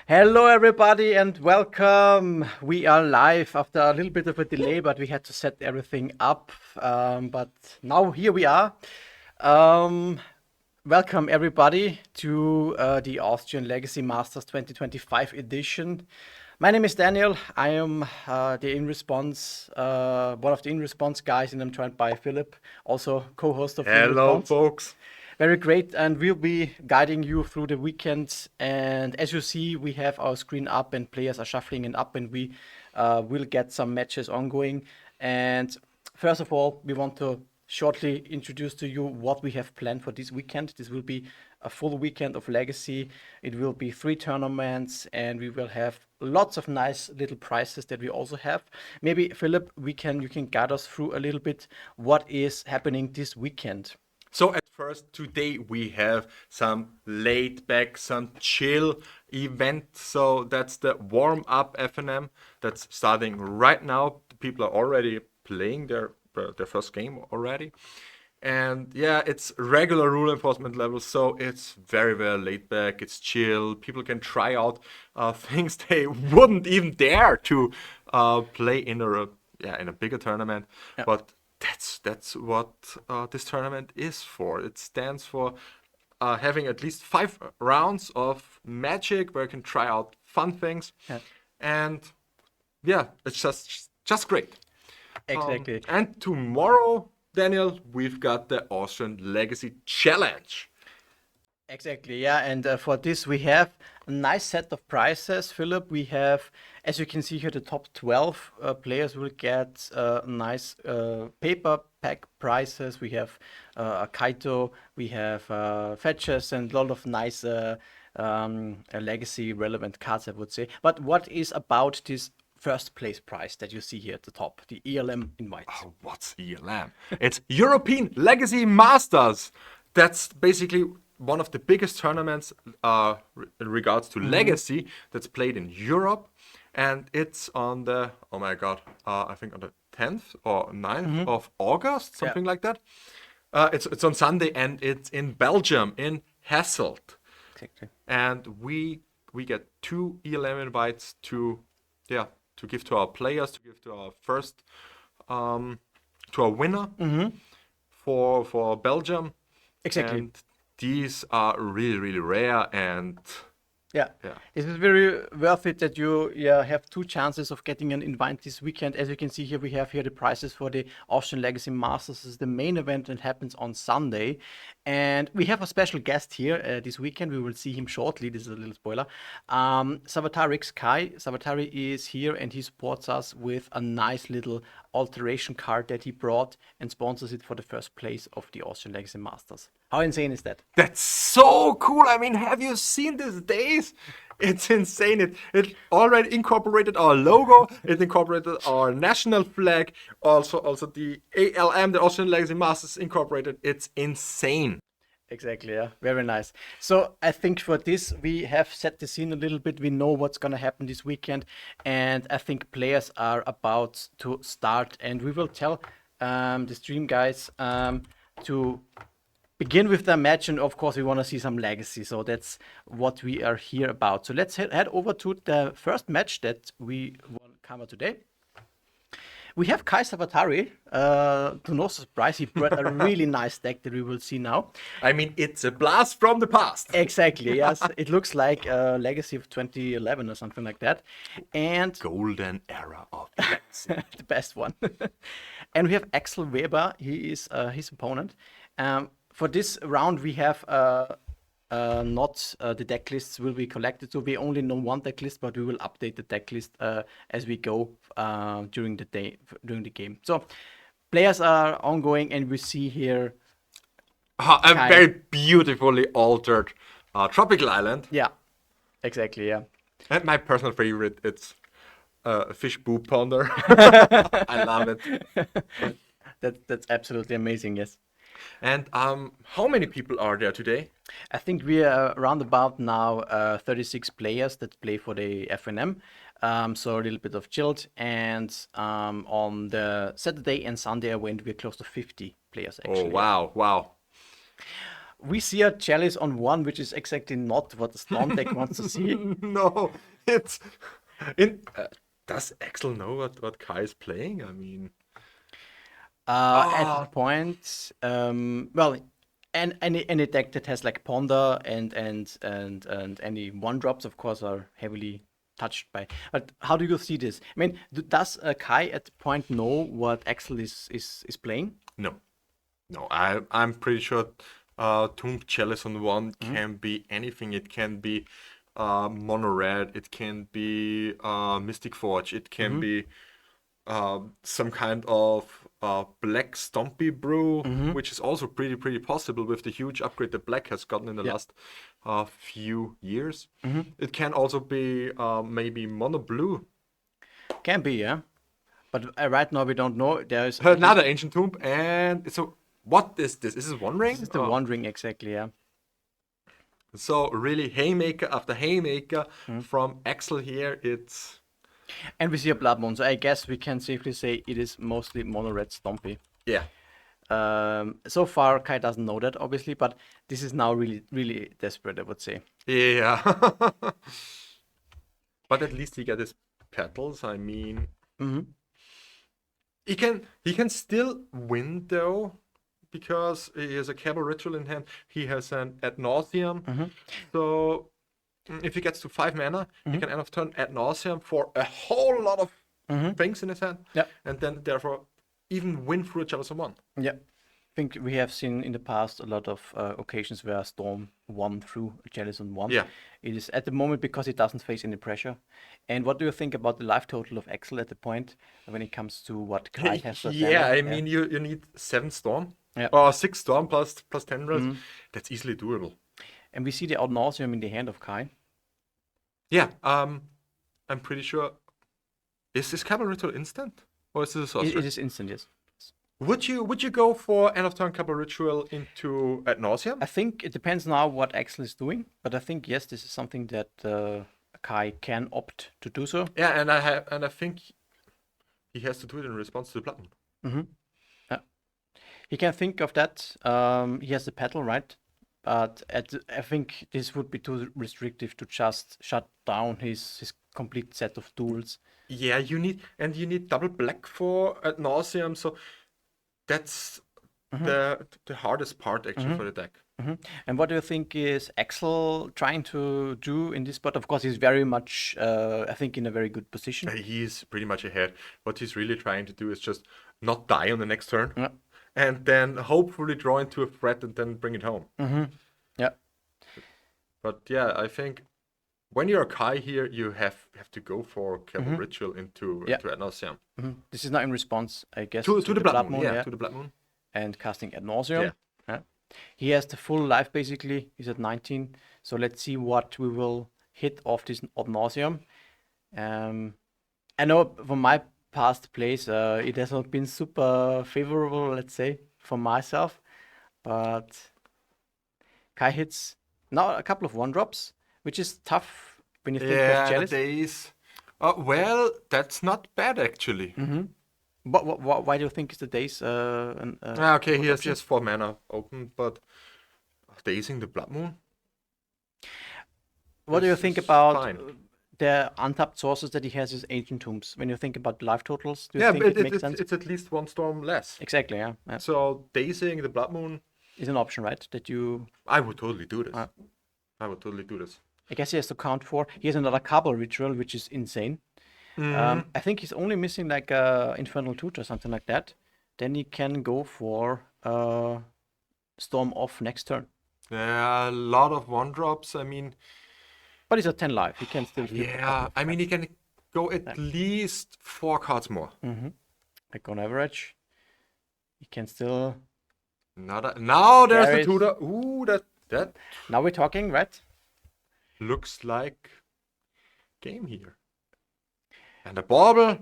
Hello, everybody, and welcome. We are live after a little bit of a delay, but we had to set everything up. But now here we are. Um, Welcome, everybody, to the Austrian Legacy Masters 2025 edition. My name is Daniel. I am the in response, one of the in response guys, and I'm joined by Philip, also co-host of in Hello, response. folks. Very great, and we'll be guiding you through the weekend. And as you see, we have our screen up, and players are shuffling it up, and we will get some matches ongoing. And first of all, we want to shortly introduce to you what we have planned for this weekend. This will be a full weekend of Legacy. It will be 3 tournaments, and we will have lots of nice little prizes that we also have. Maybe Philip, you can guide us through a little bit what is happening this weekend. So at first, today we have some laid back, some chill event. So that's the warm up FNM that's starting right now. The people are already playing their first game already. And yeah, it's regular rule enforcement level, so it's very, very laid back. It's chill. People can try out things they wouldn't even dare to play in a bigger tournament. Yeah. But that's what this tournament is for. It stands for having at least 5 rounds of Magic where you can try out fun things, Yeah. and yeah, it's just great. Exactly. And tomorrow, Daniel, we've got the Austrian Legacy Challenge. Exactly, yeah. And for this, we have a nice set of prizes, Philip. We have, as you can see here, the top 12 players will get nice paper pack prizes. We have a Kaito, we have fetches, and a lot of nice legacy relevant cards, I would say. But what is about this first place prize that you see here at the top, the ELM invite? Oh, what's ELM? It's European Legacy Masters. That's basically one of the biggest tournaments in regards to Legacy that's played in Europe. And it's on the, oh my God, I think on the 10th or 9th of August, something like that. It's on Sunday, and it's in Belgium, in Hasselt. Exactly. And we get 2 ELM invites to give to our players, to give to our first to our winner for Belgium. Exactly. And these are really, really rare, and Yeah. yeah. It is very worth it that you have 2 chances of getting an invite this weekend. As you can see here, we have here the prizes for the Austrian Legacy Masters. This is the main event and happens on Sunday. And we have a special guest here this weekend. We will see him shortly. This is a little spoiler. Savatari Sky. Savatari is here, and he supports us with a nice little alteration card that he brought and sponsors it for the first place of the Austrian Legacy Masters. How insane is that? That's so cool. I mean, have you seen these days? It's insane. It already incorporated our logo. It incorporated our national flag. Also the ALM, the Austrian Legacy Masters, incorporated. It's insane. Exactly, yeah. Very nice. So I think for this, we have set the scene a little bit. We know what's going to happen this weekend. And I think players are about to start. And we will tell the stream guys to begin with the match. And of course, we want to see some legacy. So that's what we are here about. So let's head over to the first match that we will cover today. We have Kai Savatari. To no surprise, he brought a really nice deck that we will see now. I mean, it's a blast from the past. Exactly, yes. It looks like a Legacy of 2011 or something like that. And Golden era of Legacy. the best one. And we have Axel Weber. He is his opponent. For this round, we have not the deck lists will be collected, so we only know one deck list, but we will update the deck list as we go during the game. So players are ongoing, and we see here A very beautifully altered tropical island. yeah, exactly, yeah. And my personal favorite, it's Fish Boob Ponder. I love it. That's absolutely amazing, yes. And how many people are there today? I think we are around about now 36 players that play for the FNM. So a little bit of chilled. And on the Saturday and Sunday, we're close to 50 players actually. Oh, wow. we see a chalice on 1, which is exactly not what the Storm deck wants to see. No, it's in. Does Axel know what Kai is playing? I mean, At this point, well, and any deck that has like Ponder and any 1-drops, of course, are heavily touched by. But how do you see this? I mean, does Kai at the point know what Axel is playing? no. I'm pretty sure Tomb Chalice on 1 can be anything. It can be Mono Red, it can be Mystic Forge, it can be some kind of black Stompy brew, which is also pretty possible with the huge upgrade that black has gotten in the last few years. It can also be maybe Mono Blue. Can be, yeah. But right now we don't know. There's Another Ancient Tomb, and so what is this? Is this One Ring? This is the One Ring, exactly, yeah. So really, Haymaker after Haymaker from Axel here, it's... And we see a Blood Moon, so I guess we can safely say it is mostly Mono Red Stompy. Yeah. So far, Kai doesn't know that, obviously, but this is now really desperate, I would say. Yeah. But at least he got his petals, I mean... He can still win, though, because he has a Cabal Ritual in hand. He has an Ad Nauseam. So if he gets to 5 mana, he can end of turn Ad Nauseam for a whole lot of things in his hand. Yeah. And then therefore even win through a Chalice on 1. Yeah. I think we have seen in the past a lot of occasions where Storm won through a Chalice on 1. Yeah. It is at the moment because it doesn't face any pressure. And what do you think about the life total of Axel at the point when it comes to what Kai has to Yeah, I mean, you need 7 Storm. Yeah. Or 6 Storm plus 10 rolls. That's easily doable. And we see the Ad Nauseam in the hand of Kai. Yeah, I'm pretty sure. Is this Cabal Ritual instant? Or is this a sorcery? It is instant, yes. Would you go for end of turn Cabal Ritual into Ad Nauseam? I think it depends now what Axel is doing, but I think yes, this is something that Kai can opt to do so. Yeah, and I think he has to do it in response to the Blood Moon. Yeah. He can think of that. He has the petal, right? But I think this would be too restrictive to just shut down his complete set of tools. Yeah, you need double black for Ad Nauseam, so that's the hardest part actually for the deck. And what do you think is Axel trying to do in this spot? Of course, he's very much, I think, in a very good position. He's pretty much ahead. What he's really trying to do is just not die on the next turn. Yeah. And then hopefully draw into a threat and then bring it home. Yeah. But yeah, I think when you're a Kai here, you have to go for Cabal Ritual into Ad Nauseam. This is not in response, I guess, To the Blood Moon, yeah. to the Blood Moon. And casting Ad Nauseam. Yeah. He has the full life, basically. He's at 19. So let's see what we will hit off this Ad Nauseam. I know from my past plays, it has not been super favorable, let's say, for myself. But Kai hits now a couple of 1-drops, which is tough when you think of Chalice. Days. Well, that's not bad actually. Why do you think is the days? Okay, he has 4 mana open, but dazing the Blood Moon. What do you think about the untapped sources that he has as Ancient Tombs? When you think about life totals, do you think it makes sense? It's at least 1 Storm less. Exactly, yeah. So dazing the Blood Moon is an option, right? That you. I would totally do this. I would totally do this. I guess he has to count 4. He has another Cabal Ritual, which is insane. I think he's only missing like a Infernal Tutor or something like that. Then he can go for Storm off next turn. Yeah, a lot of 1-drops. I mean, but he's at 10 life. He can still. Yeah, I mean, he can go at least 4 cards more. Like on average, he can still. Now there's the tutor. Ooh, that. Now we're talking, right? Looks like game here. And a bauble.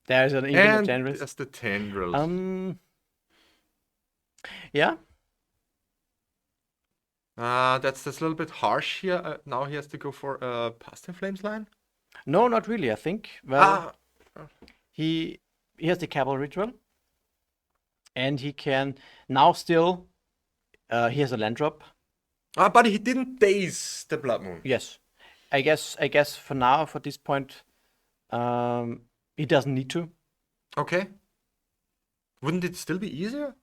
There's an even and tendrils. There's the tendrils. Yeah. That's a little bit harsh here. Now he has to go for a Past in Flames line. No, not really. I think. Well, he has the Cabal Ritual, and he can now still He has a land drop. But he didn't daze the Blood Moon. Yes. I guess for now, for this point, he doesn't need to. Okay. Wouldn't it still be easier?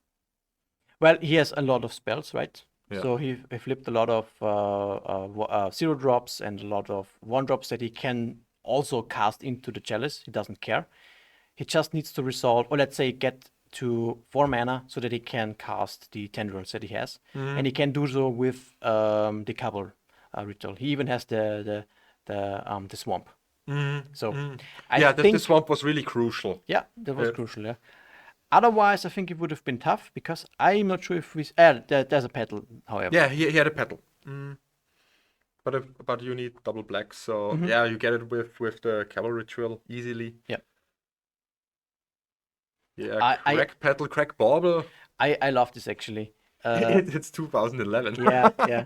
Well, he has a lot of spells, right? Yeah. So he flipped a lot of 0 drops and a lot of 1 drops that he can also cast into the chalice. He doesn't care. He just needs to resolve, or let's say get to 4 mana so that he can cast the tendrils that he has. And he can do so with the Cabal ritual. He even has the swamp. So I think the swamp was really crucial. yeah, that was crucial. Yeah. Otherwise, I think it would have been tough because I'm not sure if we. There's a petal, however. Yeah, he had a petal. But you need double black, so yeah, you get it with the Cabal ritual easily. Yeah. Yeah, crack petal, crack bauble. I love this actually. It's 2011. Yeah, yeah.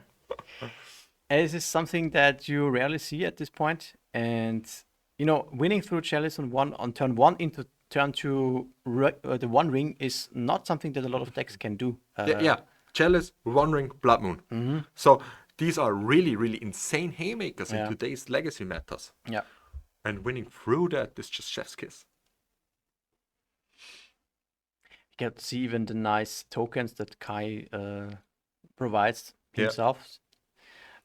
And this is something that you rarely see at this point. And winning through chalice on turn 1 into turn 2 the 1 ring is not something that a lot of decks can do. Yeah. Chalice, 1 ring, Blood Moon. So these are really, really insane haymakers in today's Legacy Masters. Yeah. And winning through that is just chef's kiss. You get to see even the nice tokens that Kai provides himself.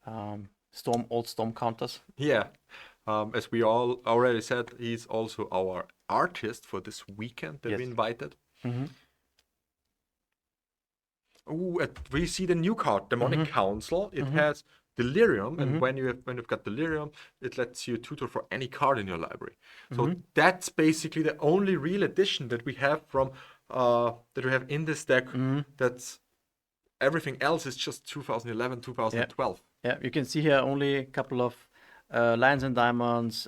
Old storm counters. Yeah. As we all already said, he's also our artist for this weekend that we invited. Oh, we see the new card, Demonic Council. It has Delirium, and when you've got Delirium, it lets you tutor for any card in your library. So that's basically the only real addition that we have from that we have in this deck. That's everything else is just 2011, 2012. Yeah, you can see here only a couple of Lions and Diamonds,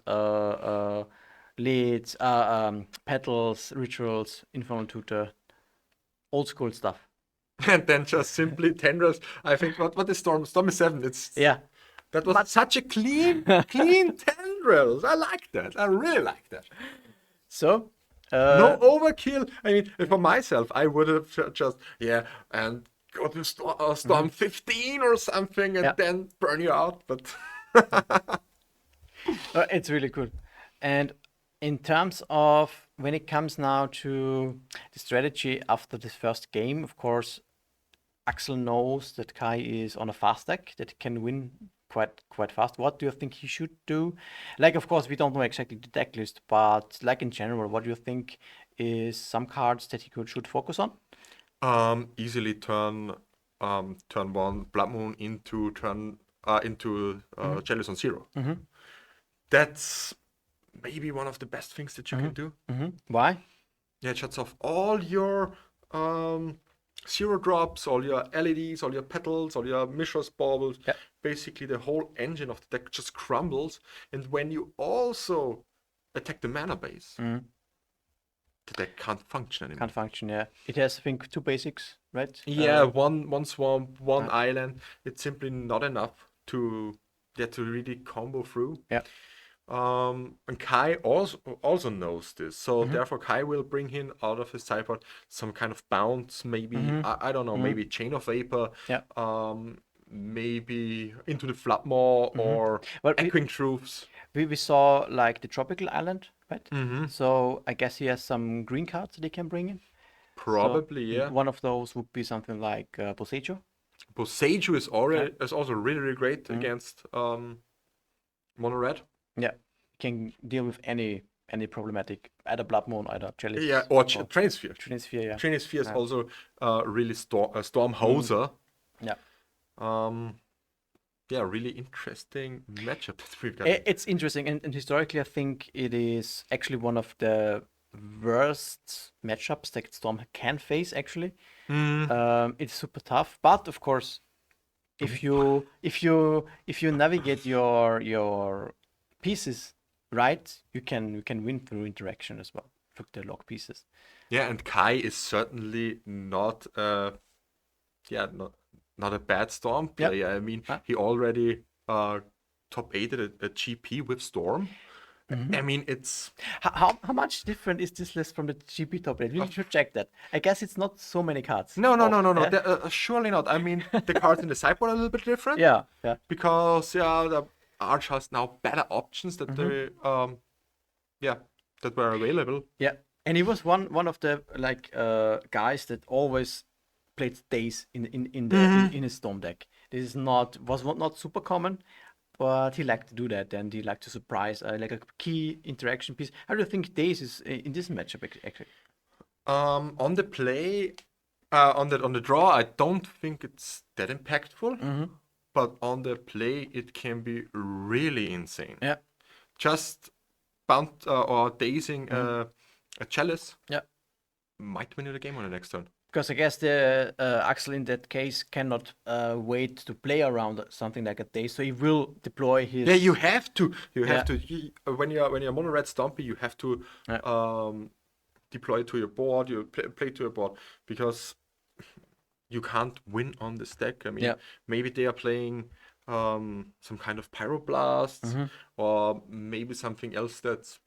leads, petals, rituals, Infernal Tutor, old school stuff. And then just simply tendrils. I think what is Storm? Storm is 7. That was such a clean tendrils. I like that. I really like that. So no overkill. I mean, for myself, I would have just and go to Storm 15 or something, and then burn you out. But it's really cool. And in terms of when it comes now to the strategy after this first game, of course, Axel knows that Kai is on a fast deck that can win quite fast. What do you think he should do? Like, of course, we don't know exactly the deck list, but like in general, what do you think is some cards that he should focus on? Easily turn 1 Blood Moon into Chalice on 0. That's maybe one of the best things that you can do. Why? Yeah, it shuts off all your 0 drops, all your LEDs, all your petals, all your Mishra's baubles. Basically, the whole engine of the deck just crumbles. And when you also attack the mana base, the deck can't function anymore. Can't function, yeah. It has, I think, 2 basics, right? Yeah, one swamp, 1 island. It's simply not enough to really combo through. Yeah. And Kai also knows this, so therefore Kai will bring in out of his sideboard some kind of bounce, maybe I don't know, maybe Chain of Vapor, maybe Into the Floodmaw or Echoing Truths. We saw like the Tropical Island, right? So I guess he has some green cards that he can bring in. Probably, so yeah. One of those would be something like Boseiju. Boseiju is also really, really great against mono red. Yeah, can deal with any problematic, either Blood Moon, either Chalice. Yeah, or Trainingsphere. Trainingsphere, yeah. Trainingsphere is also really Storm Hoser. Yeah. Really interesting matchup that we've got. It's interesting, and historically, I think it is actually one of the worst matchups that Storm can face. Actually, it's super tough, but of course, if you navigate your pieces right, you can win through interaction as well for the lock pieces. Yeah, and Kai is certainly not not a bad Storm player. I mean, he already top 8'd a GP with Storm. I mean, it's How much different is this list from the GP top eight? We should check that. I guess it's not so many cards. no. Yeah? Surely not. I mean, the cards in the sideboard are a little bit different. Yeah, yeah. Because the Arch has now better options that they that were available. Yeah, and he was one of the guys that always played Days in his Storm deck. This is not super common, but he liked to do that, and he liked to surprise like a key interaction piece. How do you think Days is in this matchup actually? On the play, on the draw, I don't think it's that impactful. But on the play, it can be really insane. Yeah, Just Bant or dazing a Chalice yeah. might win you the game on the next turn. Because I guess the Axel in that case cannot wait to play around something like a day, so he will deploy his. Yeah, you have to. You have Yeah. to. When you're mono red Stompy, you have to deploy to your board. You play to your board because you can't win on this deck. I mean, Yeah. maybe they are playing some kind of pyroblasts or maybe something else that's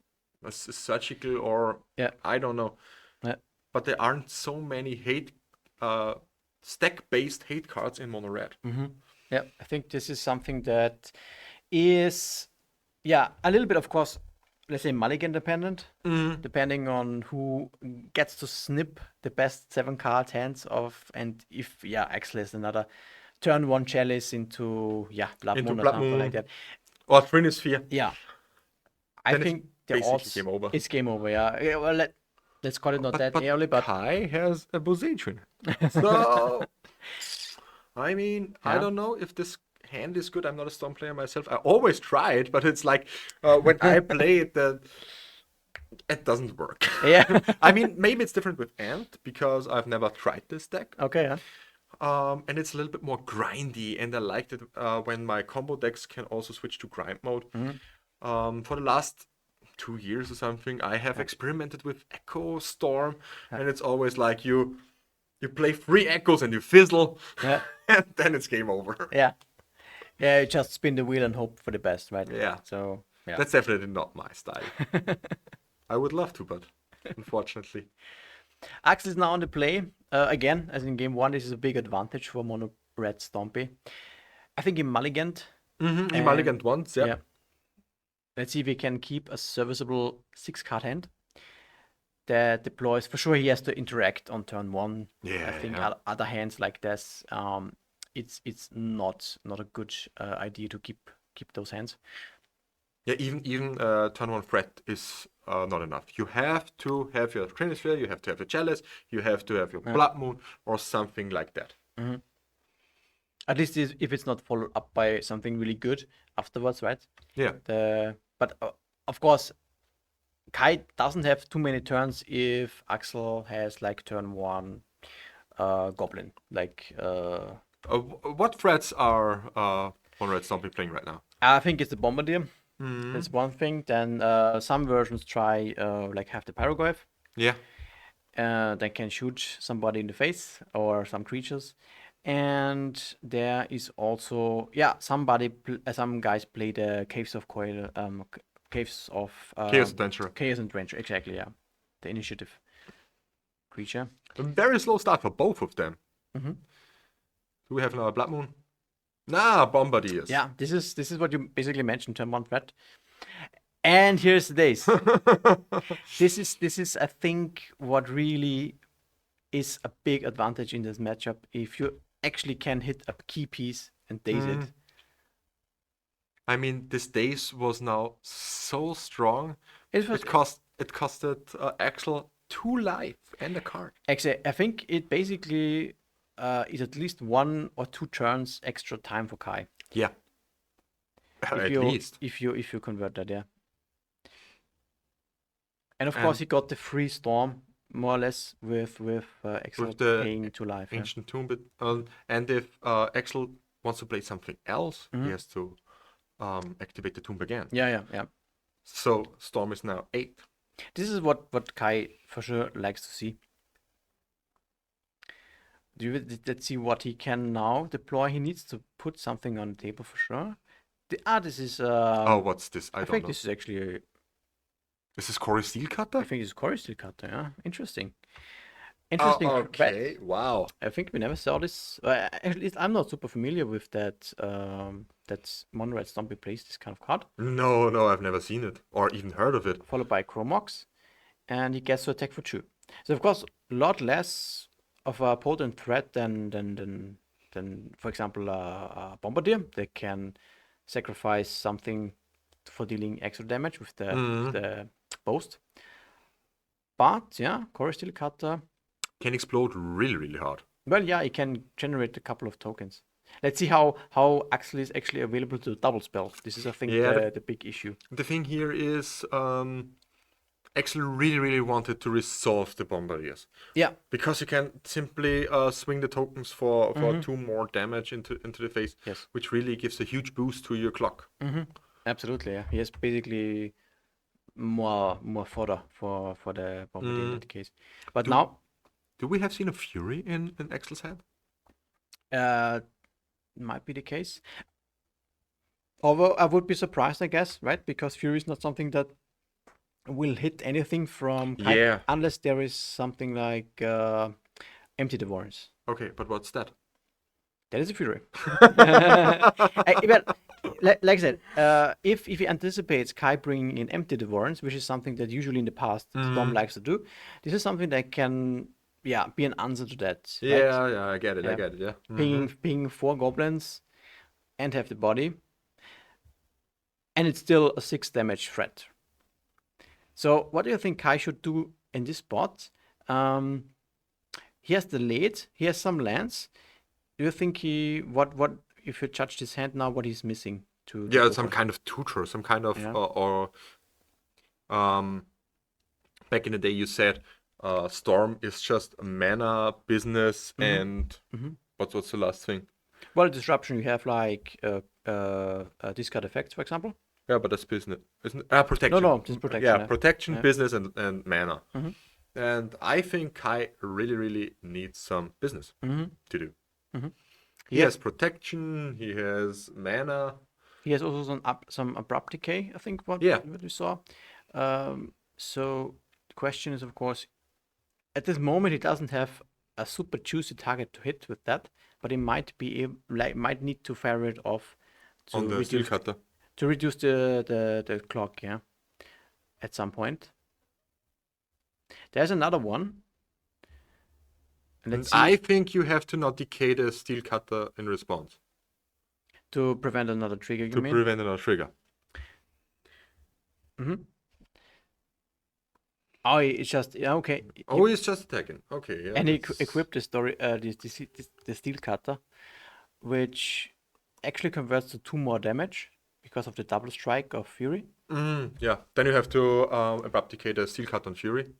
surgical or Yeah. I don't know. Yeah. But there aren't so many stack-based hate cards in mono red. Yeah, I think this is something that is, a little bit, of course, let's say mulligan dependent, depending on who gets to snip the best 7-card hands of, and if, Axel has another turn 1 Chalice into, Blood Into Moon or Blood something Moon. like that. Or Trinisphere. Yeah. I Then it's think the basically odds, game over. it's game over, yeah. Well, let's call it not that early, but Kai has a Bozatron. So, I mean, I Yeah. don't know if this hand is good. I'm not a Storm player myself. I always try it, but it's like when I play it, it doesn't work. Yeah. I mean, maybe it's different with Ant because I've never tried this deck. Okay, yeah. And it's a little bit more grindy, and I liked it when my combo decks can also switch to grind mode. For the last 2 years or something, I have experimented with Echo Storm, and it's always like you play 3 Echoes and you fizzle, Yeah. and then it's game over. Yeah. Yeah, you just spin the wheel and hope for the best, right? Yeah. So, yeah. That's definitely not my style. I would love to, but unfortunately. Axel is now on the play. Again, as in game 1, this is a big advantage for mono red Stompy. I think he mulliganed. He And- mulliganed once, yeah. Let's see if he can keep a serviceable 6-card hand that deploys. For sure, he has to interact on turn 1. Yeah, I think yeah. other hands like this, it's not a good idea to keep those hands. Yeah, even turn 1 threat is not enough. You have to have your Trinisphere, you have to have your Chalice, you have to have your Blood Moon or something like that. At least if it's not followed up by something really good afterwards, right? Yeah. But of course, Kai doesn't have too many turns if Axel has like turn 1 Goblin. What threats are Mono Red Stompy playing right now? I think it's the Bombardier. That's one thing. Then some versions try have the Pyroglyph. Yeah. That can shoot somebody in the face or some creatures. And there is also some guys play the Caves of Coil, Caves of Chaos Adventurer. Chaos Adventure, exactly, yeah. The initiative creature. A very slow start for both of them. Do we have another Blood Moon? Nah, Bombardiers. Yeah, this is what you basically mentioned, turn 1 threat. And here's the days. This is I think what really is a big advantage in this matchup. If you actually can hit a key piece and daze it. I mean, this daze was now so strong. It was It costed Axel 2 life and a card. actually, I think it basically is at least 1 or 2 turns extra time for Kai. Yeah. At least. If you convert that, yeah. And of course, he got the free storm more or less with Axel With the paying 2 life. Yeah. Ancient Tomb, but, and if Axel wants to play something else, he has to activate the tomb again. Yeah. So Storm is now 8. This is what Kai for sure likes to see. Let's see what he can now deploy. He needs to put something on the table for sure. This is. Oh, what's this? I I don't think know. this is actually Is this Corey Steel I Cutter? think it's Corey Steel Cutter, yeah. Interesting. Oh, Interesting. okay. Wow. I think we never saw this. At least I'm not super familiar with that. That Mono-Red Stompy plays this kind of card, No, no, I've never seen it or even heard of it. followed by Chromox, and he gets to attack for 2. So of course, a lot less of a potent threat than for example, a Bombardier. They can sacrifice something for dealing extra damage with the boast. But yeah, Core Steel Cutter. Can explode really, really hard. Well, yeah, it can generate a couple of tokens. Let's see how Axel is actually available to double spell. This is, I think, Yeah, the big issue. The thing here is, Axel really, really wanted to resolve the Bombardiers. Yeah. Because you can simply swing the tokens for 2 more damage into the face, Yes. which really gives a huge boost to your clock. Absolutely. Yeah. He has basically more fodder for the Bombardier in that case. But now, Do we have seen a Fury in Axel's hand? might be the case. Although I would be surprised, I guess, right? Because Fury is not something that will hit anything from Kai, Yeah. unless there is something like Empty the Warrens. Okay, but what's that? That is a Fury. Well, like I said, if he anticipates Kai bringing in Empty the Warrens, which is something that usually in the past Storm likes to do, this is something that can, be an answer to that. Right? Yeah, I get it, yeah. Ping 4 goblins and have the body, and it's still a 6 damage threat. So what do you think Kai should do in this spot? He has the lead, he has some lands. Do you think what if you judge his hand now, what he's missing to Yeah, go some for? kind of tutor, some kind of, back in the day you said Storm is just mana, business, and what's the last thing? Well, disruption, you have like discard effects, for example. Yeah, but that's business, isn't it? Protection. No, just protection. Yeah, protection, business, and mana. And I think Kai really, really needs some business to do. He has protection, he has mana. He has also some abrupt decay, I think, what we saw. So the question is, of course, at this moment he doesn't have a super juicy target to hit with that, but he might might need to fire it off to On the steel cutter. To reduce the clock, yeah, at some point. There's another one. And I think you have to not decay the steel cutter in response. To prevent another trigger, you mean? To prevent another trigger. Oh, it's just okay. Oh, he's just attacking. Okay, yeah. And he equipped the steel cutter, which actually converts to 2 more damage because of the double strike of Fury. Yeah. Then you have to abrupt decay the steel cutter on Fury.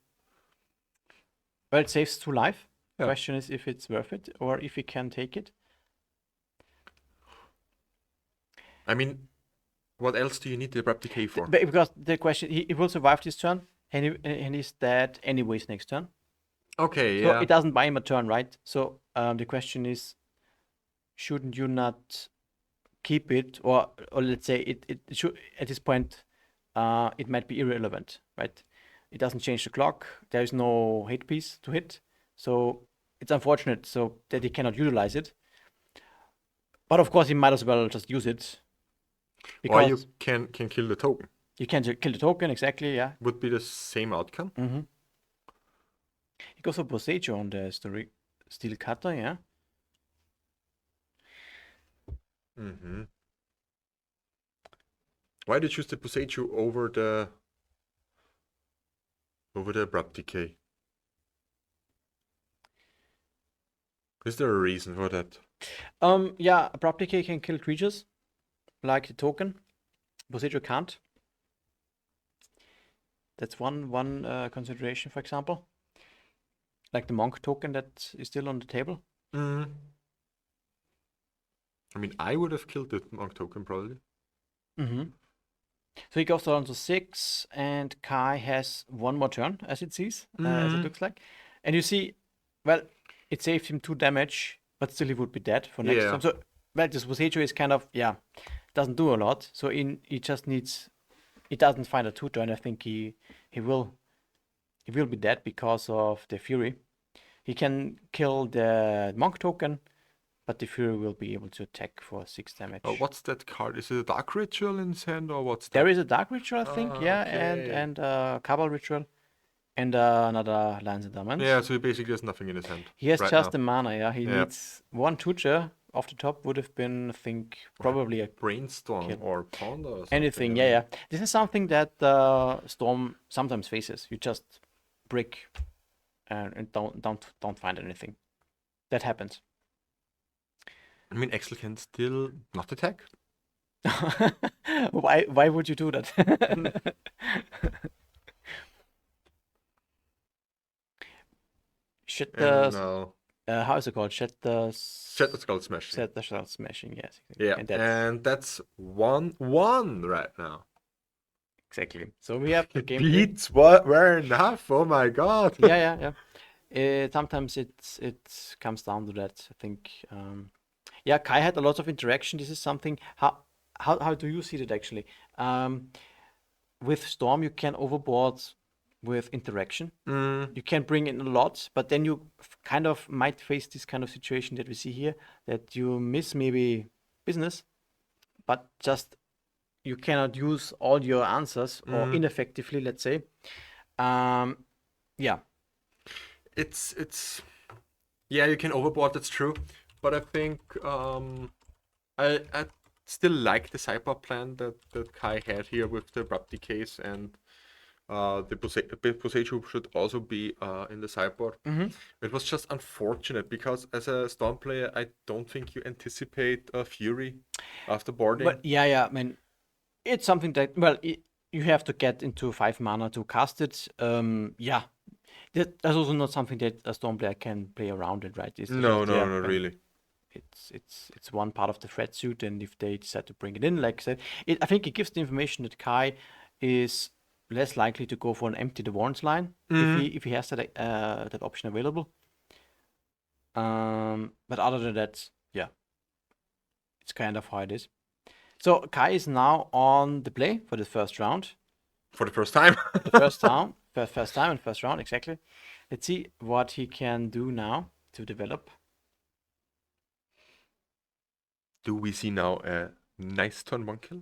Well, it saves 2 life. Yeah. Question is if it's worth it or if he can take it. I mean, what else do you need the abrupt decay for? Because the question, he will survive this turn, and he's dead anyways next turn. Okay, So yeah. it doesn't buy him a turn, right? So the question is, shouldn't you not keep it, or let's say it should at this point, it might be irrelevant, right? It doesn't change the clock. There is no hit piece to hit, so it's unfortunate so that he cannot utilize it. But of course, he might as well just use it. Or you can kill the token. You can kill the token, exactly, yeah. Would be the same outcome. He goes for Bosejo on the steel cutter, yeah. Why did you choose the Bosejo over the abrupt decay? Is there a reason for that? Yeah, abrupt decay can kill creatures, like the token. Bosejo can't. That's one consideration, for example. Like the monk token that is still on the table. I mean, I would have killed the monk token probably. So he goes down to 6, and Kai has 1 more turn, as it sees, as it looks like. And you see, well, it saved him 2 damage, but still he would be dead for next time. So, well, this Bosejo is kind of, doesn't do a lot. So he just needs, he doesn't find a tutor, and I think he he will be dead because of the Fury. He can kill the Monk token, but the Fury will be able to attack for 6 damage. What's that card? Is it a Dark Ritual in his hand, or what's that? There is a Dark Ritual, I think, yeah, okay. and Cabal Ritual, and another Lance and Diamonds. Yeah, so he basically has nothing in his hand. He has right just now. the mana, yeah. He needs 1 Tutor off the top, would have been, I think, probably a Brainstorm kill. or Ponder or something. Anything, yeah. This is something that Storm sometimes faces. You just brick and don't find anything. That happens. I mean, Axel can still not attack. Why would you do that? Should the No. how is it called? Set the Skull Smashing. Set the Skull Smashing, yes. Yeah, and that's 1-1 right now. Exactly. So we have the game. Beats were enough. Oh my god. Yeah. Sometimes it comes down to that. I think. Yeah, Kai had a lot of interaction. This is something. How do you see that actually? With Storm, you can overboard with interaction. You can bring in a lot, but then you kind of might face this kind of situation that we see here, that you miss maybe business, but just you cannot use all your answers or ineffectively, let's say. Yeah. It's yeah, you can overboard, that's true. But I think I still like the sideboard plan that Kai had here with the abrupt decays, and the Boseiju should also be in the sideboard. It was just unfortunate because as a Storm player, I don't think you anticipate a Fury after boarding. But yeah, I mean, it's something that, well, you have to get into 5 mana to cast it. Yeah. That's also not something that a Storm player can play around it, right? No, really. It's one part of the threat suit, and if they decide to bring it in, like I said, I think it gives the information that Kai is less likely to go for an empty the warrants line if he has that option available. But other than that, yeah, it's kind of how it is. So Kai is now on the play for the first round. For the first time. The first time and first round, exactly. Let's see what he can do now to develop. Do we see now a nice turn 1 kill?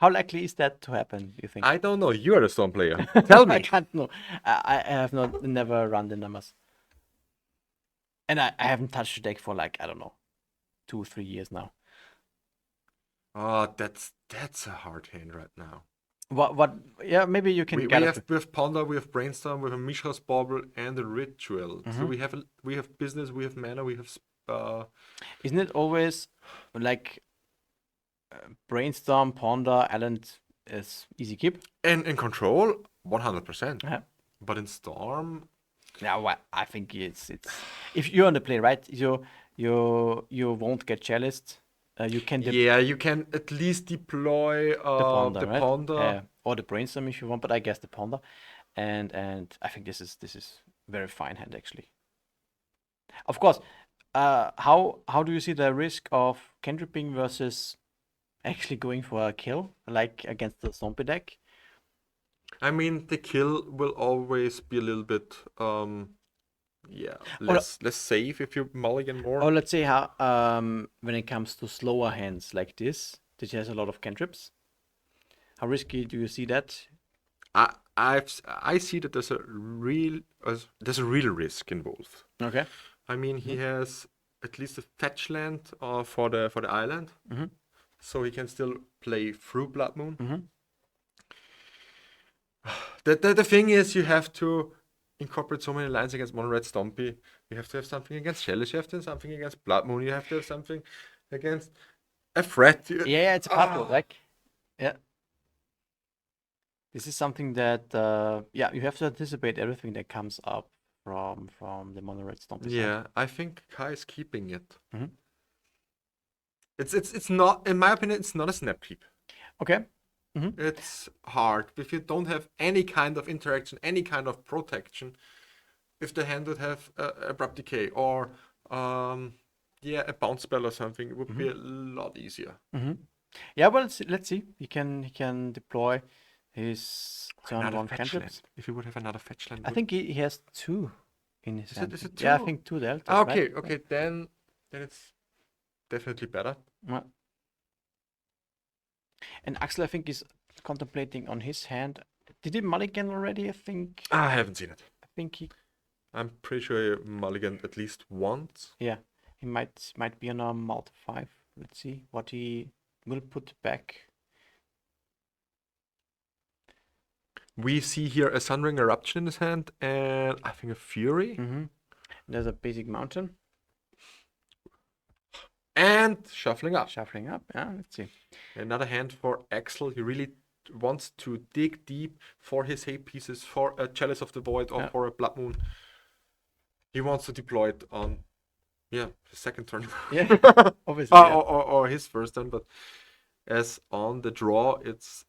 How likely is that to happen, you think? I don't know. You are the Storm player. Tell me. I can't know. I have never run the numbers. And I haven't touched the deck for like, I don't know, 2-3 years now. Oh, that's a hard hand right now. What? Yeah, maybe you can. We have Ponder, we have Brainstorm, we have a Mishra's Bauble, and a Ritual. So we have business, we have mana, we have. Isn't it always like Brainstorm, Ponder, Island is easy keep? And in Control, 100%. Yeah. But in Storm. Yeah, well, I think it's if you're on the play, right? You won't get challenged. You can you can at least deploy the Ponder, right? Or the Brainstorm if you want, but I guess the Ponder, and I think this is very fine hand actually. Of course, how do you see the risk of cantripping versus actually going for a kill like against the Stompy deck? I mean, the kill will always be a little bit less safe if you mulligan more. Or let's say how when it comes to slower hands like this, that has a lot of cantrips. How risky do you see that? I see that there's a real risk involved. Okay. I mean, he has at least a fetch land for the island, so he can still play through Blood Moon. The thing is, you have to incorporate so many lines against Mono Red Stompy. You have to have something against Shellish, you have to have something against Blood Moon, you have to have something against a threat. Yeah, it's a puzzle, like, yeah. This is something that, you have to anticipate everything that comes up from the Mono Red Stompy. Yeah, I think Kai is keeping it. It's not, in my opinion, it's not a snap keep. Okay. It's hard if you don't have any kind of interaction, any kind of protection. If the hand would have abrupt decay or a bounce spell or something, it would be a lot easier. Yeah, well, let's see. He can deploy His turn Another 1 fetch cantrips. land. If he would have another fetch land. I think he has 2 in his hand. Is it Yeah, I 2? think 2 deltas, Okay, right? okay, then it's definitely better. Yeah. And Axel, I think, is contemplating on his hand. Did he mulligan already? I think I haven't seen it. he. I'm pretty sure he mulliganed at least once. Yeah, he might be on a multi 5. Let's see what he will put back. We see here a Sunring Eruption in his hand, and I think a Fury. There's a basic mountain. And shuffling up. Shuffling up, yeah, let's see. Another hand for Axel. He really wants to dig deep for his hate pieces, for a Chalice of the Void, or for a Blood Moon. He wants to deploy it on, his second turn. Yeah, obviously. Or his first turn, but as on the draw, it's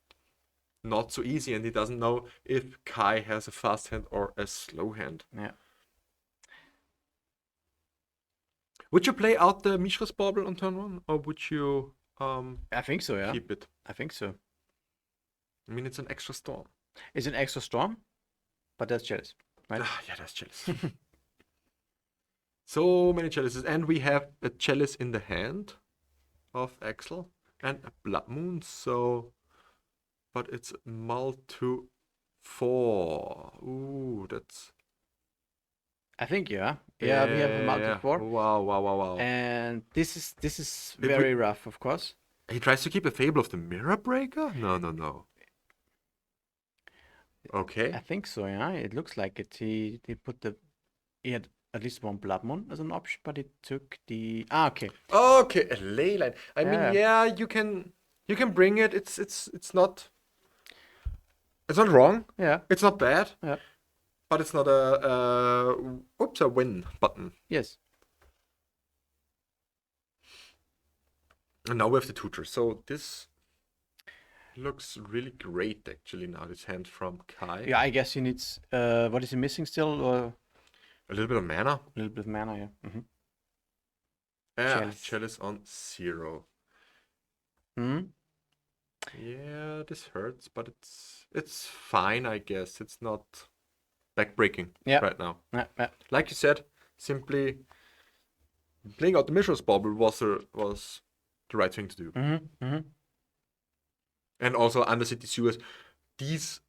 not so easy, and he doesn't know if Kai has a fast hand or a slow hand. Yeah. Would you play out the Mishra's Bauble on turn 1, or would you I think so, yeah. keep it? I think so. I mean, it's an extra storm. It's an extra storm, but that's Chalice, right? Yeah, that's Chalice. So many Chalices, and we have a Chalice in the hand of Axel and a Blood Moon, so... But it's multi 4. Ooh, that's... I think, yeah. Yeah, we have a multi 4. Wow. And this is very rough, of course. He tries to keep a Fable of the Mirror Breaker? No. Okay. I think so, yeah. It looks like it. He had at least 1 Blood Moon as an option, but it took the... okay. Okay, a Leyline. I mean, yeah, you can bring it. It's not wrong. Yeah. It's not bad. Yeah. But it's not a win button. Yes. And now we have the tutor. So this looks really great, actually, now, this hand from Kai. Yeah, I guess he needs... what is he missing still? Or... A little bit of mana. A little bit of mana, yeah. Chalice on 0. Yeah, this hurts, but it's fine, I guess. It's not backbreaking right now. Yeah. Like you said, simply playing out the Mishra's Bauble was the right thing to do. And also Undercity Sewers. These,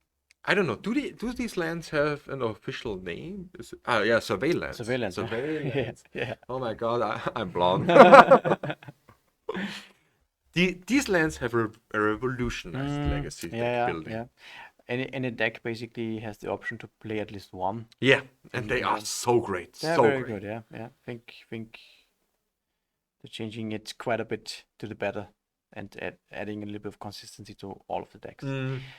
I don't know, do these lands have an official name? Surveillance. Surveillance. Yeah. Oh my god, I'm blonde. These lands have a revolutionized legacy deck building. Yeah. Any deck basically has the option to play at least 1. Yeah, and they are so great. They're so very great. good, yeah. Think they're changing it quite a bit to the better and adding a little bit of consistency to all of the decks.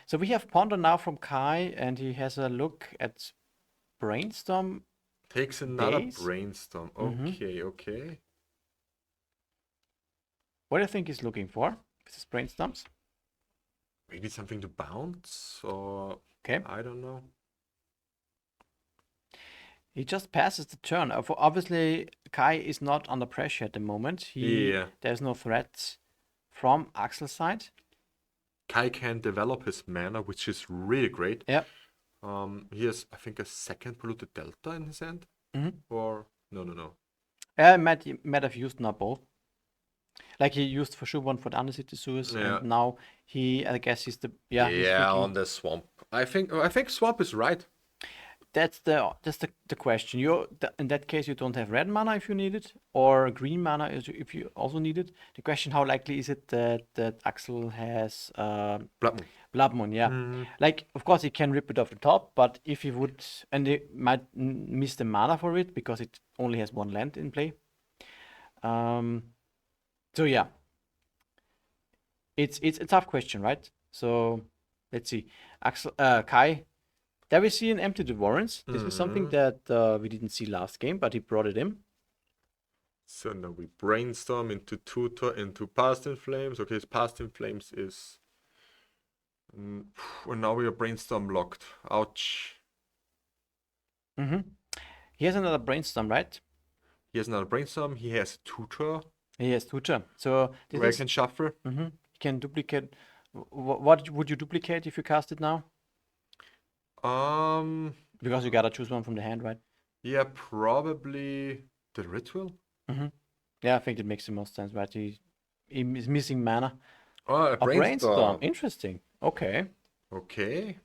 So we have Ponder now from Kai, and he has a look at Brainstorm. Takes another Days? Brainstorm. Okay. What do you think he's looking for with his Brainstorms? Maybe something to bounce, or Okay. I don't know. He just passes the turn. Obviously, Kai is not under pressure at the moment. There's no threat from Axel's side. Kai can develop his mana, which is really great. Yeah. He has, I think, a second Polluted Delta in his hand. Or no. Might have used now both. Like he used for sure one for the Undercity Sewers, and now I guess he's the he's on the Swamp. I think Swamp is right. That's the question. In that case, you don't have red mana if you need it, or green mana if you also need it. The question: how likely is it that Axel has Blood Moon? Yeah. Like, of course, he can rip it off the top, but if he would, and he might miss the mana for it because it only has 1 land in play. So yeah, it's a tough question, right? So let's see. Kai, there we see an Empty the Warrens. This was something that we didn't see last game, but he brought it in. So now we Brainstorm into Tutor, into Past in Flames. Okay, Past in Flames is... and now we are Brainstorm locked. Ouch. He has another Brainstorm, right? He has another Brainstorm. He has Tutor. He has Tutor. So this where I can shuffle. He can duplicate What would you duplicate if you cast it now? Because you gotta choose one from the hand, right? Yeah, probably the ritual. Yeah, I think it makes the most sense, right? He is missing mana. Oh, a A brainstorm. brainstorm. Interesting. Okay. Okay.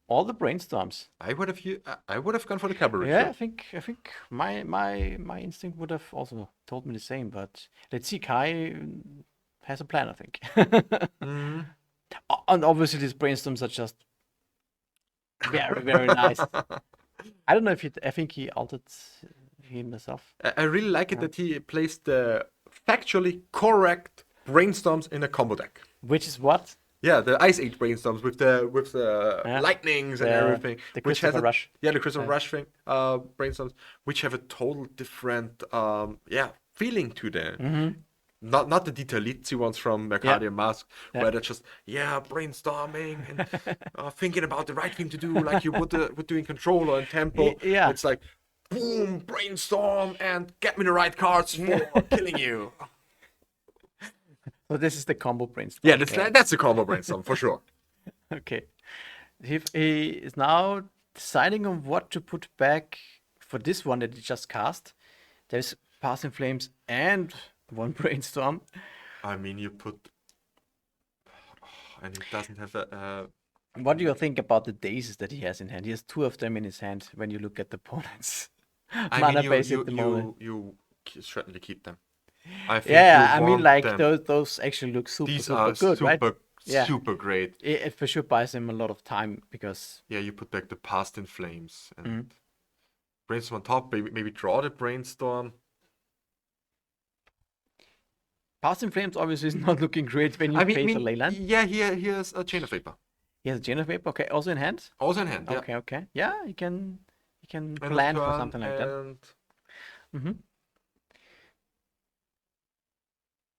All the brainstorms. I would have gone for the cavalry. Yeah, I think my instinct would have also told me the same, but let's see. Kai has a plan, I think. And obviously these brainstorms are just very, very nice. I don't know if I think he altered himself. I really like it that he placed the factually correct brainstorms in a combo deck. Which is what? Yeah, the Ice Age brainstorms with the lightnings and everything. The which has Christopher Rush. Yeah, the Christopher Rush thing, brainstorms, which have a total different feeling to them. Not the Ditalizzi ones from Mercadian Mask, where they're just brainstorming and thinking about the right thing to do, like you would do in Controll or in Tempo. Yeah. It's like boom, brainstorm and get me the right cards for killing you. So this is the combo brainstorm. Yeah, that's the combo brainstorm for sure. Okay. He is now deciding on what to put back for this one that he just cast. There's Passing Flames and one brainstorm. I mean, you put... and it doesn't have a... What do you think about the daisies that he has in hand? He has 2 of them in his hand when you look at the opponents. Mana base at the moment. You certainly keep them. I think Yeah, I mean, want like, them. those actually look super, These super are good, right? Yeah. super great. It for sure buys him a lot of time because... Yeah, you put back the Past in Flames and brainstorm on top, maybe draw the brainstorm. Past in Flames obviously is not looking great when you face a Leyline. Yeah, he has a Chain of Vapor. He has a Chain of Vapor, okay, also in hand? Also in hand, yeah. Okay. Yeah, he can End of plan for turn something like that.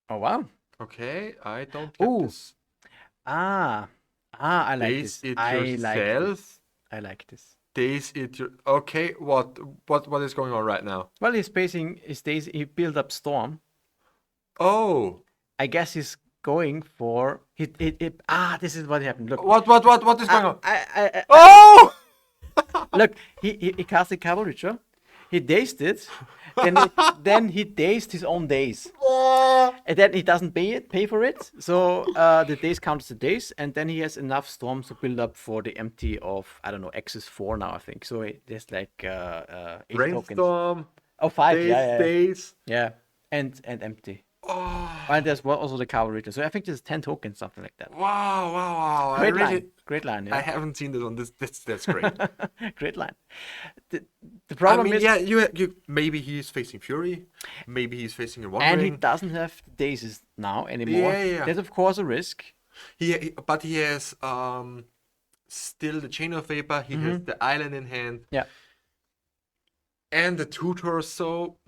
Oh, wow. Okay, I don't get this. I like Daze this. it I yourself. like this. Daze it your... Okay, what is going on right now? Well, he's spacing his days. He built up Storm. Oh. I guess he's going for... this is what happened. Look. What is going on? Oh! Look, he casted Cavalry, sure? He dazed it. Then he dazed his own daze. And then he doesn't pay for it. So the daze counts the daze. And then he has enough storms to build up for the empty of, I don't know, X's 4 now, I think. So there's like 8 Brainstorm. tokens. Oh, 5. Daze. Yeah. And empty. And there's also the Cavalry. So I think there's 10 tokens, something like that. Wow. Great line. Yeah. I haven't seen this one. That's great. Great line. The problem is... yeah, you maybe he's facing Fury. Maybe he's facing a Wandering. And he doesn't have dazes now anymore. Yeah. There's of course a risk. But he has still the Chain of Vapor. He has the Island in hand. Yeah. And the Tutor, so...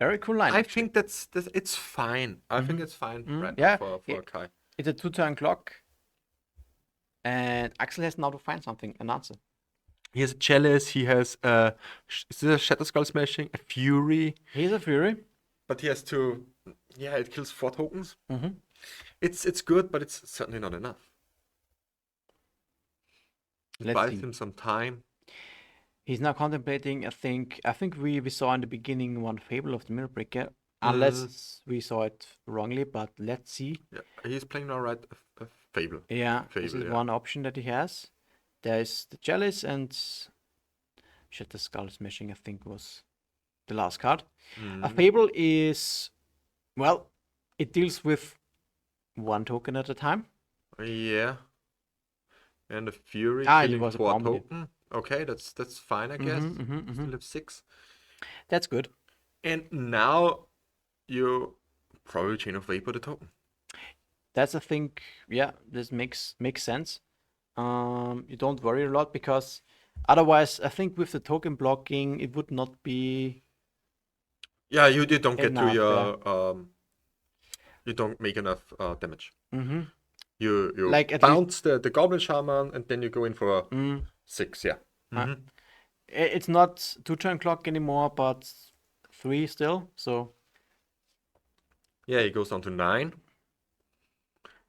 Very cool line. I think that's it's fine. I think it's fine right now for Kai. It's a 2-turn clock. And Axel has now to find something, an answer. He has a Chalice, he has is this a Shatter Skull Smashing, a Fury. He's a Fury. But he has to it kills 4 tokens. It's good, but it's certainly not enough. It buys him some time. He's now contemplating, I think we saw in the beginning one Fable of the Mirror Breaker. Unless we saw it wrongly, but let's see. Yeah, he's playing now, right? A Fable. Yeah, this is one option that he has. There's the Chalice and Shatter Skull Smashing, I think, was the last card. A Fable is, well, it deals with 1 token at a time. Yeah. And the Fury it was 4 a token. Okay, that's fine, I guess. Still have 6. That's good. And now you probably Chain of Vapor the token. That's a thing. Yeah, this makes sense. You don't worry a lot because otherwise, I think with the token blocking, it would not be. Yeah, you don't get enough, to your you don't make enough damage. You like bounce the Goblin Shaman and then you go in for 6. Yeah. It's not 2-turn clock anymore, but 3 still. So yeah, he goes down to 9.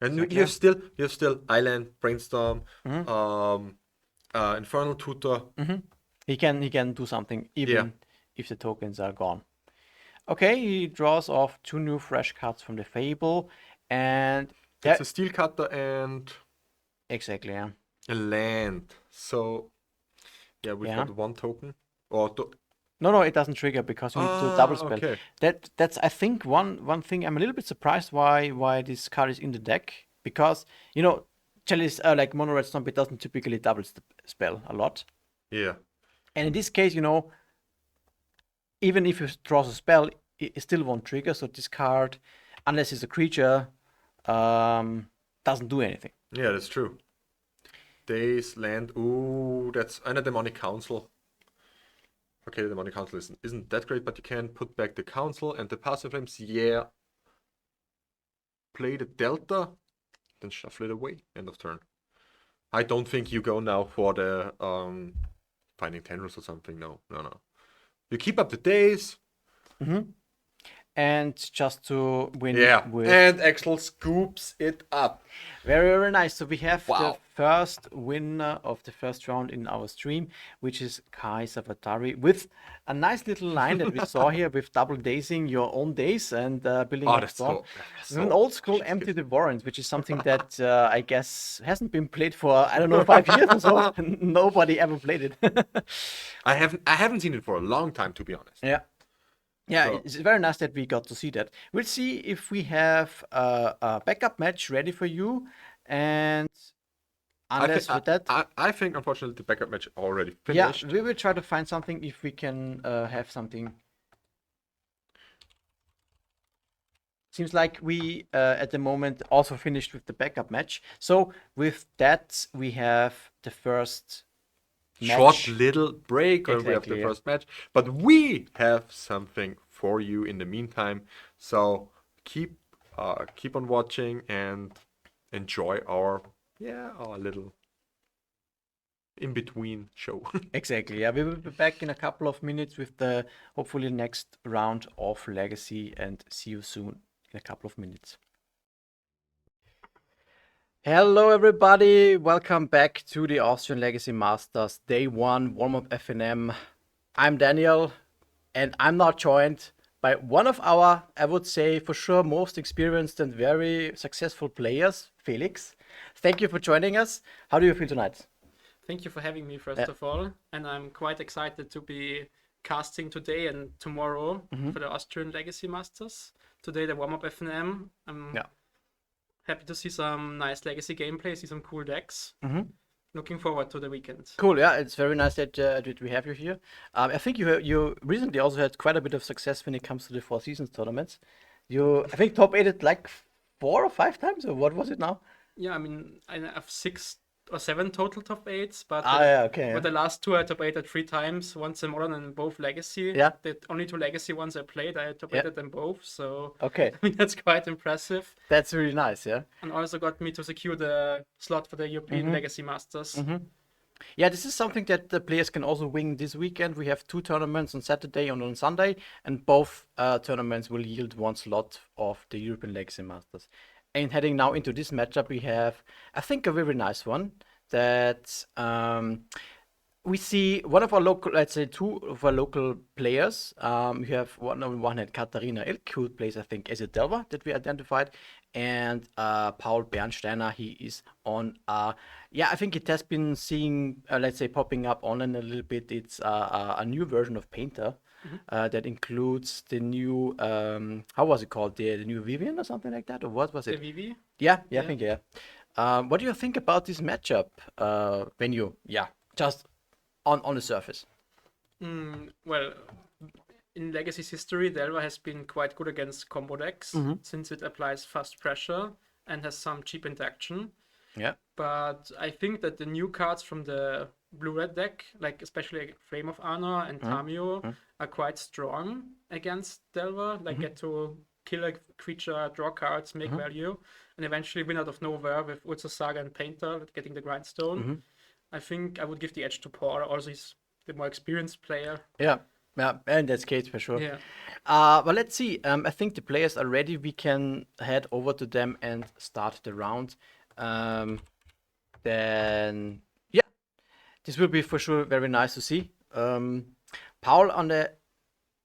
And Exactly. you have still Island, Brainstorm, Infernal Tutor. He can do something Yeah, even if the tokens are gone. Okay, he draws off 2 new fresh cards from the Fable, and it's yeah, a Steel Cutter and exactly, yeah. a land. So yeah, we've Yeah. got one token. Or No, it doesn't trigger because you need to do a double spell. okay. That's I think one thing I'm a little bit surprised why this card is in the deck, because Chalice like Mono Red Stompy doesn't typically double spell a lot, Yeah. and in this case, even if it draws a spell, it still won't trigger. So this card, unless it's a creature, doesn't do anything. Yeah, that's true. Days, land. Ooh, that's and a Demonic Council. Okay, the Demonic Council isn't that great, but you can put back the Council and the Passive Flames. Yeah. Play the Delta, then shuffle it away. End of turn. I don't think you go now for the Finding Tendrils or something. No. You keep up the days. And just to win Yeah. with And Axel scoops it up. very, very nice. So we have the Wow. first winner of the first round in our stream, which is Kai Savatari, with a nice little line that we saw here with double dazing your own days and building Oh, up that's storm. so An old school empty the warrants, which is something that I guess hasn't been played for, I don't know, 5 years or so. Nobody ever played it. I haven't seen it for a long time, to be honest. Yeah. Yeah, So- it's very nice that we got to see that. We'll see if we have a backup match ready for you, and unless with that, I think unfortunately the backup match already yeah, finished. we will try to find something if we can have something. Seems like we at the moment also finished with the backup match. So with that, we have the first Short match. little break where we have Exactly, the yeah. first match, but we have something for you in the meantime. So keep on watching and enjoy our little in between show. Exactly. Yeah, we will be back in a couple of minutes with the hopefully next round of Legacy, and see you soon in a couple of minutes. Hello, everybody. Welcome back to the Austrian Legacy Masters Day 1 Warm-Up FNM. I'm Daniel, and I'm now joined by one of our, I would say, for sure, most experienced and very successful players, Felix. Thank you for joining us. How do you feel tonight? Thank you for having me, first Yeah. of all. And I'm quite excited to be casting today and tomorrow for the Austrian Legacy Masters. Today, the warm-up FNM. I'm Yeah. happy to see some nice Legacy gameplay, see some cool decks. Looking forward to the weekend. Cool, yeah, it's very nice that we have you here. I think you recently also had quite a bit of success when it comes to the Four Seasons tournaments. I think top 8 like 4 or 5 times, or what was it now? Yeah, I mean, I have 6 or 7 total top 8s, but Yeah, okay. but the last 2 I top 8 3 times, once in Modern and both Legacy. Yeah. The only 2 Legacy ones I played, I top Yeah. 8 them both, so Okay, I mean, that's quite impressive. that's really nice, yeah. And also got me to secure the slot for the European Legacy Masters. Yeah, this is something that the players can also win this weekend. We have 2 tournaments on Saturday and on Sunday, and both tournaments will yield 1 slot of the European Legacy Masters. And heading now into this matchup, we have, I think, a very nice one that we see one of our local, let's say 2 of our local players. We have one on one hand Katharina Ilk, who plays, I think, as a Delver that we identified, and Paul Bernsteiner. He is on, I think it has been seeing, let's say, popping up online a little bit. It's a new version of Painter that includes the new, how was it called? The new Vivian or something like that? Or what was The it? Vivi. Yeah, I Yeah. think, yeah. What do you think about this matchup when you, just on the surface? Well, in Legacy's history, Delva has been quite good against combo decks since it applies fast pressure and has some cheap interaction. Yeah. But I think that the new cards from the blue-red deck, like especially Flame of Honor and Tamio, are quite strong against Delva. Like get to kill a creature, draw cards, make value, and eventually win out of nowhere with Urza Saga and Painter getting the Grindstone. I think I would give the edge to Paul. Also, he's the more experienced player. Yeah. Yeah, in that case for sure. Yeah. But let's see. I think the players are ready. We can head over to them and start the round. Then yeah, this will be for sure very nice to see. Paul on the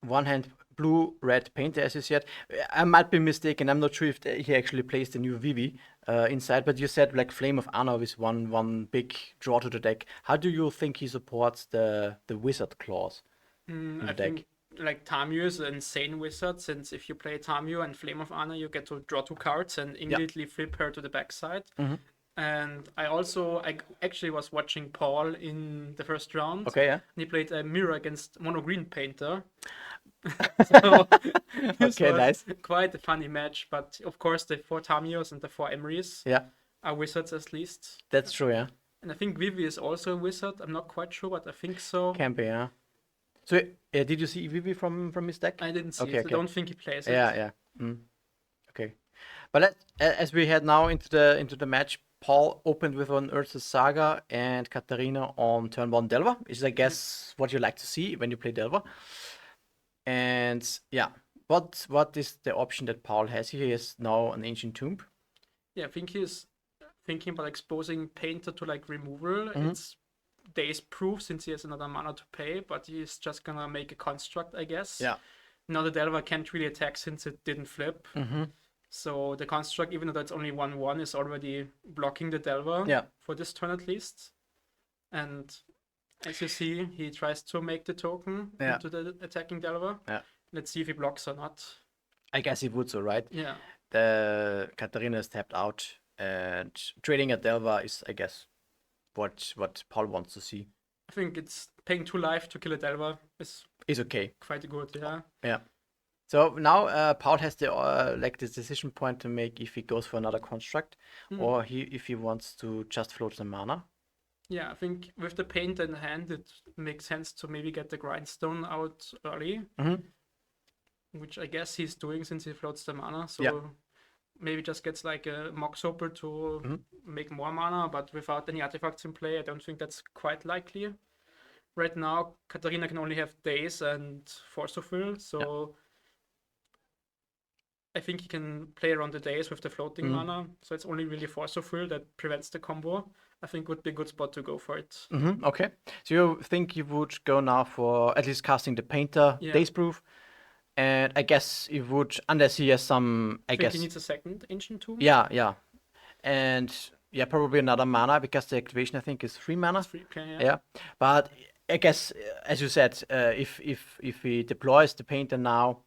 one hand, blue-red painter, as you said. I might be mistaken. I'm not sure if he actually plays the new Vivi inside, but you said like Flame of Honor is one big draw to the deck. How do you think he supports the Wizard clause in I the deck? think like Tamio is an insane wizard, since if you play Tamio and Flame of Honor, you get to draw 2 cards and immediately flip her to the backside. And I actually was watching Paul in the first round. Okay, yeah. And he played a mirror against mono green painter. So this Okay, was nice. quite a funny match. But of course, the 4 Tamios and the 4 Emrys Yeah, are wizards at least. that's true, yeah. And I think Vivi is also a wizard. I'm not quite sure, but I think so. Can be, yeah. So, did you see Vivi from his deck? I didn't see Okay, it. okay. I don't think he plays it. Yeah, yeah. Okay. But as we head now into the match, Paul opened with an Urza's Saga and Katarina on turn 1 Delver. Is I guess what you like to see when you play Delver. And yeah, what is the option that Paul has? He has now an Ancient Tomb. Yeah, I think he's thinking about exposing Painter to like removal. It's days proof since he has another mana to pay, but he's just gonna make a construct, I guess. Yeah. Now the Delver can't really attack since it didn't flip. So the construct, even though it's only 1/1, is already blocking the Delver for this turn at least. And as you see, he tries to make the token into the attacking Delver. Yeah. Let's see if he blocks or not. I guess he would so, right? Yeah. The Katarina is tapped out, and trading a Delver is, I guess, what Paul wants to see. I think it's paying 2 life to kill a Delver is okay. quite good, yeah. Yeah. So now Paul has the this decision point to make if he goes for another construct or if he wants to just float the mana. Yeah, I think with the paint in hand, it makes sense to maybe get the grindstone out early, which I guess he's doing since he floats the mana. So maybe just gets like a Mox Opal to make more mana, but without any artifacts in play, I don't think that's quite likely. Right now, Katarina can only have Daze and Force of Will, so I think he can play around the Daze with the floating mana, so it's only really Force of Will that prevents the combo. I think would be a good spot to go for it. Okay. So you think you would go now for at least casting the Painter, Daze Proof, and I guess you would, unless he has some, I guess he needs a second Ancient Tomb. Yeah. And probably another mana because the activation I think is 3 mana. 3, okay, Yeah. But I guess, as you said, if he deploys the Painter now,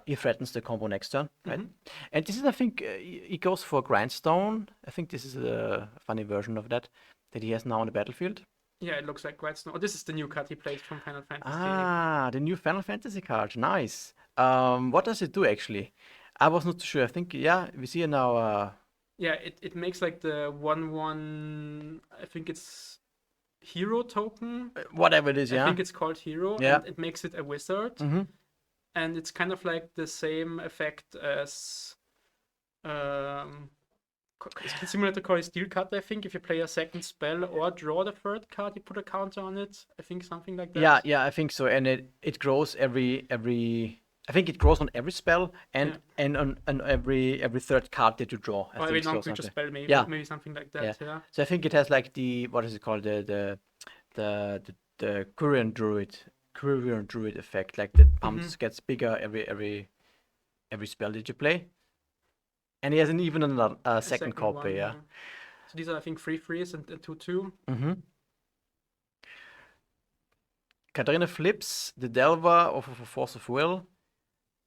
he threatens the combo next turn, right? And this is, I think, he goes for Grindstone. I think this is a funny version of that he has now on the battlefield. Yeah, it looks like Grindstone. Oh, this is the new card he plays from Final Fantasy. Ah, the new Final Fantasy card. Nice. What does it do, actually? I was not sure. I think, we see it now. Yeah, it makes like the 1/1, I think it's hero token. Whatever it is, I think it's called hero. Yeah. And it makes it a wizard. And it's kind of like the same effect as it's similar to Core Steel Cut, I think. If you play a second spell or draw the third card, you put a counter on it. I think something like that. Yeah, I think so. And it grows every I think it grows on every spell and on every third card that you draw. Or every non-creature spell, maybe. Yeah. Maybe something like that. Yeah. So I think it has like the, what is it called? The Courier Druid effect, like the pumps gets bigger every spell that you play. And he has even a second copy, So these are, I think, 3/3s and 2/2. Katarina flips the Delver off of a Force of Will.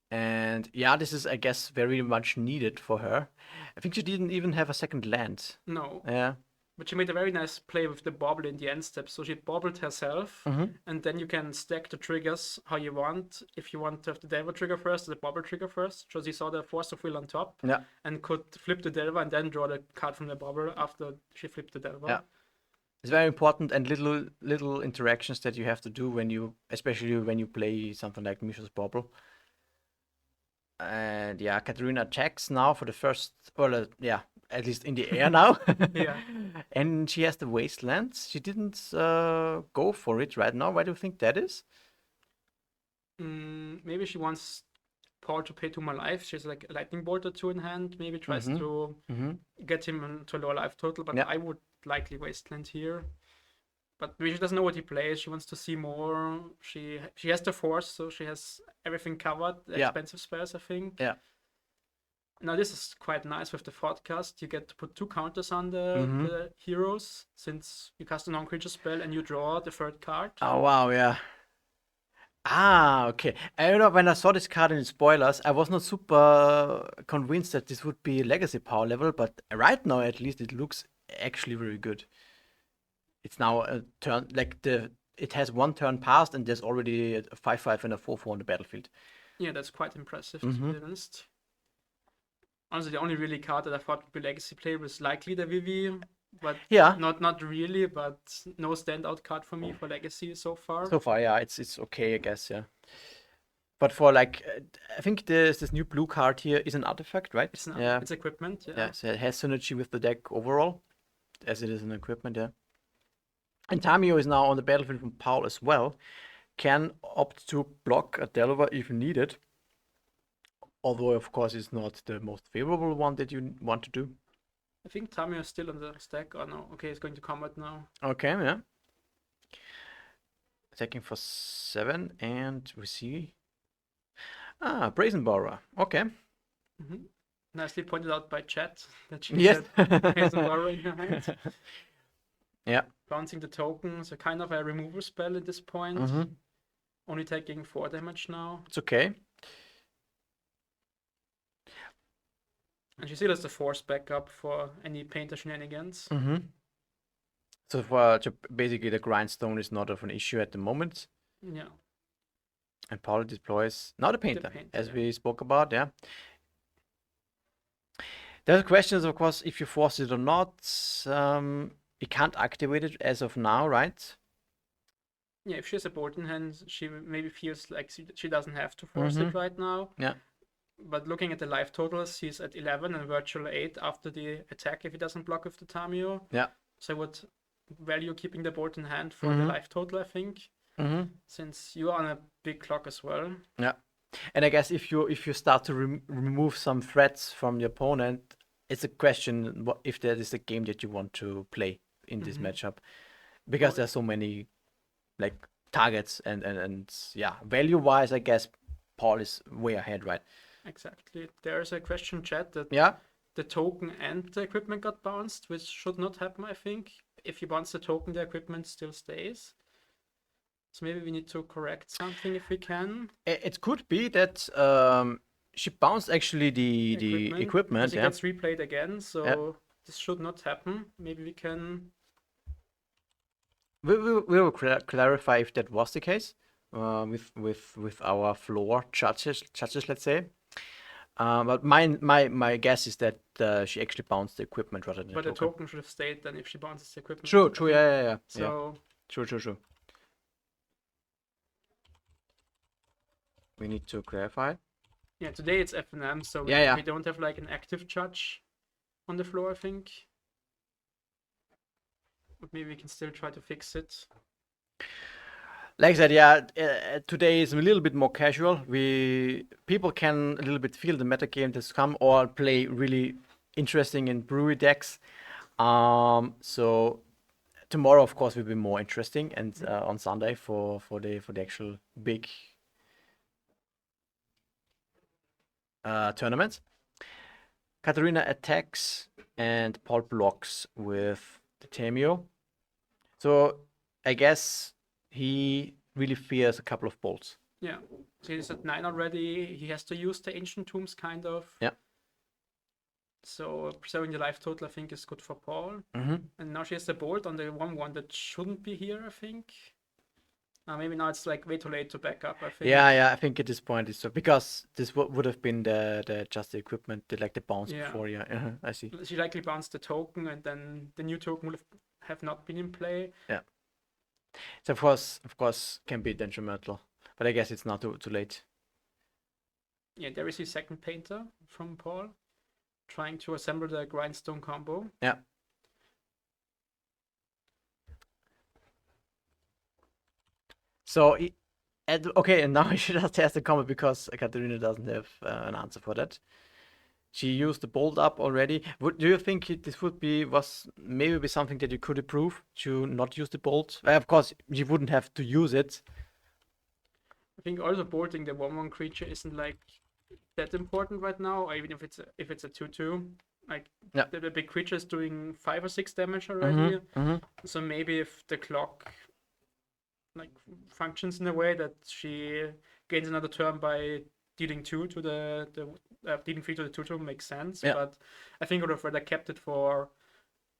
And this is, I guess, very much needed for her. I think she didn't even have a second land. No. Yeah. But she made a very nice play with the bobble in the end step. So she bobbled herself, and then you can stack the triggers how you want. If you want to have the Delver trigger first, or the bobble trigger first. So she saw the Force of Will on top, and could flip the Delver and then draw the card from the bobble after she flipped the Delver. Yeah. It's very important, and little interactions that you have to do especially when you play something like Mishra's Bobble. And Katarina attacks now for the first, at least in the air now. And she has the Wastelands. She didn't go for it right now. Why do you think that is? Maybe she wants Paul to pay 2 more life. She has like a lightning bolt or 2 in hand. Maybe tries to get him to a lower life total. But I would likely wasteland here. But maybe she doesn't know what he plays. She wants to see more. She has the force, so she has everything covered. The expensive spells, I think. Yeah. Now this is quite nice with the forecast. You get to put 2 counters on the heroes, since you cast a non-creature spell and you draw the 3rd card. Oh wow, yeah. Ah, okay. I know when I saw this card in spoilers, I was not super convinced that this would be legacy power level, but right now at least it looks actually very good. It's now a turn, like it has 1 turn passed and there's already a 5/5 and a 4/4 on the battlefield. Yeah, that's quite impressive, to be honest. Honestly, the only really card that I thought would be legacy play was likely the Vivi, but not really, but no standout card for me for legacy so far. So far, yeah, it's okay, I guess, yeah. But for like, I think this new blue card here is an artifact, right? It's equipment, yeah. Yeah, so it has synergy with the deck overall, as it is an equipment, yeah. And Tamio is now on the battlefield from Paul as well. Can opt to block a Delver if needed. Although, of course, it's not the most favorable one that you want to do. I think Tamio is still on the stack. Oh no, okay, it's going to combat now. Okay, yeah. Attacking for 7, and we see... Ah, Brazen Borrower. Okay. Nicely pointed out by chat that she said Brazen Borrower in her hand. Yeah. Bouncing the token, so kind of a removal spell at this point. Only taking 4 damage now. It's okay. And she still has the force backup for any painter shenanigans. So basically the grindstone is not of an issue at the moment. Yeah. And Paul deploys now the painter, as we spoke about, yeah. There's questions, of course, if you force it or not. You can't activate it as of now, right? Yeah, if she has a board in hand, she maybe feels like she doesn't have to force it right now. Yeah. But looking at the life totals, he's at 11 and virtual 8 after the attack if he doesn't block with the Tamio. Yeah. So I would value keeping the board in hand for the life total, I think. Since you are on a big clock as well. Yeah. And I guess if you start to remove some threats from your opponent, it's a question if that is a game that you want to play in this matchup. Because there's so many like targets and yeah, value-wise, I guess Paul is way ahead, right? Exactly. There's a question chat that the token and the equipment got bounced, which should not happen, I think. If you bounce the token, the equipment still stays. So maybe we need to correct something if we can. It could be that she bounced actually the equipment. It gets replayed again, so this should not happen. Maybe we can... We will clarify if that was the case with our floor judges, let's say. But my guess is that she actually bounced the equipment rather than the token. But the token should have stayed then if she bounces the equipment. True, yeah. So... Yeah. True. We need to clarify. Yeah, today it's FNM, so we don't have like an active judge on the floor, I think. But maybe we can still try to fix it. Like I said, today is a little bit more casual. People can a little bit feel the metagame that's come or play really interesting in brewery decks. So tomorrow, of course, will be more interesting, and on Sunday for the actual big tournament. Katarina attacks and Paul blocks with the Tamio. So I guess he really fears a couple of bolts. Yeah. So he's at 9 already. He has to use the Ancient Tombs, kind of. Yeah. So preserving the life total, I think, is good for Paul. And now she has the bolt on the 1/1 that shouldn't be here, I think. Maybe now it's like way too late to back up, I think. Yeah, I think at this point it's so, because this would have been the just the equipment, like the bounce before. Yeah, I see. She likely bounced the token, and then the new token would have not been in play. Yeah. So of course, can be detrimental, but I guess it's not too late. Yeah, there is his second painter from Paul, trying to assemble the grindstone combo. Yeah. So Okay, and now she just has to comment because Katarina doesn't have an answer for that. She used the bolt up already. Do you think this would was maybe be something that you could improve to not use the bolt? Of course, you wouldn't have to use it. I think also bolting the 1/1 creature isn't like that important right now, or even if it's a 2/2. Like Yeah. the big creature is doing 5 or 6 damage already. Mm-hmm. So maybe if the clock like functions in a way that she gains another turn by dealing 2 to dealing 3 to the 2/2 makes sense. Yeah. But I think I would have rather kept it for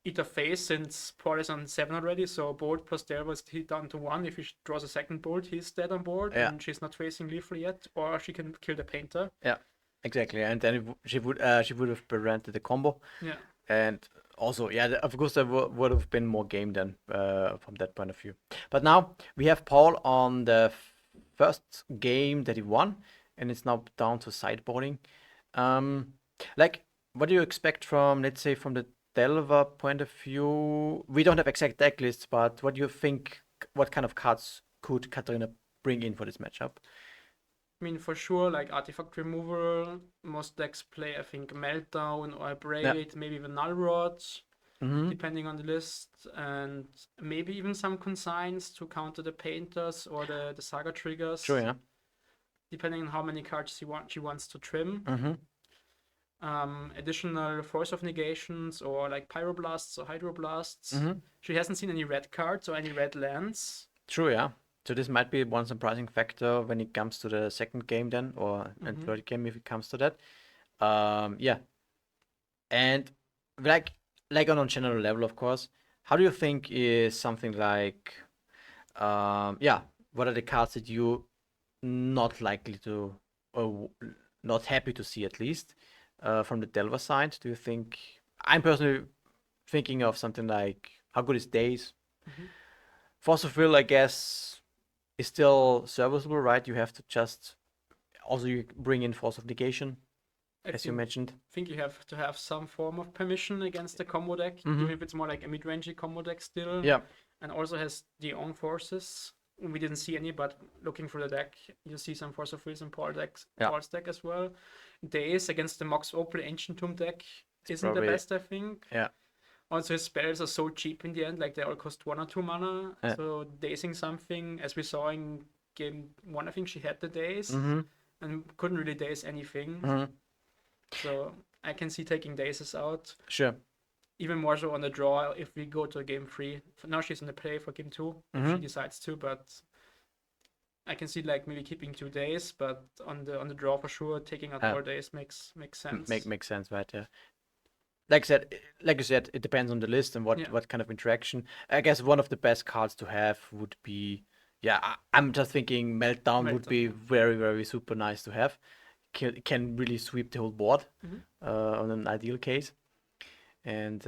either phase, since Paul is on 7 already, so bolt plus Delver is down to 1. If he draws a second bolt, he's dead on board, Yeah. and she's not facing lethal yet, or she can kill the painter. Yeah, exactly. And then she would have prevented the combo. Yeah. And also, yeah, of course, there would have been more game then from that point of view. But now we have Paul on the first game that he won, and it's now down to sideboarding. Like, what do you expect from, let's say, from the Delver point of view? We don't have exact deck lists, but what do you think? What kind of cards could Katarina bring in for this matchup? I mean, for sure, like artifact removal, most decks play, I think, Meltdown or Abrade, maybe even Null Rod, depending on the list, and maybe even some consigns to counter the painters or the saga triggers. Sure, yeah. Depending on how many cards she wants to trim. Mm-hmm. Additional Force of Negations or like Pyroblasts or Hydroblasts. Mm-hmm. She hasn't seen any red cards or any red lands. True, yeah. So this might be one surprising factor when it comes to the second game then, or and third game if it comes to that. Yeah. And like on a general level, of course, how do you think is something like, yeah, what are the cards that you not likely to, or not happy to see at least, from the Delver side? Do you think? I'm personally thinking of something like, how good is Days? Force of Will, I guess, is still serviceable, right? You have to just also you bring in Force of Negation, as you mentioned. I think you have to have some form of permission against the combo deck, even if it's more like a mid-rangey combo deck still. Yeah. And also has the own forces. We didn't see any, but looking through the deck, you see some Force of Wills and Paul's deck as well. Days against the Mox Opal Ancient Tomb deck isn't the best, I think. Yeah. Also, his spells are so cheap in the end, like they all cost 1 or 2 mana. Yeah. So dazing something, as we saw in game 1, I think she had the daze and couldn't really daze anything. So I can see taking dazes out. Sure. Even more so on the draw if we go to game 3. For now she's on the play for game 2 if she decides to, but I can see like maybe keeping 2 days, but on the draw for sure taking out 4 days makes sense. Makes sense, right? Yeah. Like you said, it depends on the list and what kind of interaction. I guess one of the best cards to have would be, I'm just thinking Meltdown would be very, very super nice to have. Can really sweep the whole board on an ideal case. And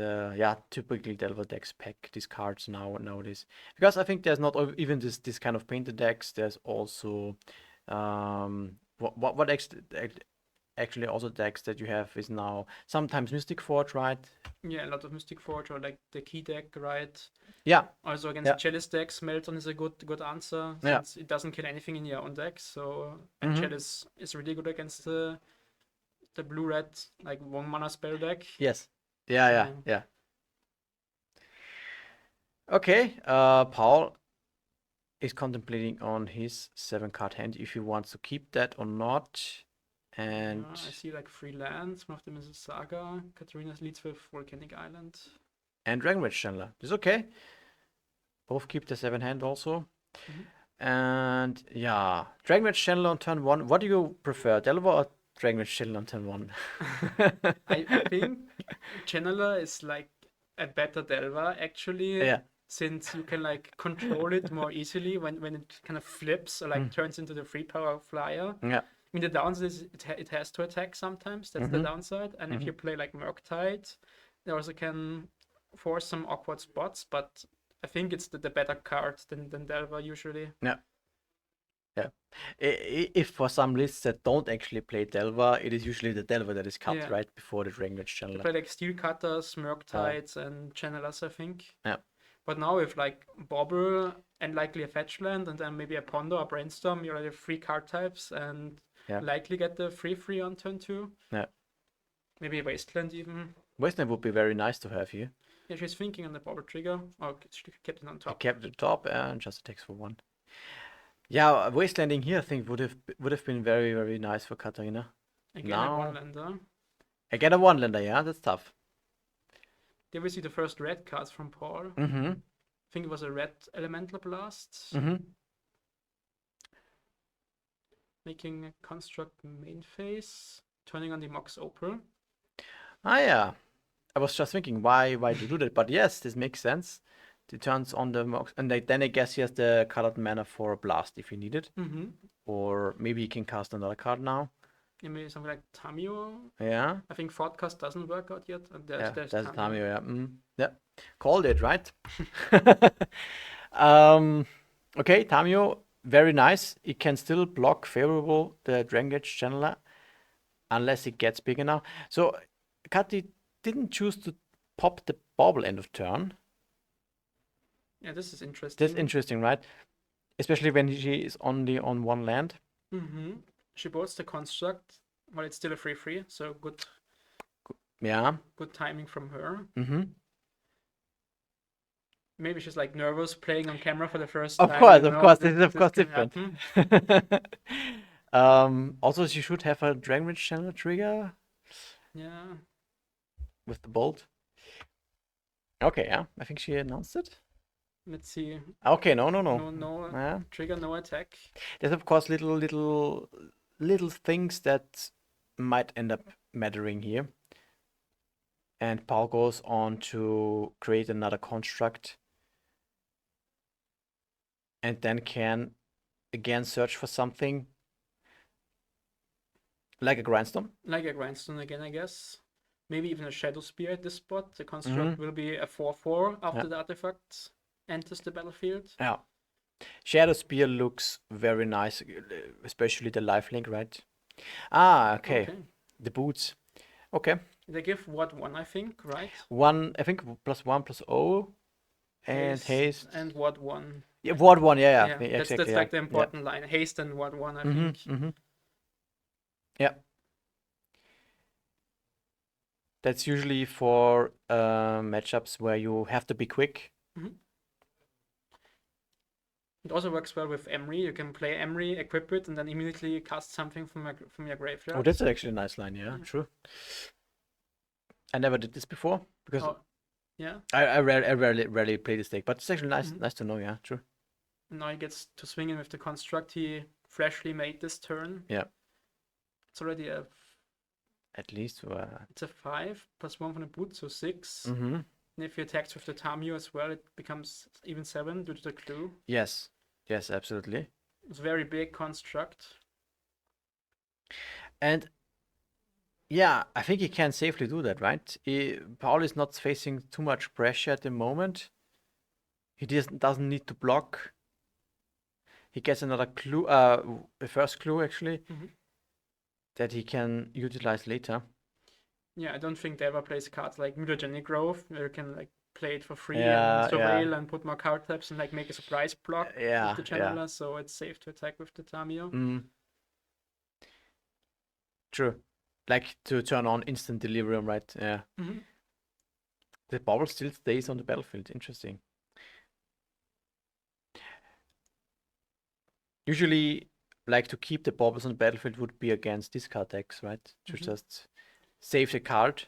typically Delver decks pack these cards nowadays, because I think there's not even this kind of painted decks. There's also actually also decks that you have is now sometimes Mystic Forge, right? Yeah, a lot of Mystic Forge or like the key deck, right? Yeah. Also against Chalice decks, Melton is a good answer since it doesn't kill anything in your own deck. So and Chalice is really good against the blue-red like 1 mana spell deck. Yes. Yeah. Okay. Paul is contemplating on his 7-card hand if he wants to keep that or not. And I see like 3 lands. One of them is a Saga. Katarina's leads with Volcanic Island. And Dragonrage Chandler. It's okay. Both keep the 7 hand also. And yeah, Dragonrage Chandler on turn 1. What do you prefer, Delver or Dragonrage Chandler on turn 1? I think Channeler is like a better Delver actually. Yeah. Since you can like control it more easily when it kind of flips or like turns into the 3-power flyer. Yeah. I mean, the downside is it has to attack sometimes. That's the downside. And if you play like Murktide, they also can force some awkward spots. But I think it's the better card than Delver usually. Yeah. If for some lists that don't actually play Delver, it is usually the Delver that is cut right before the Dragonrage Channeler. You play like Steel Cutters, Murktides, and Channelers, I think. Yeah. But now with like Bobble and likely a fetch land, and then maybe a Ponder or Brainstorm. You already have 3 card types, and Yeah. likely get the 3/3 on turn 2. Yeah. Maybe a Wasteland even. Wasteland would be very nice to have here. Yeah, she's thinking on the bobble trigger. Oh, she kept it on I top. kept the top and just attacks for 1. Yeah, wastelanding here I think would have been very, very nice for Katarina. Again, Now- a 1-lander. Again, a 1-lander, yeah, that's tough. There we see the first red cards from Paul. Mm-hmm. I think it was a red Elemental Blast. Mm-hmm. Making a construct main phase. Turning on the Mox Opal. Ah, yeah. I was just thinking why to do that, but yes, this makes sense. He turns on the Mox, and then I guess he has the colored mana for a blast if he need it, Mm-hmm. or maybe he can cast another card now. Yeah, maybe something like Tamio. Yeah, I think Thoughtcast doesn't work out yet. And yeah, there's that's Tamio. Tamio. Yeah, yeah, called it right. Okay, Tamio, very nice. It can still block favorable the Drangage Channeler, unless it gets big enough. So Kati didn't choose to pop the bauble end of turn. Yeah, this is interesting. That's interesting, right? Especially when she is only on 1 land. Mm-hmm. She boards the construct, but it's still a 3/3, so Yeah. good timing from her. Mm-hmm. Maybe she's like nervous playing on camera for the first Of time. course, you of know, course, this is of course can different. happen. Also, she should have a Dragon Channel trigger Yeah. with the bolt. Okay, yeah, I think she announced it. Let's see. Okay, no. No Yeah. trigger, no attack. There's of course little things that might end up mattering here. And Paul goes on to create another construct. And then can again search for something like a Grindstorm. Like a Grindstone again, I guess. Maybe even a Shadow Spear at this spot. The construct will be a 4/4 after the artifact enters the battlefield. Yeah. Shadow Spear looks very nice, especially the lifelink, right? Ah, okay. The boots. Okay. They give what, 1, I think, right? 1, I think +1/+0 and haste. And what 1. Yeah, ward 1, yeah, Yeah, exactly. that's yeah. like the important line. Haste and what 1, I think. Mm-hmm. Yeah. That's usually for matchups where you have to be quick. It also works well with Emery. You can play Emery, equip it, and then immediately cast something from your graveyard. Oh, that's actually a nice line, yeah, true. I never did this before because yeah. I rarely play this deck, but it's actually nice to know, yeah, true. Now he gets to swing in with the construct he freshly made this turn. Yeah. It's already at least it's a 5 +1 from the boot, so 6. Mm-hmm. And if he attacks with the Tamio as well, it becomes even 7 due to the clue. Yes, absolutely. It's a very big construct. And yeah, I think he can safely do that, right? Paul is not facing too much pressure at the moment. He doesn't need to block. He gets another clue, the first clue actually, that he can utilize later. Yeah, I don't think they ever plays cards like Mutagenic Growth, where you can like play it for free Yeah, and surveil and put more card types and like make a surprise block with the channeler, so it's safe to attack with the Tamio. True. Like to turn on instant delirium, right? Yeah. The bubble still stays on the battlefield. Interesting. Usually, like to keep the baubles on the battlefield would be against discard decks, right? To just save the card.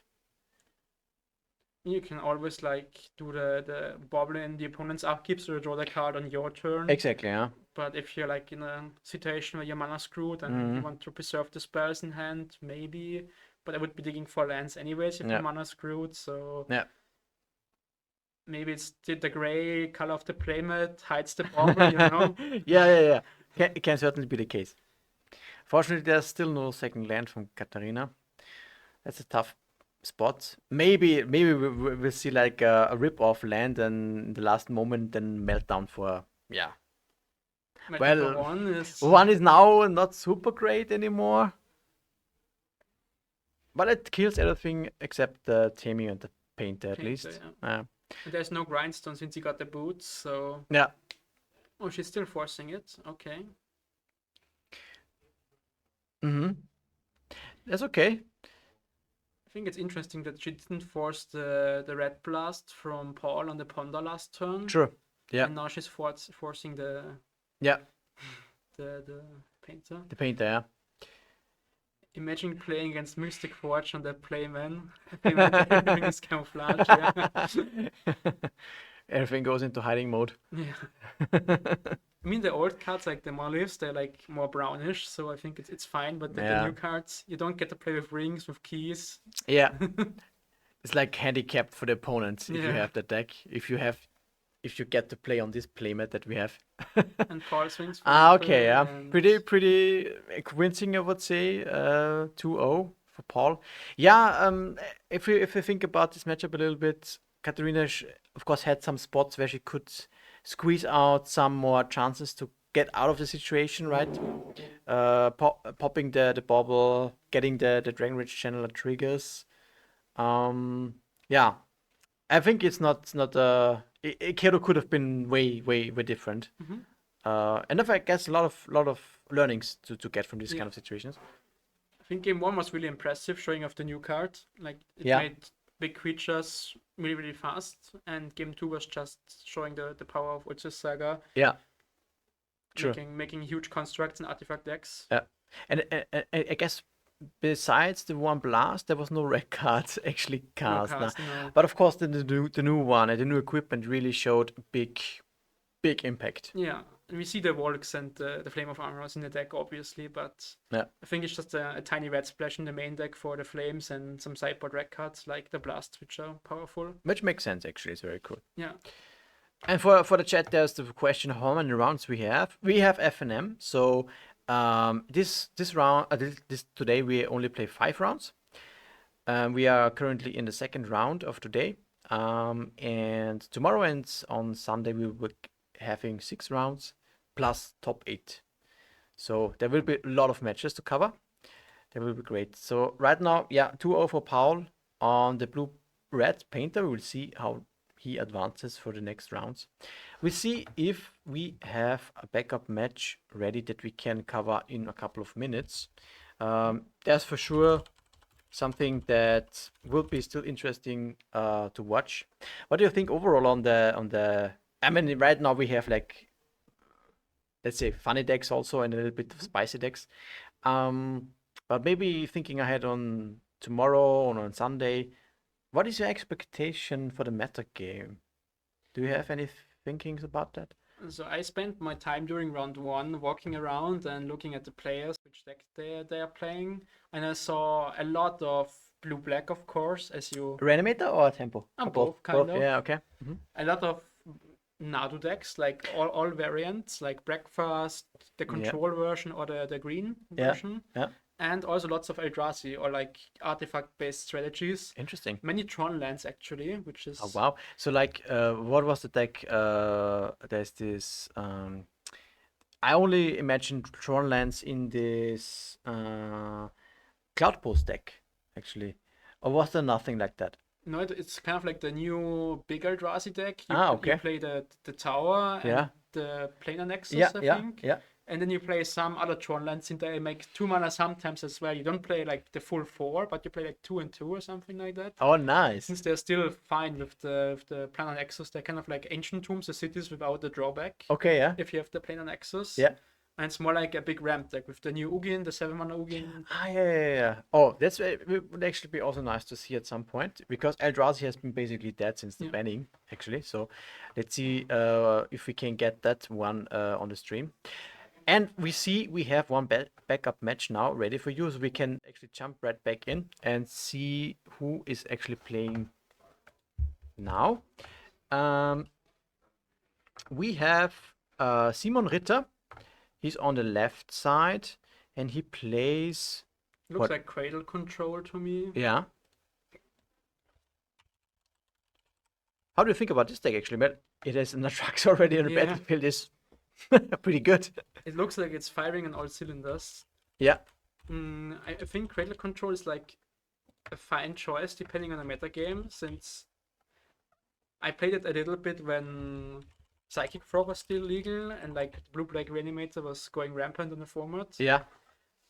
You can always like do the bauble in the opponent's upkeep, so you draw the card on your turn. Exactly, yeah. But if you're like in a situation where you're mana screwed and you want to preserve the spells in hand, maybe. But I would be digging for lands anyways if you're mana screwed, so maybe it's the gray color of the playmat hides the bauble, you know? Yeah. It can certainly be the case. Fortunately, there's still no second land from Katarina. That's a tough spot. Maybe we'll see like a rip-off land and in the last moment then meltdown for Well, one is now not super great anymore. But it kills everything except the taming and the painter at least. Yeah. There's no grindstone since he got the boots, so yeah. Oh, she's still forcing it. Okay. Mm-hmm. That's okay. I think it's interesting that she didn't force the red blast from Paul on the Ponder last turn. True. Yeah. And now she's forcing the Yeah. the painter. The painter, yeah. Imagine playing against Mystic Forge on the playman. Everything is camouflage. Yeah. Everything goes into hiding mode. Yeah. I mean, the old cards, like the monoliths, they're like more brownish, so I think it's fine. But the Yeah. new cards, you don't get to play with rings, with keys. Yeah. It's like handicapped for the opponent if you Yeah. have the deck. If you get to play on this playmat that we have. And Paul swings. For Okay, yeah. example, and- Pretty convincing, I would say. 2-0 for Paul. Yeah, if we think about this matchup a little bit, Katarina, of course, had some spots where she could squeeze out some more chances to get out of the situation, right? Popping the bubble, getting the Dragon Rage Channeler triggers. Yeah, I think it's not Kero could have been way different. Mhm. And I guess a lot of learnings to get from these Yeah. kind of situations. I think game one was really impressive, showing off the new card. Like it Yeah. made big creatures really fast, and game two was just showing the power of Ultis Saga, Yeah, true. making huge constructs and artifact decks. Yeah, and I guess besides the one blast, there was no red cards actually No cast. cards, no. But of course, the new one and the new equipment really showed big impact. Yeah, and we see the Volks and the Flame of Armors in the deck, obviously, but Yeah. I think it's just a tiny red splash in the main deck for the Flames and some sideboard red cards like the Blast, which are powerful. Which makes sense, actually. It's very cool. Yeah. And for the chat, there's the question how many rounds we have. We have FNM. So this round, this today we only play 5 rounds. We are currently in the second round of today. And tomorrow and on Sunday we will be having 6 rounds plus top 8. So there will be a lot of matches to cover. That will be great. So right now, yeah, 2-0 for Paul on the blue-red painter. We will see how he advances for the next rounds. We'll see if we have a backup match ready that we can cover in a couple of minutes. There's for sure something that will be still interesting to watch. What do you think overall on the? I mean, right now we have like, let's say, funny decks also and a little bit of spicy decks. But maybe thinking ahead on tomorrow or on Sunday, what is your expectation for the meta game? Do you have any thinkings about that? So I spent my time during round one walking around and looking at the players, which deck they are playing, and I saw a lot of blue-black, of course, as you Reanimator or Tempo? Or both, kind of. Yeah, okay. A lot of Nadu decks, like all variants, like Breakfast, the Control version, or the green version. Yeah. And also lots of Eldrazi or like artifact-based strategies. Interesting. Many Tron lands actually, which is Oh wow! So like, what was the deck? There's this. I only imagined Tron lands in this Cloud Post deck, actually, or was there nothing like that? No, it's kind of like the new big Eldrazi deck. Okay. You play the tower and Yeah. the Planar Nexus, Yeah, I yeah, think. yeah. And then you play some other Tron lands in there. You make 2 mana sometimes as well. You don't play like the full 4, but you play like 2 and 2 or something like that. Oh, nice. Since they're still fine with the Planar Nexus, they're kind of like ancient tombs, the cities without the drawback. Okay, yeah. If you have the Planar Nexus. Yeah. And it's more like a big ramp deck with the new Ugin, the 7 mana Ugin. Yeah. Oh, that's it would actually be also nice to see at some point because Eldrazi has been basically dead since the banning, actually. So let's see if we can get that one on the stream. And we have one backup match now ready for you, so we can actually jump right back in and see who is actually playing now. We have Simon Ritter. He's on the left side, and he plays. Looks like Cradle Control to me. Yeah. How do you think about this deck actually? But it has Natrax already on the battlefield. Is pretty good. It looks like it's firing on all cylinders. Yeah. I think Cradle Control is like a fine choice depending on the meta game, since I played it a little bit when Psychic Frog was still legal, and like blue-black Reanimator was going rampant in the format. Yeah.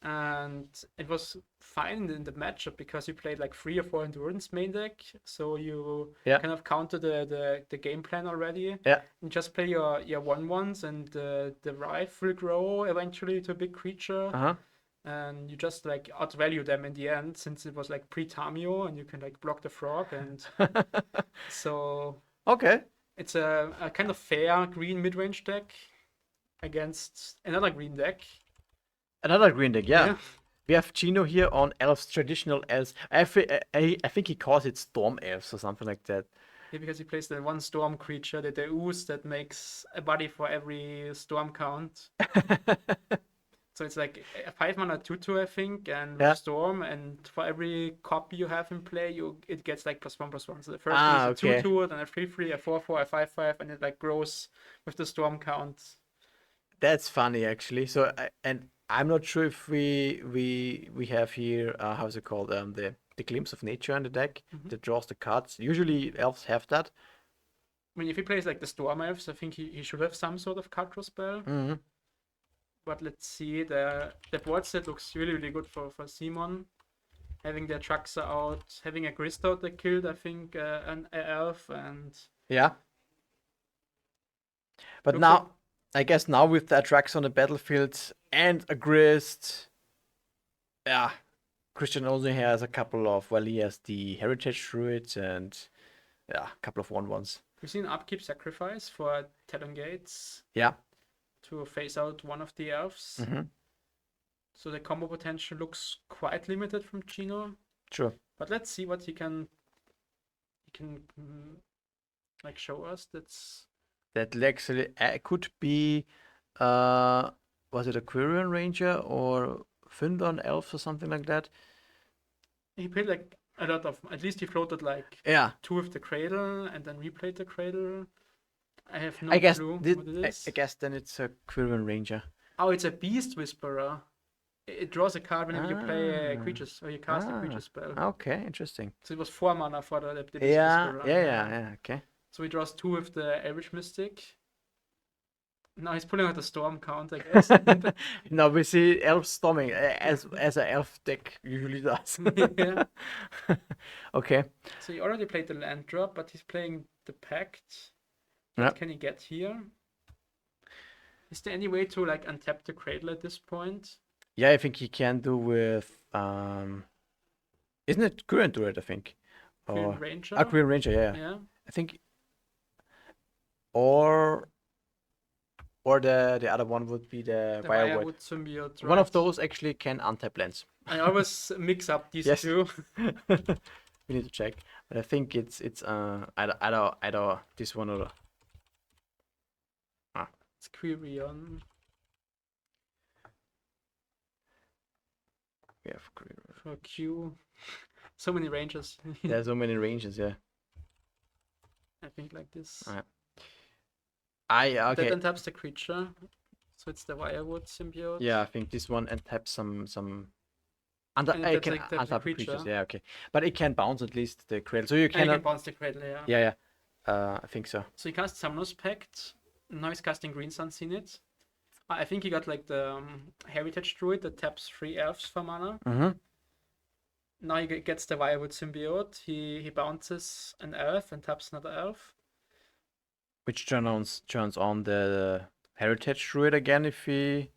And it was fine in the matchup because you played like 3 or 4 endurance main deck, so you kind of counter the game plan already. Yeah. And just play your 1/1s, and the Rife will grow eventually to a big creature. Uh-huh. And you just like outvalue them in the end, since it was like pre-Tamio and you can like block the frog, and so Okay. it's a kind of fair green mid-range deck against another green deck. Another green deck, yeah. Yeah. We have Gino here on Elves, traditional Elves. I think he calls it Storm Elves or something like that. Yeah, because he plays the one storm creature, the ooze that makes a body for every storm count. So it's like a 5-mana 2/2, I think, and Yeah. storm, and for every copy you have in play, it gets like +1/+1. So the first Ah, one is a okay. 2/2, then a 3/3, a 4/4, a 5/5, and it like grows with the storm count. That's funny actually. So and I'm not sure if we have here how's it called the glimpse of nature in the deck that draws the cards. Usually elves have that. I mean, if he plays like the storm elves, I think he should have some sort of card draw spell. Mm-hmm. But let's see, the board set looks really good for Simon. Having their Traxa out, having a Grist out that killed, I think, an elf, and Yeah. But looks now like- I guess now with the Atrax on the battlefield and a Grist, yeah, Christian also has a couple of, well, he has the Heritage Druids and yeah, a couple of 1/1s. we've seen upkeep sacrifice for Talon Gates Yeah. to phase out one of the elves. Mm-hmm. So the combo potential looks quite limited from Gino. Sure. But let's see what he can like show us. That actually could be, was it a Quirion Ranger or Fyndon Elf or something like that? He played like a lot of, at least he floated like Yeah. 2 with the Cradle and then replayed the Cradle. I have no I guess clue thi- what it is. I guess then it's a Quirion Ranger. Oh, it's a Beast Whisperer. It draws a card whenever you play a Ah. creature, or you cast a creature spell. Okay, interesting. So it was 4 mana for the Beast Yeah, Whisperer. yeah, okay. So he draws 2 with the Elvish Mystic. Now he's pulling out the Storm count, I guess. Now we see elf storming as an elf deck usually does. Yeah. Okay. So he already played the land drop, but he's playing the Pact. Yeah. What can he get here? Is there any way to like untap the Cradle at this point? Yeah, I think he can do with isn't it Current Druid, I think? Queen Ranger? Queen Ranger, yeah. Yeah. I think or the other one would be the The Wirewood. Wirewood Symbiote. One of right? those actually can untap lands. I always mix up these Yes. two. We need to check, but I think it's either this one or the... It's Quirion We have Queen. for Q. So many ranges. There's so many ranges, yeah. I think like this. Okay. That untaps the creature. So it's the Wirewood Symbiote. Yeah, I think this one untaps some under And I that's can like the untap creature. creatures. Yeah, okay. But it can bounce at least the Cradle. So you And you can cannot. bounce the Cradle, yeah. Yeah. I think so. So he casts Summoner's Pact. Now he's casting Green Sun Zenith. I think he got like the Heritage Druid that taps 3 elves for mana. Mm-hmm. Now he gets the Wirewood Symbiote. He bounces an elf and taps another elf. Which turns on the Heritage Druid again if he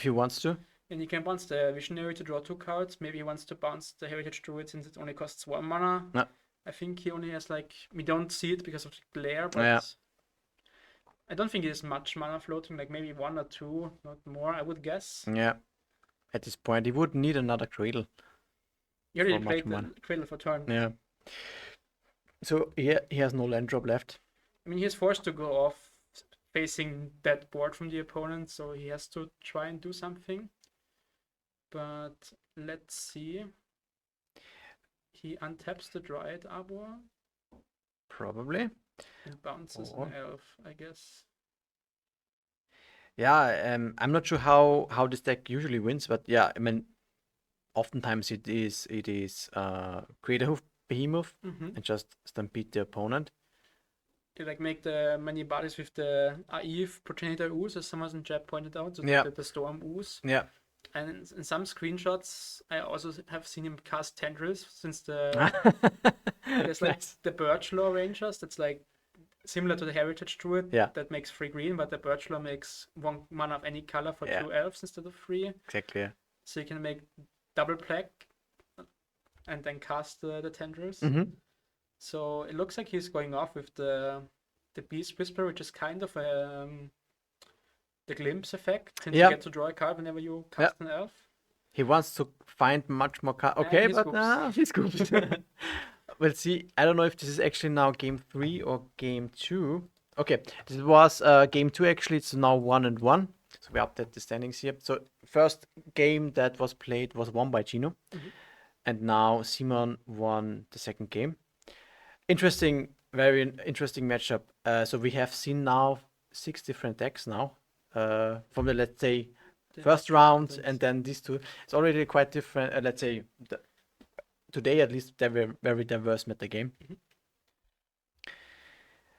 wants to. And he can bounce the Visionary to draw 2 cards. Maybe he wants to bounce the Heritage Druid since it only costs 1 mana. No. I think he only has like, we don't see it because of the glare, but Yeah. I don't think he has much mana floating, like maybe 1 or 2, not more, I would guess. Yeah. At this point, he would need another Cradle. He already For much played the mana. Cradle for turn. Yeah. So he has no land drop left. I mean, he's forced to go off facing that board from the opponent, so he has to try and do something. But let's see. He untaps the Dryad Arbor Probably. and bounces Or- an elf, I guess. Yeah, I'm not sure how this deck usually wins, but yeah, I mean, oftentimes it is create a hoof behemoth Mm-hmm. and just stampede the opponent. like make the many bodies with the Aiv progenitor ooze, as someone in chat pointed out, so Yeah. the storm ooze. Yeah. And in some screenshots, I also have seen him cast tendrils, since there's like Nice. the Birch Law Rangers that's like similar to the Heritage Druid Yeah. that makes 3 green, but the Birch Law makes 1 mana of any color for Yeah. 2 elves instead of 3. Exactly. Yeah. So you can make double black and then cast the tendrils. Mm-hmm. So it looks like he's going off with the Beast Whisper, which is kind of the glimpse effect, since Yeah. you get to draw a card whenever you cast an elf. He wants to find much more cards. Okay, he but scoops. he scoops. We'll see. I don't know if this is actually now game 3 or game 2. Okay, this was game 2 actually. It's now 1-1. So we update the standings here. So first game that was played was won by Gino. Mhm. And now Simon won the second game. Interesting, very interesting matchup. So we have seen now 6 different decks now. From the, let's say, first round and then these two. It's already quite different. Let's say today at least they were very diverse meta game. Mhm.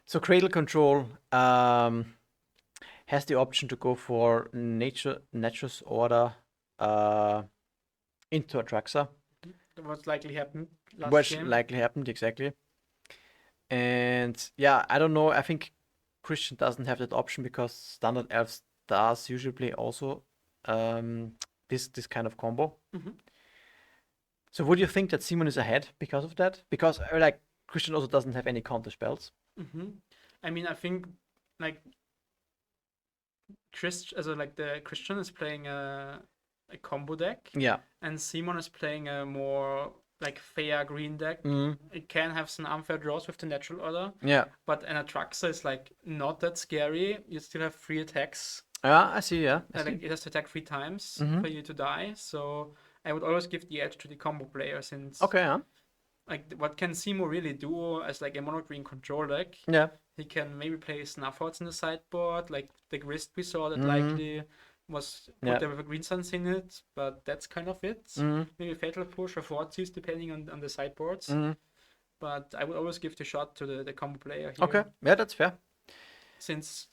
So Cradle Control has the option to go for Nature's Order into Atraxa. What likely happened last Which game. likely happened, exactly. And yeah, I don't know. I think Christian doesn't have that option because Standard Elves does usually play also this kind of combo. Mhm. So would you think that Simon is ahead because of that? Because like Christian also doesn't have any counter spells. I mean, I think like the Christian is playing a combo deck, Yeah. and Simon is playing a more like fair green deck. It can have some unfair draws with the natural order, Yeah. but an Atraxa is like not that scary. You still have 3 attacks. Yeah, I see. Yeah. I see. Like it has to attack 3 times Mhm. for you to die. So I would always give the edge to the combo player, since Okay. Yeah. like what can Simo really do as like a mono green control deck? Yeah. He can maybe play Snuffouts in the sideboard, like the Grist we saw that Mhm. likely was put Yeah. there with a Green Suns in it, but that's kind of it. Maybe Fatal Push or Forties depending on the sideboards. But I would always give the shot to the combo player here. Okay. Yeah, that's fair. Since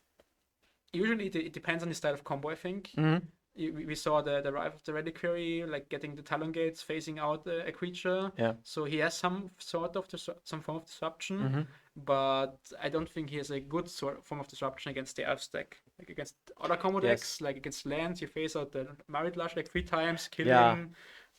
usually it depends on the style of combo, I think. Mhm. We saw the Rise of the Reliquary, like getting the Talon Gates, phasing out a creature. Yeah. So he has some sort of some form of disruption, Mhm. but I don't think he has a good form of disruption against the Elf deck. Like against other combo Yes. decks, like against lands, you phase out the Marit Lush like 3 times, killing. Yeah.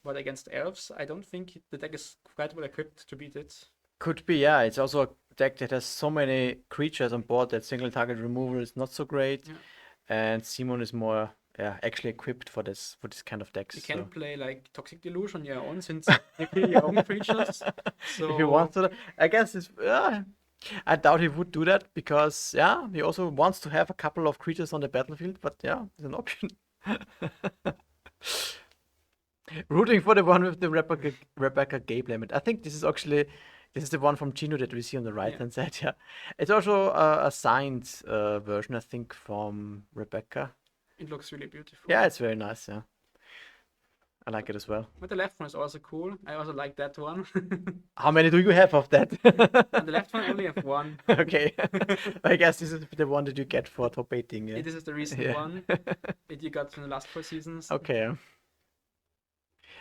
But against Elves, I don't think the deck is quite well equipped to beat it. Could be, yeah. It's also a deck that has so many creatures on board that single target removal is not so great. Yeah. And Simon is more actually equipped for this kind of decks. You can so. play like Toxic Delusion on your own, since you kill your own creatures. So If he wants to, I guess it's. I doubt he would do that because he also wants to have a couple of creatures on the battlefield. But yeah, it's an option. Rooting for the one with the Rebecca Gabe limit. I think this is the one from Chino that we see on the right hand side. Yeah, it's also a signed version, I think, from Rebecca. it looks really beautiful. Yeah, it's very nice. Yeah, I like it as well. But the left one is also cool. I also like that one. How many do you have of that? And the left one I only have 1. Okay, I guess this is the one that you get for top 18. Yeah. This is the recent Yeah. one that you got in the last 4 seasons. Okay.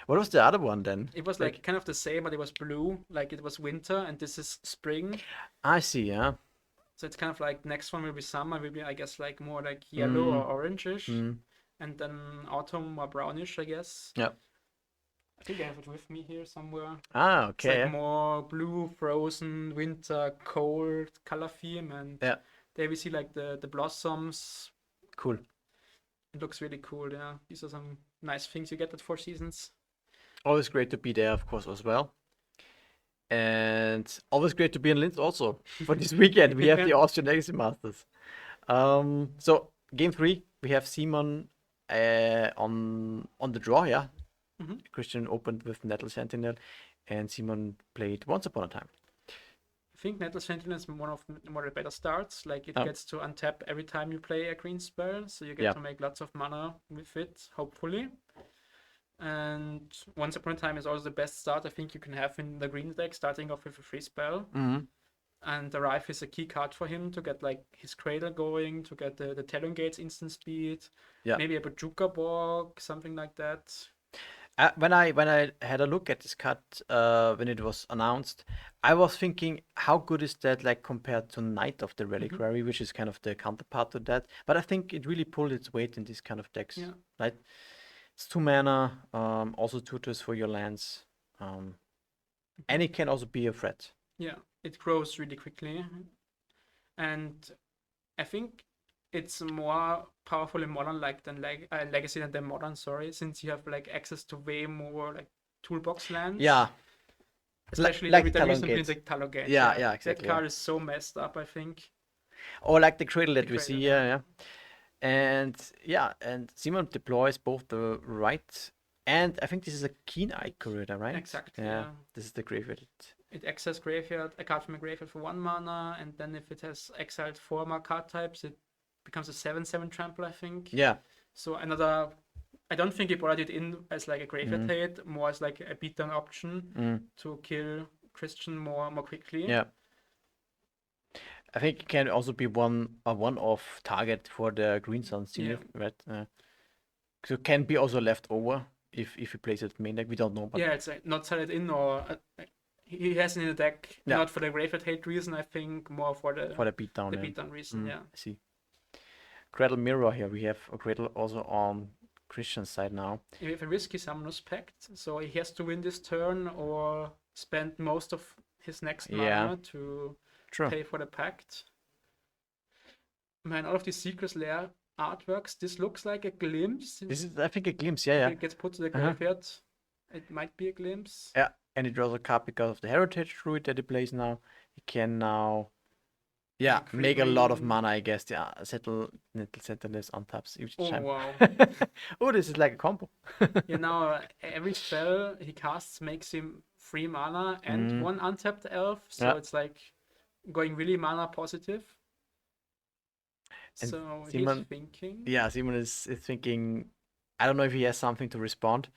What was the other one then? It was like kind of the same, but it was blue, like it was winter, and this is spring. I see. Yeah. So it's kind of like next one will be summer, will be I guess like more like yellow or orangish, and then autumn or brownish, I guess. Yeah. I think I have it with me here somewhere. Ah, It's okay. like more blue, frozen, winter, cold color theme, and Yeah. there we see like the blossoms. Cool. It looks really cool. Yeah, these are some nice things you get at 4 seasons. Always great to be there, of course, as well. And always great to be in Linz also for this weekend. We have the Austrian Legacy Masters. So game 3, we have Simon on the draw. Yeah. Christian opened with Nettle Sentinel, and Simon played Once Upon a Time. I think Nettle Sentinel is one of the more better starts. Like it gets to untap every time you play a green spell, so you get to make lots of mana with it, hopefully. And Once Upon a Time is also the best start I think you can have in the green deck, starting off with a free spell. And the Rife is a key card for him to get like his Cradle going, to get the Talongate's instant speed, Yeah. maybe a Bajuka Borg, something like that. When I had a look at this card when it was announced, I was thinking, how good is that like compared to Knight of the Reliquary, which is kind of the counterpart to that. But I think it really pulled its weight in this kind of decks. Yeah. Right? It's 2 mana, also tutors for your lands, and it can also be a threat. Yeah, it grows really quickly. And I think it's more powerful in modern like than legacy than modern, sorry, since you have like access to way more like toolbox lands. Yeah. Especially like the recent Talongates. like Talongates. Yeah, exactly. That card is so messed up, I think. Or like the Cradle that The we see, Cradle, yeah. And Simon deploys both the right, and I think this is a Keen-Eye Curator, right? Exactly. Yeah. This is the graveyard. It accesses graveyard, a card from a graveyard for 1 mana, and then if it has exiled 4 more card types, it becomes a 7/7 trample, I think. Yeah. So another. I don't think he brought it in as like a graveyard hit, more as like a beatdown option to kill Christian more quickly. Yeah. I think it can also be a one-off target for the Green Sun Zenith, right? So it can be also left over if he plays it main deck. We don't know, but yeah, it's not set it in, or he has it in the deck not for the graveyard hate reason. I think more for the beatdown. The beatdown reason. Yeah. I see. Cradle Mirror here. We have a Cradle also on Christian's side now. We have a risky Summoner's Pact, so he has to win this turn or spend most of his next mana to pay for the pact. Man, all of these Secret Lair artworks, this looks like a glimpse. This is, I think, a glimpse, yeah. It gets put to the graveyard. It might be a glimpse. Yeah, and it draws a card because of the Heritage Druid that he plays now. He can now, make a lot of mana, I guess. Yeah, settle Sentinels on taps each time. Wow. Oh, this is like a combo. Now every spell he casts makes him 3 mana and 1 untapped elf, so it's like going really mana positive. And so Simon, he's thinking. Yeah, Simon is thinking. I don't know if he has something to respond.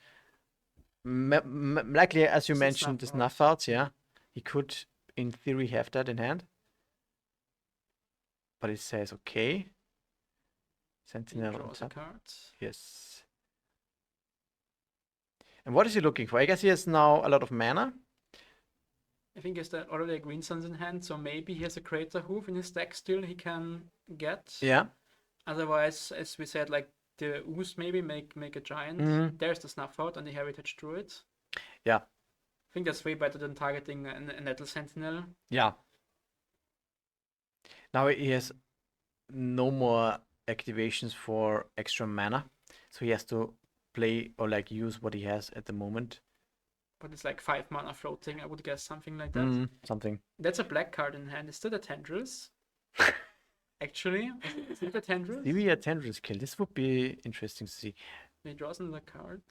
Likely, as you mentioned, the snuff outs. Yeah, he could, in theory, have that in hand. But it says okay. Sentinel on top. Yes. And what is he looking for? I guess he has now a lot of mana. I think he has already a Green Suns in hand, so maybe he has a Crater Hoof in his deck still he can get. Yeah. Otherwise, as we said, like the Ooze maybe make a giant. There's the Snuff Out and the Heritage Druid. Yeah. I think that's way better than targeting a Nettle Sentinel. Yeah. Now he has no more activations for extra mana, so he has to play or like use what he has at the moment. But it's like 5 mana floating, I would guess, something like that. Something. That's a black card in hand. Is that a Tendrils? Actually, is it a Tendrils? Maybe a Tendrils kill. This would be interesting to see. He draws another card.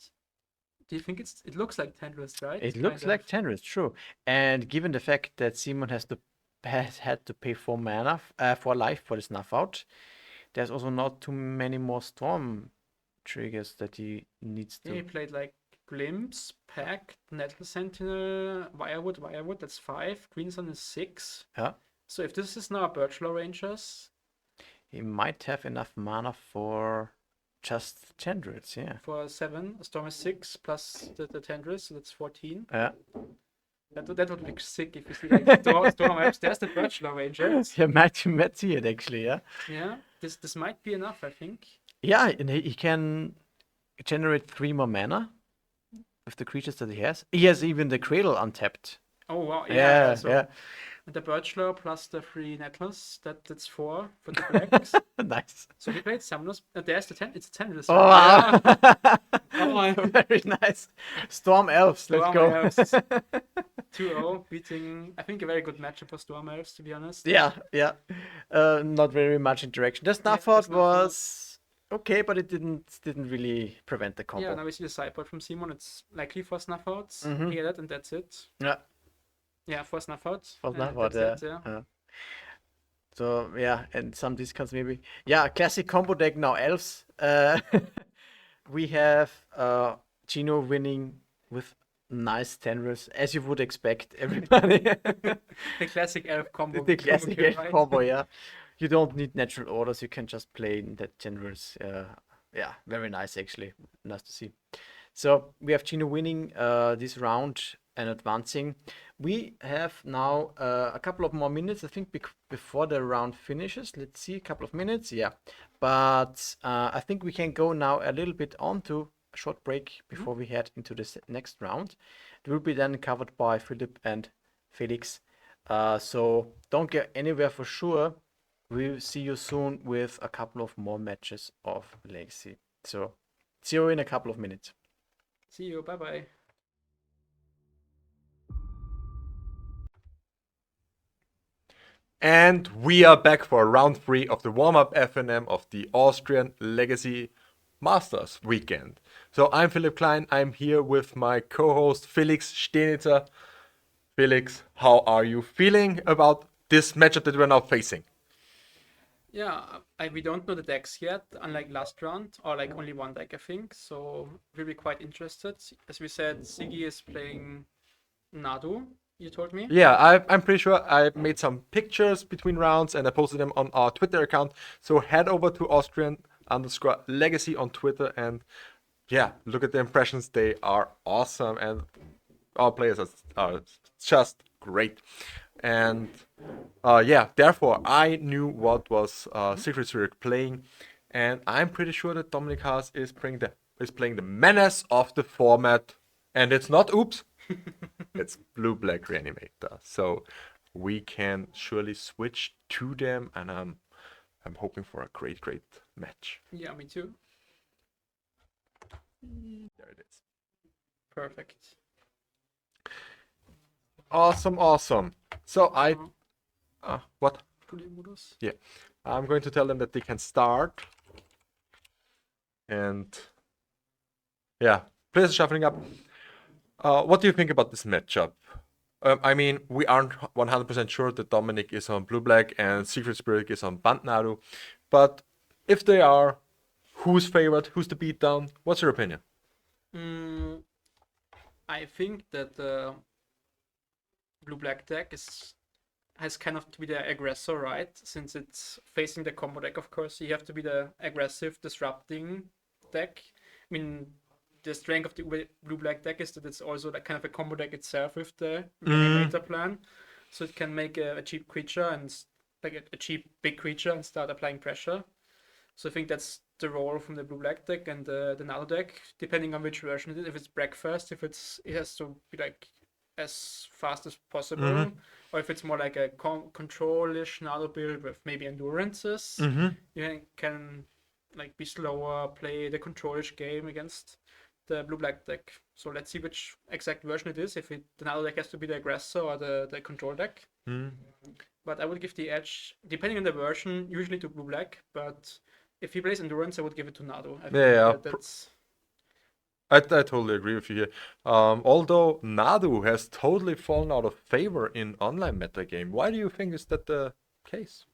Do you think it looks like Tendrils, right? It looks like Tendrils, true. And given the fact that Simon has had to pay 4 mana, 4 life for the snuff out, there's also not too many more storm triggers that he needs to. Yeah, he played like Glimpse, Pact, Nettle Sentinel, Wirewood, that's 5. Green Sun is 6. Yeah. So if this is now a Birchlaw Rangers, he might have enough mana for just Tendrils, yeah. For 7, Storm is 6 plus the Tendrils, so that's 14. Yeah. That would be sick if you see like Storm maps. There's the Birchlaw Rangers. Yeah, might see it actually, yeah. Yeah, this might be enough, I think. Yeah, and he can generate 3 more mana with the creatures that he has. He has even the Cradle untapped. Oh wow, yeah. The Birchlaw plus the 3 Nettles, that's 4 for the blacks. Nice. So he played Summoners. There's the it's a Tendrils. Oh, wow. Yeah. Very nice. Storm Elves, let's go. Elves. 2-0, beating, I think, a very good matchup for Storm Elves, to be honest. Yeah. Not very much interaction. The snuff out was okay, but it didn't really prevent the combo. Yeah, now we see the sideboard from Simon. It's likely for snuff outs. Mm-hmm. He had it, and that's it. Yeah. Yeah, for snuff outs. For snuff out, yeah. So yeah, and some discounts maybe. Yeah, classic combo deck now. Elves. We have Gino winning with nice tendrils, as you would expect, everybody. The classic elf combo. The combo classic kill, elf right? combo, yeah. You don't need natural orders, you can just play in that tendrils. Yeah, very nice actually. Nice to see. So we have Gino winning this round and advancing. We have now a couple of more minutes, I think, before the round finishes. Let's see, a couple of minutes, yeah. But I think we can go now a little bit on to a short break before we head into the next round. It will be then covered by Philip and Felix. So don't get anywhere for sure. We'll see you soon with a couple of more matches of Legacy. So see you in a couple of minutes. See you. Bye bye. And we are back for round 3 of the warm-up FNM of the Austrian Legacy Masters weekend. So I'm Philipp Klein. I'm here with my co-host Felix Stenitzer. Felix, how are you feeling about this matchup that we're now facing? Yeah, we don't know the decks yet, unlike last round, or like only one deck, I think. So we'll be quite interested. As we said, Siggy is playing Nadu, you told me. Yeah, I'm pretty sure I made some pictures between rounds and I posted them on our Twitter account. So head over to Austrian_Legacy on Twitter and yeah, look at the impressions. They are awesome and our players are just great. And yeah, therefore I knew what was Secret Spirit playing, and I'm pretty sure that Dominic Haas is playing the menace of the format, and it's not oops, it's blue-black Reanimator. So we can surely switch to them, and I'm hoping for a great match. Yeah, me too. There it is. Perfect. Awesome. So what? Fully modus. Yeah, I'm going to tell them that they can start. And yeah, players are shuffling up. What do you think about this matchup? I mean, we aren't 100% sure that Dominic is on blue-black and Secret Spirit is on Bant Nadu. But if they are, who's favored? Who's the beatdown? What's your opinion? I think that the blue-black deck has kind of to be the aggressor, right? Since it's facing the combo deck, of course, you have to be the aggressive, disrupting deck. I mean, the strength of the blue-black deck is that it's also like kind of a combo deck itself with the Reanimator plan. So it can make a cheap creature and like a cheap big creature and start applying pressure. So I think that's the role from the blue-black deck and the Nadu deck, depending on which version it is. If it's breakfast, it has to be like as fast as possible, or if it's more like a control-ish Nadu build with maybe endurances, you can like be slower, play the control-ish game against the blue-black deck. So let's see which exact version it is. If the Nadu deck has to be the aggressor or the control deck. But I would give the edge, depending on the version, usually to blue-black. But if he plays endurance, I would give it to Nadu. I totally agree with you here. Although Nadu has totally fallen out of favor in online metagame. Why do you think is that the case?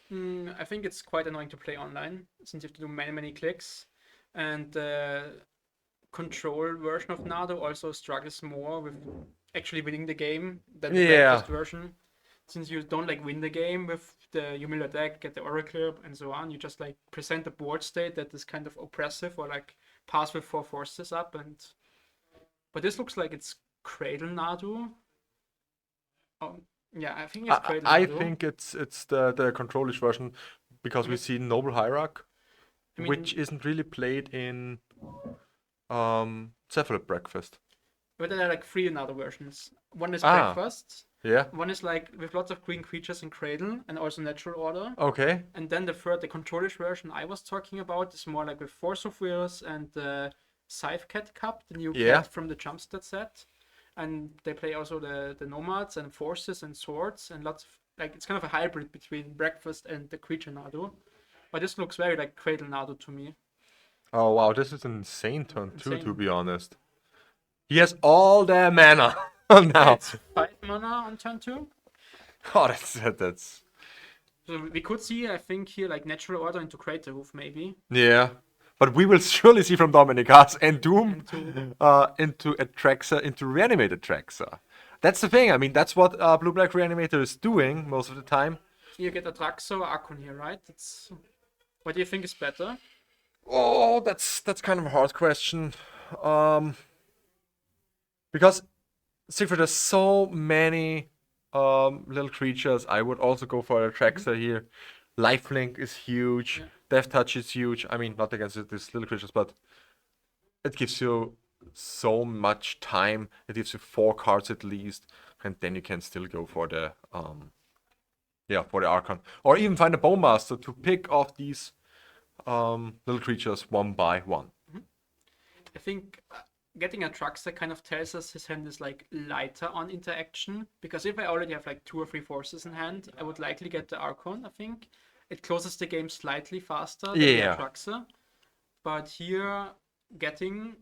I think it's quite annoying to play online since you have to do many clicks. And the control version of Nadu also struggles more with actually winning the game than the breakfast version. Since you don't like win the game with the Humila deck, get the Oracle and so on, you just like present a board state that is kind of oppressive or like pass with 4 forces up but this looks like it's Cradle Nadu. Yeah, I think it's Cradle Nadu. I think it's the controlish version because we see Noble Hierarch, which isn't really played in Cephalid Breakfast. But there are like 3 Nadu versions. One is Breakfast. Yeah. One is like with lots of green creatures in Cradle and also natural order. Okay. And then the third, the controlish version I was talking about, is more like with Force of Wills and the Scythe Cat Cup, the new cat from the Jumpstart set. And they play also the Nomads and Forces and Swords and lots of like it's kind of a hybrid between Breakfast and the creature Nadu. But this looks very like Cradle Nadu to me. Oh wow, this is an insane turn too, to be honest. He has all their mana now. It's 5 mana on turn 2. Oh, that's. So we could see, I think, here like natural order into Crater Hoof maybe. Yeah, But we will surely see from Dominic Haas and Doom Into into Atraxa, into Reanimated Traxa. That's the thing. I mean, that's what Blue Black Reanimator is doing most of the time. you get Atraxa or Archon here, right? That's what do you think is better? Oh, that's kind of a hard question. Because Siegfried has so many little creatures. I would also go for Atraxa here. Lifelink is huge. Yeah. Death Touch is huge. I mean, not against these little creatures, but it gives you so much time. It gives you 4 cards at least, and then you can still go for the for the Archon, or even find a Bowmaster to pick off these little creatures one by one. I think getting a Atraxa kind of tells us his hand is like lighter on interaction, because if I already have like 2 or 3 forces in hand, I would likely get the Archon. I think it closes the game slightly faster than the Atraxa, but here getting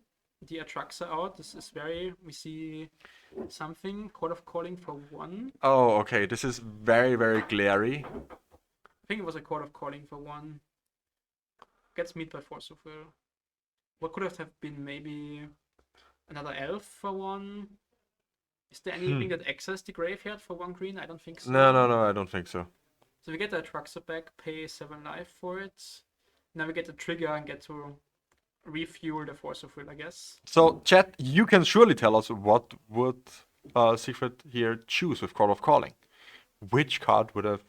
the Atraxa out, this is very, we see something, Code of Calling for 1. Oh, okay. This is very, very glary. I think it was a Code of Calling for 1. Gets meat by Force of Will. What could have been maybe another elf for 1? Is there anything that access the graveyard for 1 green? I don't think so. No, I don't think so. So we get the Atraxa back, pay 7 life for it. Now we get the trigger and get to refuel the Force of Will, I guess. So, chat, you can surely tell us what would Siegfried here choose with Call of Calling. Which card would have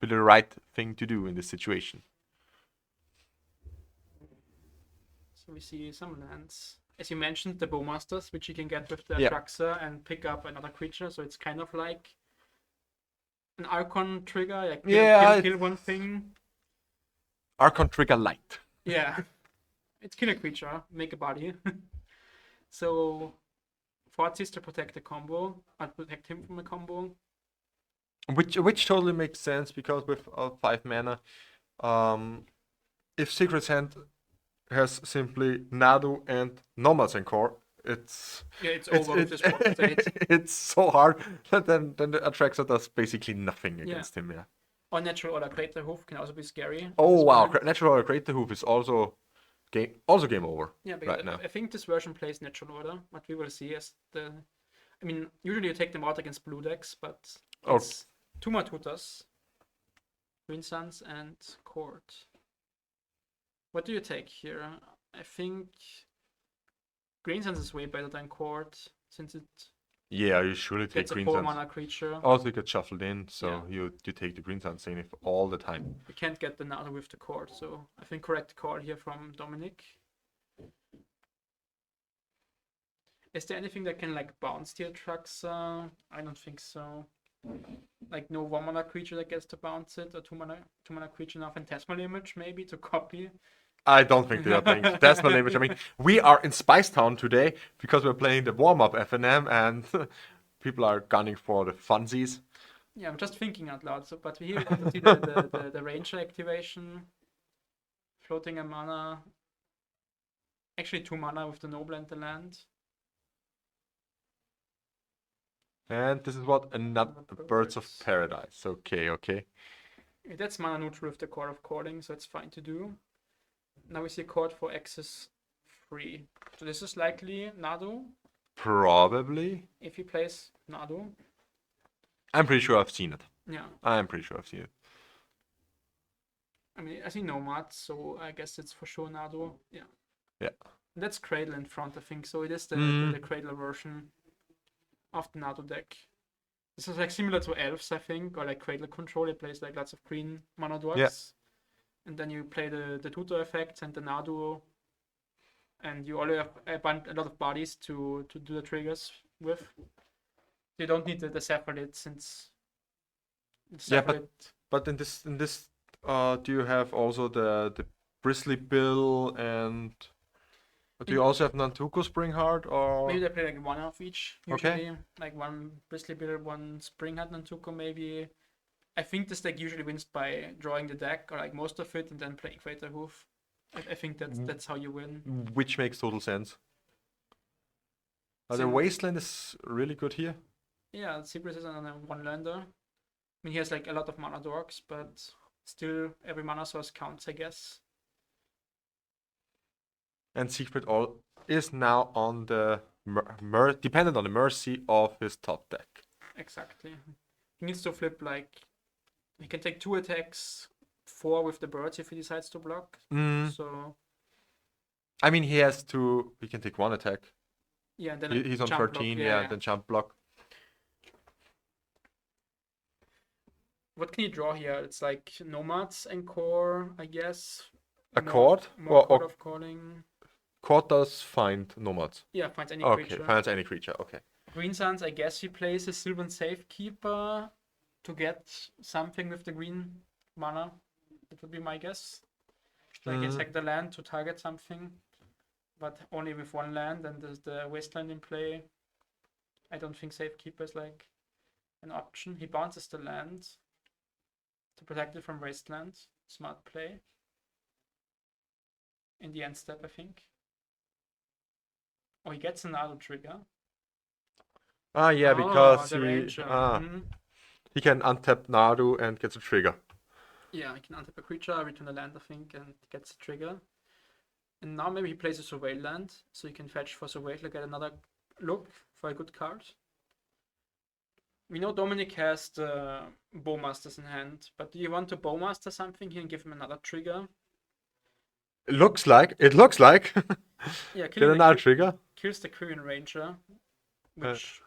been the right thing to do in this situation? So we see some lands. As you mentioned, the Bowmasters, which you can get with the Yeah. Atraxa and pick up another creature. So it's kind of like an Archon trigger. Like kill one thing. Archon Trigger Light. Yeah. It's kill a creature, make a body. So Fortis to protect the combo. I'll protect him from a combo. Which totally makes sense, because with 5 mana, if Secret's Hand has simply Nadu and Nomads and Core, it's over with this one state. it's so hard that then the Atraxa does basically nothing against him. Yeah. Or Natural Order Crater Hoof can also be scary. Oh This wow, one. Natural Great Hoof is also game over. Yeah, because right now. I think this version plays Natural Order, but we will see as the. I mean, usually you take them out against blue decks, but it's 2 more tutas, Green Suns and Court. What do you take here? I think Green Suns is way better than Court, since it Yeah, you surely take gets a Green 4 Suns. mana creature. Also, you get shuffled in, so Yeah. you take the Green Sun Zenith all the time. We can't get the Nadu with the Court, so I think correct call here from Dominic. Is there anything that can like bounce the Atraxa? I don't think so. Like no 1 mana creature that gets to bounce it, or 2 mana creature now, Phantasmal Image maybe to copy. I don't think they are playing Decimal Image. I mean, we are in Spice Town today because we're playing the warm-up FNM, and people are gunning for the funsies. Yeah, I'm just thinking out loud. So, but here we get to see the Ranger activation, floating a mana. Actually, 2 mana with the Noble and the land. And this is what another Birds of Paradise. Okay. That's mana neutral with the Core of Calling, so it's fine to do. Now we see a card for access 3. So this is likely Nadu, Probably. if he plays Nadu. I'm pretty sure I've seen it. Yeah, I'm pretty sure I've seen it. I mean, I see Nomad, so I guess it's for sure Nadu. Yeah. Yeah. That's Cradle in front, I think. So it is the Cradle version of the Nadu deck. This is like similar to Elves, I think, or like Cradle Control. It plays like lots of green mana dwarfs. Yeah. And then you play the tutor effects and the Nadu, and you already have a lot of bodies to do the triggers with. You don't need the Cephalid, since the Yeah, Cephalid. But in this, do you have also the Bristly Bill, and do you also have Nantuko Springheart, or? Maybe they play like 1 of each, Okay. usually. Like 1 Bristly Bill, 1 Springheart Nantuko, maybe. I think this deck usually wins by drawing the deck, or like most of it, and then playing Crater Hoof. I think that's how you win. Which makes total sense. The Sim- Wasteland is really good here. Yeah, Cypress is on a 1-lander. I mean, he has like a lot of mana dorks, but still every mana source counts, I guess. and Siegfried all is now on the dependent on the mercy of his top deck. Exactly. He needs to flip like he can take 2 attacks, 4 with the birds if he decides to block. So I mean, he can take 1 attack. yeah, and then He's on jump 13, block. yeah, then jump block. What can you draw here? It's like Nomads and Core, I guess. A Court? More Court of Calling. Court does find Nomads. Yeah, finds any Okay, creature. finds any creature, okay. Green Suns, I guess he plays a Sylvan Safekeeper to get something with the green mana. That would be my guess. Like attack the land to target something, but only with 1 land, and there's the Wasteland in play. I don't think Safekeeper is like an option. He bounces the land to protect it from Wasteland. Smart play. In the end step, I think. Oh, he gets an auto trigger. Ah, yeah, because the ranger. he can untap Nadu and gets a trigger. Yeah, he can untap a creature, return a land, I think, and gets a trigger. And now maybe he plays a Surveil land, so you can fetch for Surveil to get another look for a good card. We know Dominic has the Bowmasters in hand, but do you want to Bowmaster something here and give him another trigger? It looks like. Yeah, Get another trigger. Kills the Korean Ranger, which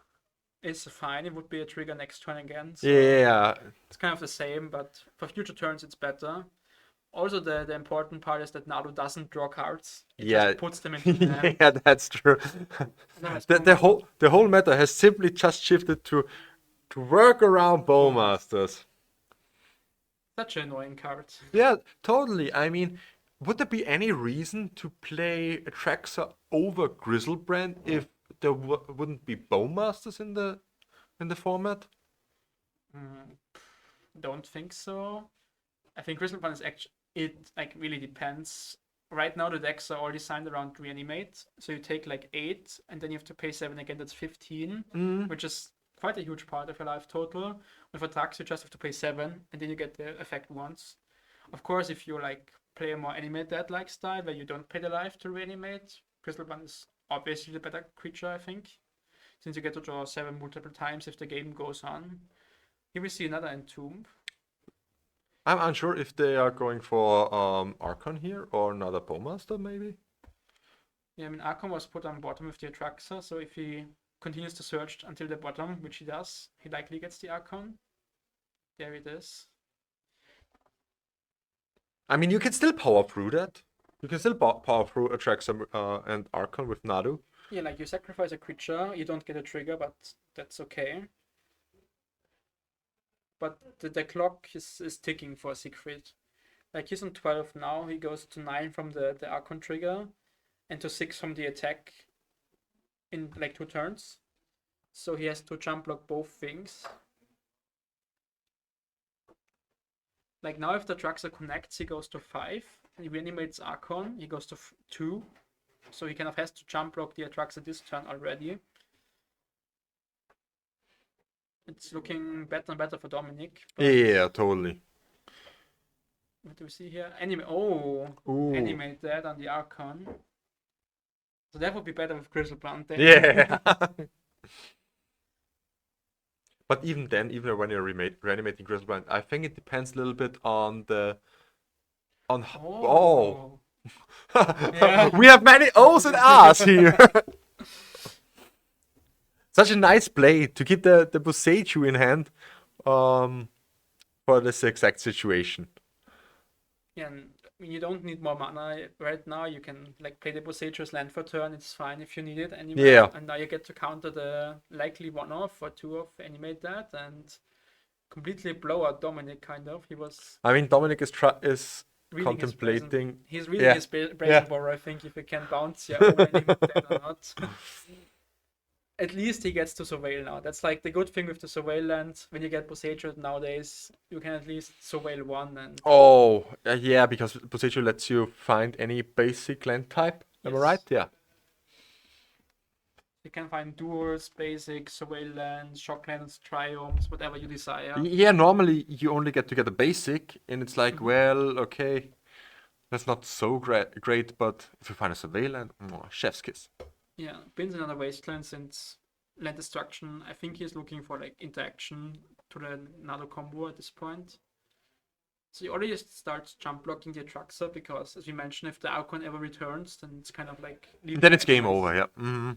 is fine. It would be a trigger next turn again. So Yeah. it's kind of the same, but for future turns it's better. Also, the important part is that Nadu doesn't draw cards. It just puts them into the hand. Yeah, that's true. the whole meta has simply just shifted to work around Bowmasters. Such an annoying card. Yeah, totally. I mean, would there be any reason to play Atraxa over Grizzlebrand if there wouldn't be Bowmasters in the format? Don't think so. I think Grizzlebrand is actually, it like really depends. Right now the decks are all designed around Reanimate, so you take like 8 and then you have to pay 7 again, that's 15, which is quite a huge part of your life total. With attacks you just have to pay 7 and then you get the effect once. Of course, if you like play a more Animate Dead like style where you don't pay the life to Reanimate, Grizzlebrand is obviously the better creature, I think, since you get to draw 7 multiple times if the game goes on. Here we see another Entomb. I'm unsure if they are going for Archon here or another Bowmaster, maybe. Yeah, I mean, Archon was put on bottom with the Atraxa, so if he continues to search until the bottom, which he does, he likely gets the Archon. There it is. I mean, you can still power through that. You can still power through Atraxa and Archon with Nadu. Yeah, like you sacrifice a creature, you don't get a trigger, but that's okay. But the clock is ticking for Siegfried. Like he's on 12 now, he goes to 9 from the Archon trigger and to 6 from the attack in like 2 turns. So he has to jump block both things. Like now if the Traxxer connects, he goes to 5. And he reanimates Archon, he goes to 2. So he kind of has to jump block the Atraxa this turn already. It's looking better and better for Dominic. Yeah, totally. What do we see here? Animate that on the Archon. So that would be better with Grizzlebrand then. Yeah. But even then, even when you're reanimating Grizzlebrand, I think it depends a little bit on the... Yeah. We have many O's and R's here. Such a nice play to keep the Boseiju in hand for this exact situation. Yeah, and I mean, you don't need more mana right now. You can like play the Boseiju's land for turn. It's fine if you need it anyway. Yeah. And now you get to counter the likely 1-off or 2-off, animate that, and completely blow out Dominic. Kind of. He was. I mean, Dominic is reading contemplating. He's reading his brazen borrow. I think if he can bounce, over animate that or not. At least he gets to Surveil now. That's like the good thing with the Surveil land. When you get Boseiju nowadays, you can at least Surveil 1 and... Yeah, because Boseiju lets you find any basic land type. Am I right? Yeah. You can find duels, basic, Surveil lands, shock lands, triomes, whatever you desire. Yeah, normally you only get to get a basic, and it's like, well, okay. That's not so great, but if you find a surveillance, chef's kiss. Yeah, Bin's another wasteland since land destruction. I think he's looking for like interaction to the Nadu combo at this point. So he already starts jump blocking the Atraxa because, as we mentioned, if the Archon ever returns, then it's kind of like... Then it's game over, yeah.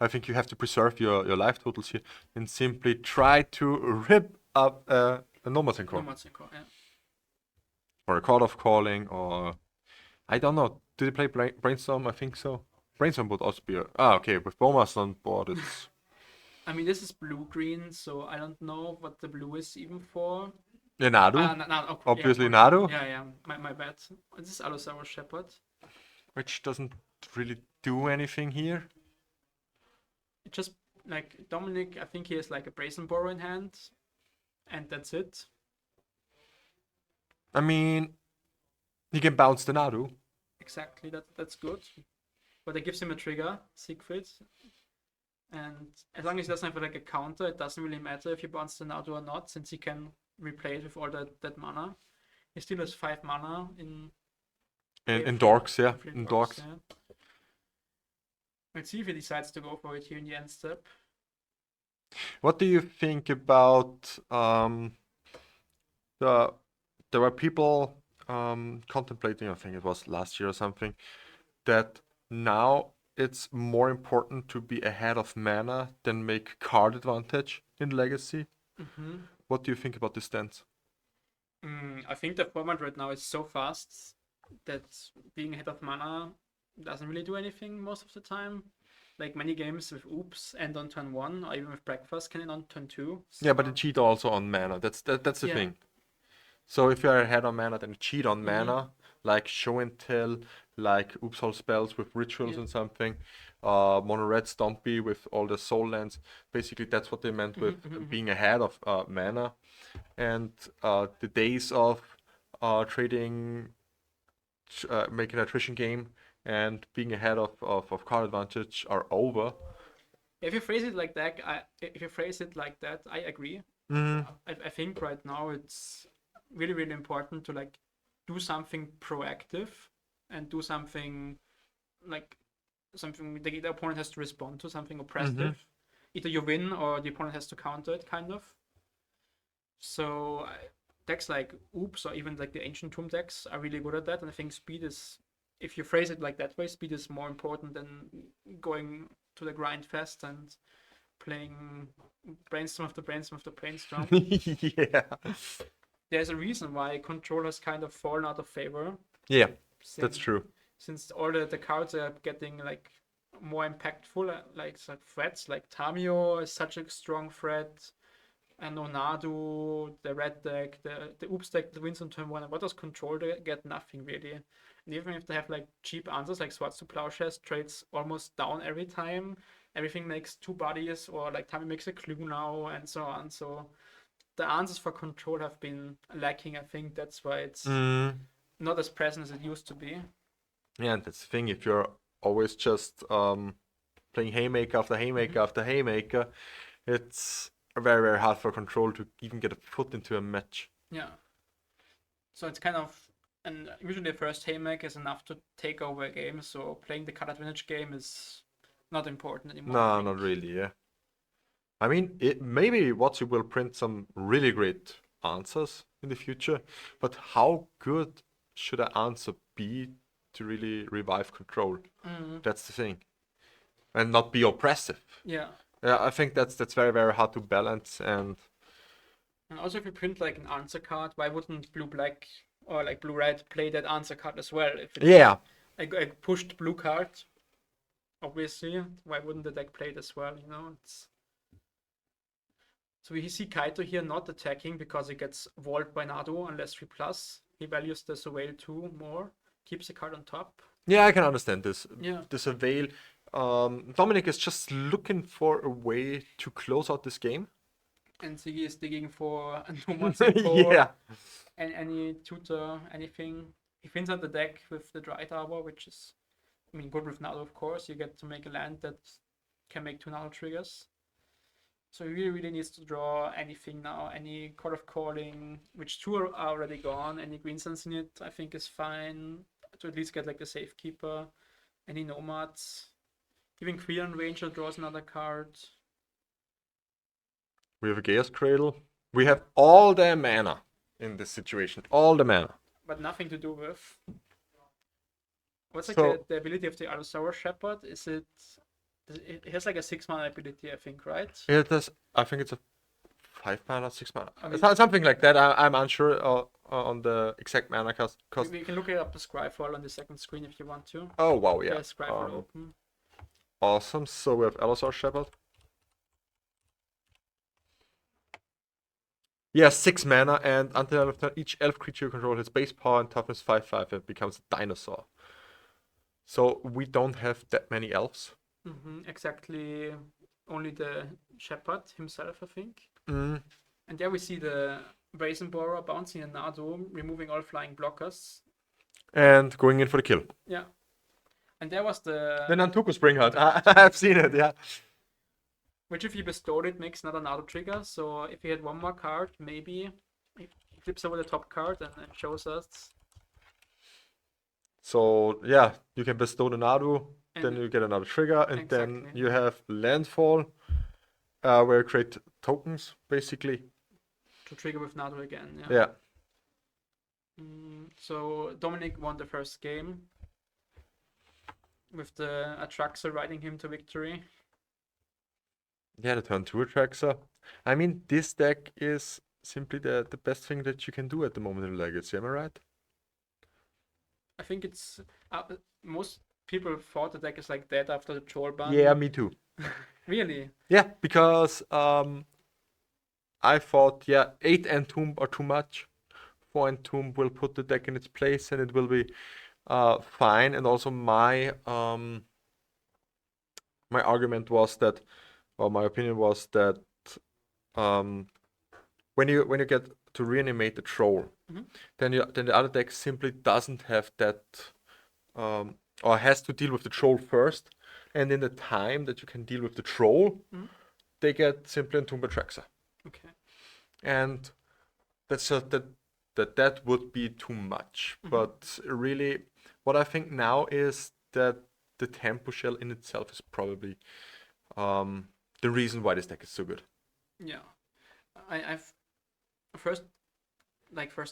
I think you have to preserve your life totals here and simply try to rip up a Nomad Synchro. Yeah. Or a Call of Calling, or... I don't know. Do they play Brainstorm? I think so. Brainstorm would also be... okay, with Bomas on board, it's... I mean, this is blue-green, so I don't know what the blue is even for. Yeah, Nadu. Obviously, yeah, Nadu. Yeah, my bad. This is Allosaurus Shepherd. Which doesn't really do anything here. It just, like, Dominic, I think he has like a Brazen Borrow in hand, and that's it. I mean, he can bounce the Nadu. Exactly, that's good. But it gives him a trigger, Siegfried. And as long as he doesn't have like a counter, it doesn't really matter if you bounce the Nadu or not, since he can replay it with all that mana. He still has 5 mana in Dorks, yeah. In Dorks. Yeah. Let's see if he decides to go for it here in the end step. What do you think about there were people contemplating, I think it was last year or something, that now it's more important to be ahead of mana than make card advantage in Legacy. What do you think about this stance? I think the format right now is so fast that being ahead of mana doesn't really do anything most of the time. Like many games with Oops end on turn 1, or even with Breakfast can end on turn 2. So... Yeah, but it cheat also on mana. That's the thing. So if you're ahead on mana, then you cheat on mana, like show and tell, like Oops all spells with rituals and something. Mono red Stompy with all the soul lands. Basically, that's what they meant with being ahead of mana. And the days of trading, making an attrition game and being ahead of card advantage are over. If you phrase it like that, I agree. I think right now it's really, really important to like do something proactive and do something like something the opponent has to respond to, something oppressive. Either you win or the opponent has to counter it, kind of. So decks like Oops or even like the Ancient Tomb decks are really good at that, and I think speed is, if you phrase it like that way, speed is more important than going to the grind fest and playing Brainstorm after Brainstorm after Brainstorm. Yeah. There's a reason why Control has kind of fallen out of favor. Yeah, that's true. Since all the cards are getting like more impactful, like threats, like Tamio is such a strong threat. And Nadu, the red deck, the Oops deck that wins on turn 1. And what does Control get? Nothing really. And even if they have like cheap answers like Swords to Plowshares, trades almost down every time. Everything makes 2 bodies, or like Tamio makes a clue now, and so on. So the answers for Control have been lacking. I think that's why it's not as present as it used to be. Yeah, and that's the thing. If you're always just playing Haymaker after Haymaker after Haymaker, it's very, very hard for Control to even get a foot into a match. Yeah. So it's kind of, and usually the first Haymaker is enough to take over a game. So playing the card advantage game is not important anymore. No, not really. Yeah. I mean, maybe WotC will print some really great answers in the future, but how good should an answer be to really revive Control? That's the thing, and not be oppressive. Yeah. Yeah, I think that's very, very hard to balance. And also, if you print like an answer card, why wouldn't blue black or like blue red play that answer card as well? If it's a pushed blue card, obviously, why wouldn't the deck play it as well? You know, it's. So we see Kaito here not attacking because he gets walled by Nadu unless 3+. He values the Surveil 2 more, keeps the card on top. Yeah, I can understand this. Yeah. The Surveil. Dominic is just looking for a way to close out this game. And Ziggy is digging for a Nomad Synchro. Yeah. And any tutor, anything. He wins out the deck with the Dryad Arbor, which is, good with Nadu, of course. You get to make a land that can make 2 Nadu triggers. So he really needs to draw anything now. Any Court of Calling, which two are already gone. Any Green Suns in it, I think, is fine. To at least get like a Safekeeper. Any Nomads. Even Queon Ranger draws another card. We have a Chaos Cradle. We have all the mana in this situation. All the mana. But nothing to do with. What's like So- the ability of the Allosaurus Shepherd? Is it? It has like a 6-mana ability, I think, right? It does. I think it's a 5 mana, 6 mana. I mean- It's not something like that. I'm unsure on the exact mana cost. We can look it up the Scryfall on the second screen if you want to. Oh wow, yeah. There's Scryfall open. Awesome. So we have Allosaurus Shepherd. Yeah, 6 mana, and until end of turn, each elf creature you control has base power and toughness 5/5 and becomes a dinosaur. So we don't have that many elves. Exactly. Only the Shepherd himself, I think. Mm. And there we see the Brazen Borer bouncing a Nadu, removing all flying blockers. And going in for the kill. Yeah. And there was the... The Nantuko Springheart. I've seen it, yeah. Which if he bestowed it makes another Nadu trigger. So if he had one more card, maybe he flips over the top card and shows us. So yeah, you can bestow the Nadu, then And- you get another trigger, and then Exactly. you have Landfall, where you create tokens, basically. To trigger with Nadu again. Yeah. Yeah. So Dominic won the first game. With the Atraxa riding him to victory. Yeah, the turn 2 Atraxa. I mean, this deck is simply the best thing that you can do at the moment in Legacy, am I right? I think it's most people thought the deck is like that after the troll ban. Yeah, me too. Really? Yeah, because I thought, yeah, 8 Entomb are too much. 4 Entomb will put the deck in its place and it will be fine. And also my argument was that, or my opinion was that when you get to reanimate the troll, then the other deck simply doesn't have that or has to deal with the troll first, and in the time that you can deal with the troll, they get simply Entomb Atraxa. Okay. And that's just that would be too much. But really, what I think now is that the tempo shell in itself is probably the reason why this deck is so good. Yeah. I've first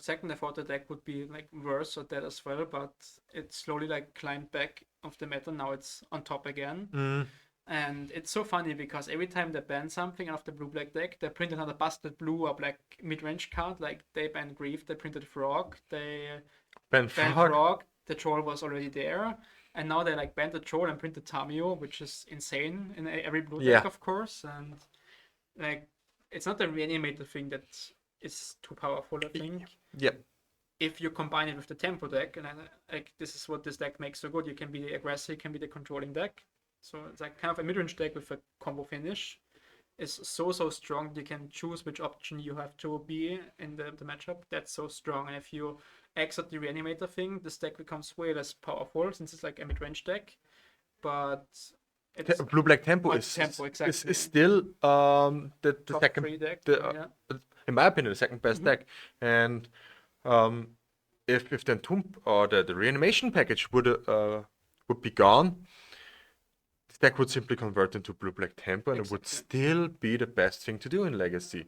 second I thought the deck would be like worse or dead as well, but it slowly like climbed back of the meta. Now it's on top again. And it's so funny because every time they ban something out of the blue-black deck, they print another busted blue or black mid-range card. Like they banned Grief, they printed Frog, they Ben banned Frog. Frog, the Troll was already there. And now they like banned the Troll and printed Tamio, which is insane in every blue deck, Yeah. of course. And like, it's not the Reanimator thing that is too powerful, I think. Yeah. If you combine it with the tempo deck, and like this is what this deck makes so good. You can be the aggressive, you can be the controlling deck. So it's like kind of a mid-range deck with a combo finish. Is so strong. You can choose which option you have to be in the matchup. That's so strong. And if you exit the Reanimator thing, this deck becomes way less powerful since it's like a mid-range deck. But it's Blue Black Tempo Oh, is Tempo, exactly. is still the top second 3 deck. the, in my opinion the second best deck. And if the Entomb or the reanimation package would be gone, this deck would simply convert into Blue Black Tempo, and it would Exactly. still be the best thing to do in Legacy.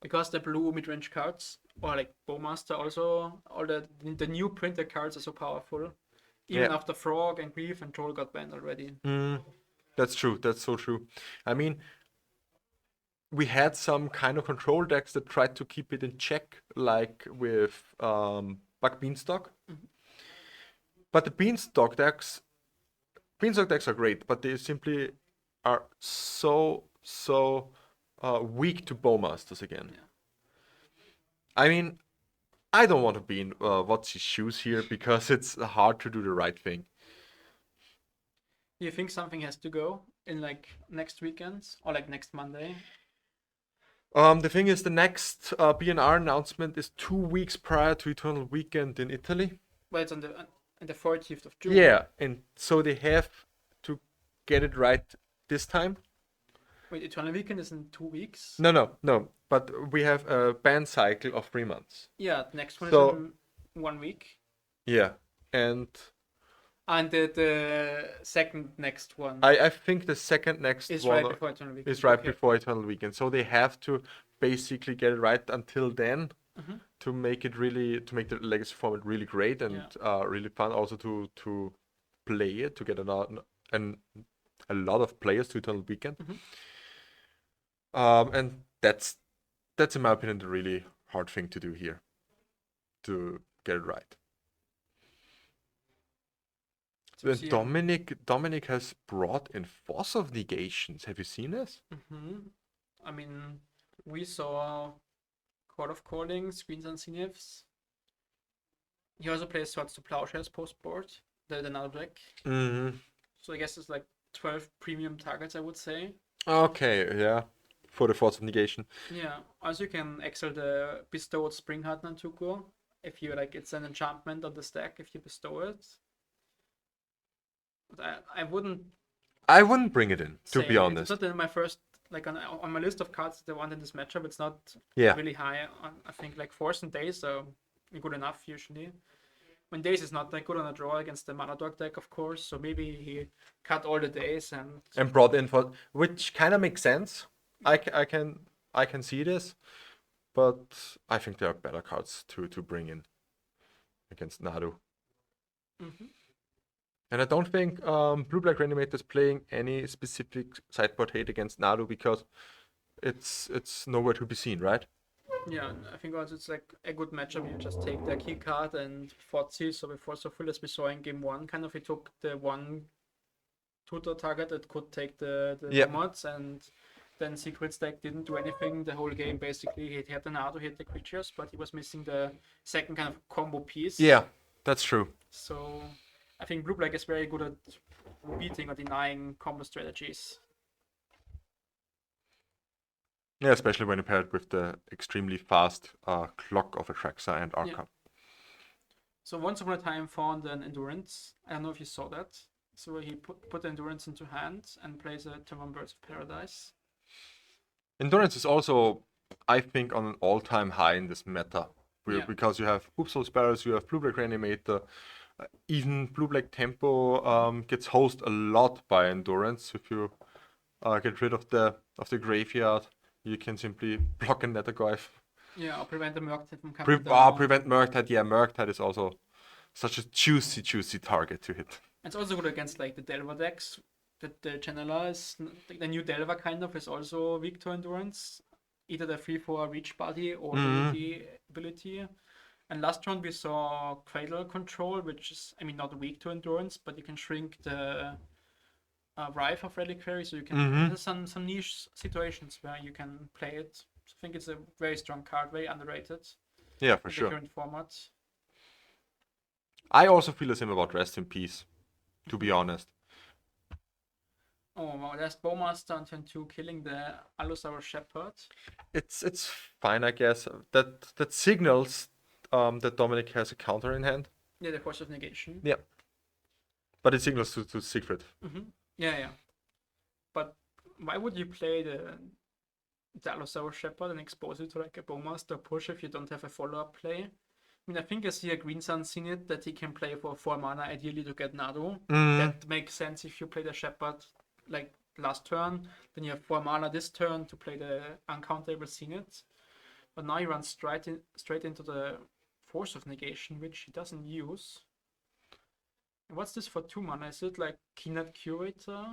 Because the blue mid-range cards, or like Bowmaster also, all the new printed cards are so powerful. Even Yeah. after Frog and Grief and Troll got banned already. That's true. That's so true. I mean, we had some kind of control decks that tried to keep it in check, like with Bug Beanstalk. But the Beanstalk decks are great, but they simply are so weak to Bowmasters again. Yeah. I mean, I don't want to be in Watsy's shoes here because it's hard to do the right thing. Do you think something has to go in like next weekend or like next Monday? The thing is, the next BNR announcement is 2 weeks prior to Eternal Weekend in Italy. Well, it's on the 14th of June. Yeah, and so they have to get it right this time. Wait, Eternal Weekend is in 2 weeks? No. But we have a ban cycle of 3 months. Yeah, the next one is So in 1 week. yeah, and And the second next one I think the second next is one right before Eternal Weekend. is right Okay. before Eternal Weekend. So they have to basically get it right until then Mhm. to make the legacy format really great and really fun. Also to play it, to get a lot of players to Eternal Weekend. And that's in my opinion the really hard thing to do here, to get it right. So Then Dominic has brought in Force of Negations. Have you seen this? I mean, we saw Court of Calling, Screens and Zeniths. He also plays Swords to Plowshares post-board, the Nadu deck. So I guess it's like 12 premium targets, I would say. Okay, yeah. For the Force of Negation. Yeah, also you can exile the bestowed Springheart Nantuko if you like. It's an enchantment on the stack if you bestow it. But I wouldn't bring it in, to say be honest. it's not in my first on my list of cards that I want in this matchup. It's not really high. I think like Force and Days are good enough usually. When Days is not that good on a draw against the Mana Dog deck, of course. So maybe he cut all the Days and brought in for, which kind of makes sense. I can see this, but I think there are better cards to bring in against Nadu. And I don't think Blue-Black Reanimator is playing any specific sideboard hate against Nadu because it's nowhere to be seen, right? Yeah, I think also it's like a good matchup. You just take the key card and Fotzi. So before Cephalid, as we saw in game 1, kind of he took the one tutor target that could take the mods, and then Secret deck didn't do anything the whole game. Basically, he had the Nadu, hit the creatures, but he was missing the second kind of combo piece. Yeah, that's true. So I think Blue Black is very good at beating or denying combo strategies. Yeah, especially when you pair it with the extremely fast clock of Atraxa and Arca. Yeah. So once upon a time found an Endurance. I don't know if you saw that. So he put the Endurance into hand and plays a Tron Birds of Paradise. Endurance is also, I think, on an all-time high in this meta. Because you have Upsol Sparrows, you have Blue-Black Reanimator, even Blue-Black Tempo gets hosed a lot by Endurance. If you get rid of the graveyard, you can simply block a Nethergoyf. Yeah, or prevent the Murktide from coming down. Prevent Murktide. Yeah, Murktide is also such a juicy target to hit. It's also good against like the Delver decks. The Channeler is the new Delver kind of is also weak to Endurance. Either the 3/4 reach body or the ability. And last round we saw Cradle Control, which is, I mean, not weak to Endurance, but you can shrink the Rife of Reliquary, so you can there's some niche situations where you can play it. So I think it's a very strong card, very underrated. Yeah, for in sure. The current format. I also feel the same about Rest in Peace, to be honest. Oh wow, there's Bowmaster on turn 2 killing the Allosaurus Shepherd. It's fine, I guess. That signals that Dominic has a counter in hand. Yeah, the Force of Negation. Yeah. But it signals to Secret. Yeah. But why would you play the Allosaurus Shepherd and expose it to like a Bowmaster push if you don't have a follow-up play? I mean, I think I see a Green Sun Zenith that he can play for 4 mana, ideally to get Nadu. That makes sense if you play the Shepherd like last turn. Then you have 4 mana this turn to play the uncountable Zenith. But now he runs straight into the Force of Negation, which he doesn't use. And what's this for 2 mana? Is it like Keenat Curator?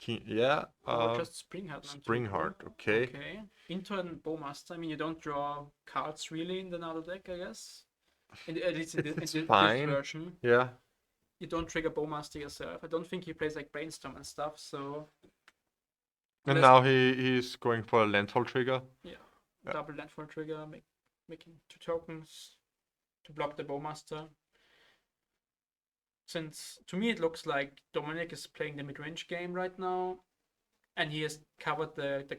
Yeah. Or just Springheart? Springheart, okay. Okay. Into a Bowmaster. I mean, you don't draw cards really in the Nadu deck, I guess. At least in this version. Yeah. You don't trigger Bowmaster yourself. I don't think he plays like Brainstorm and stuff, so... And now he's going for a landfall trigger. Yeah. Double landfall trigger, making 2 tokens to block the Bowmaster. Since, to me, it looks like Dominic is playing the mid-range game right now, and he has covered the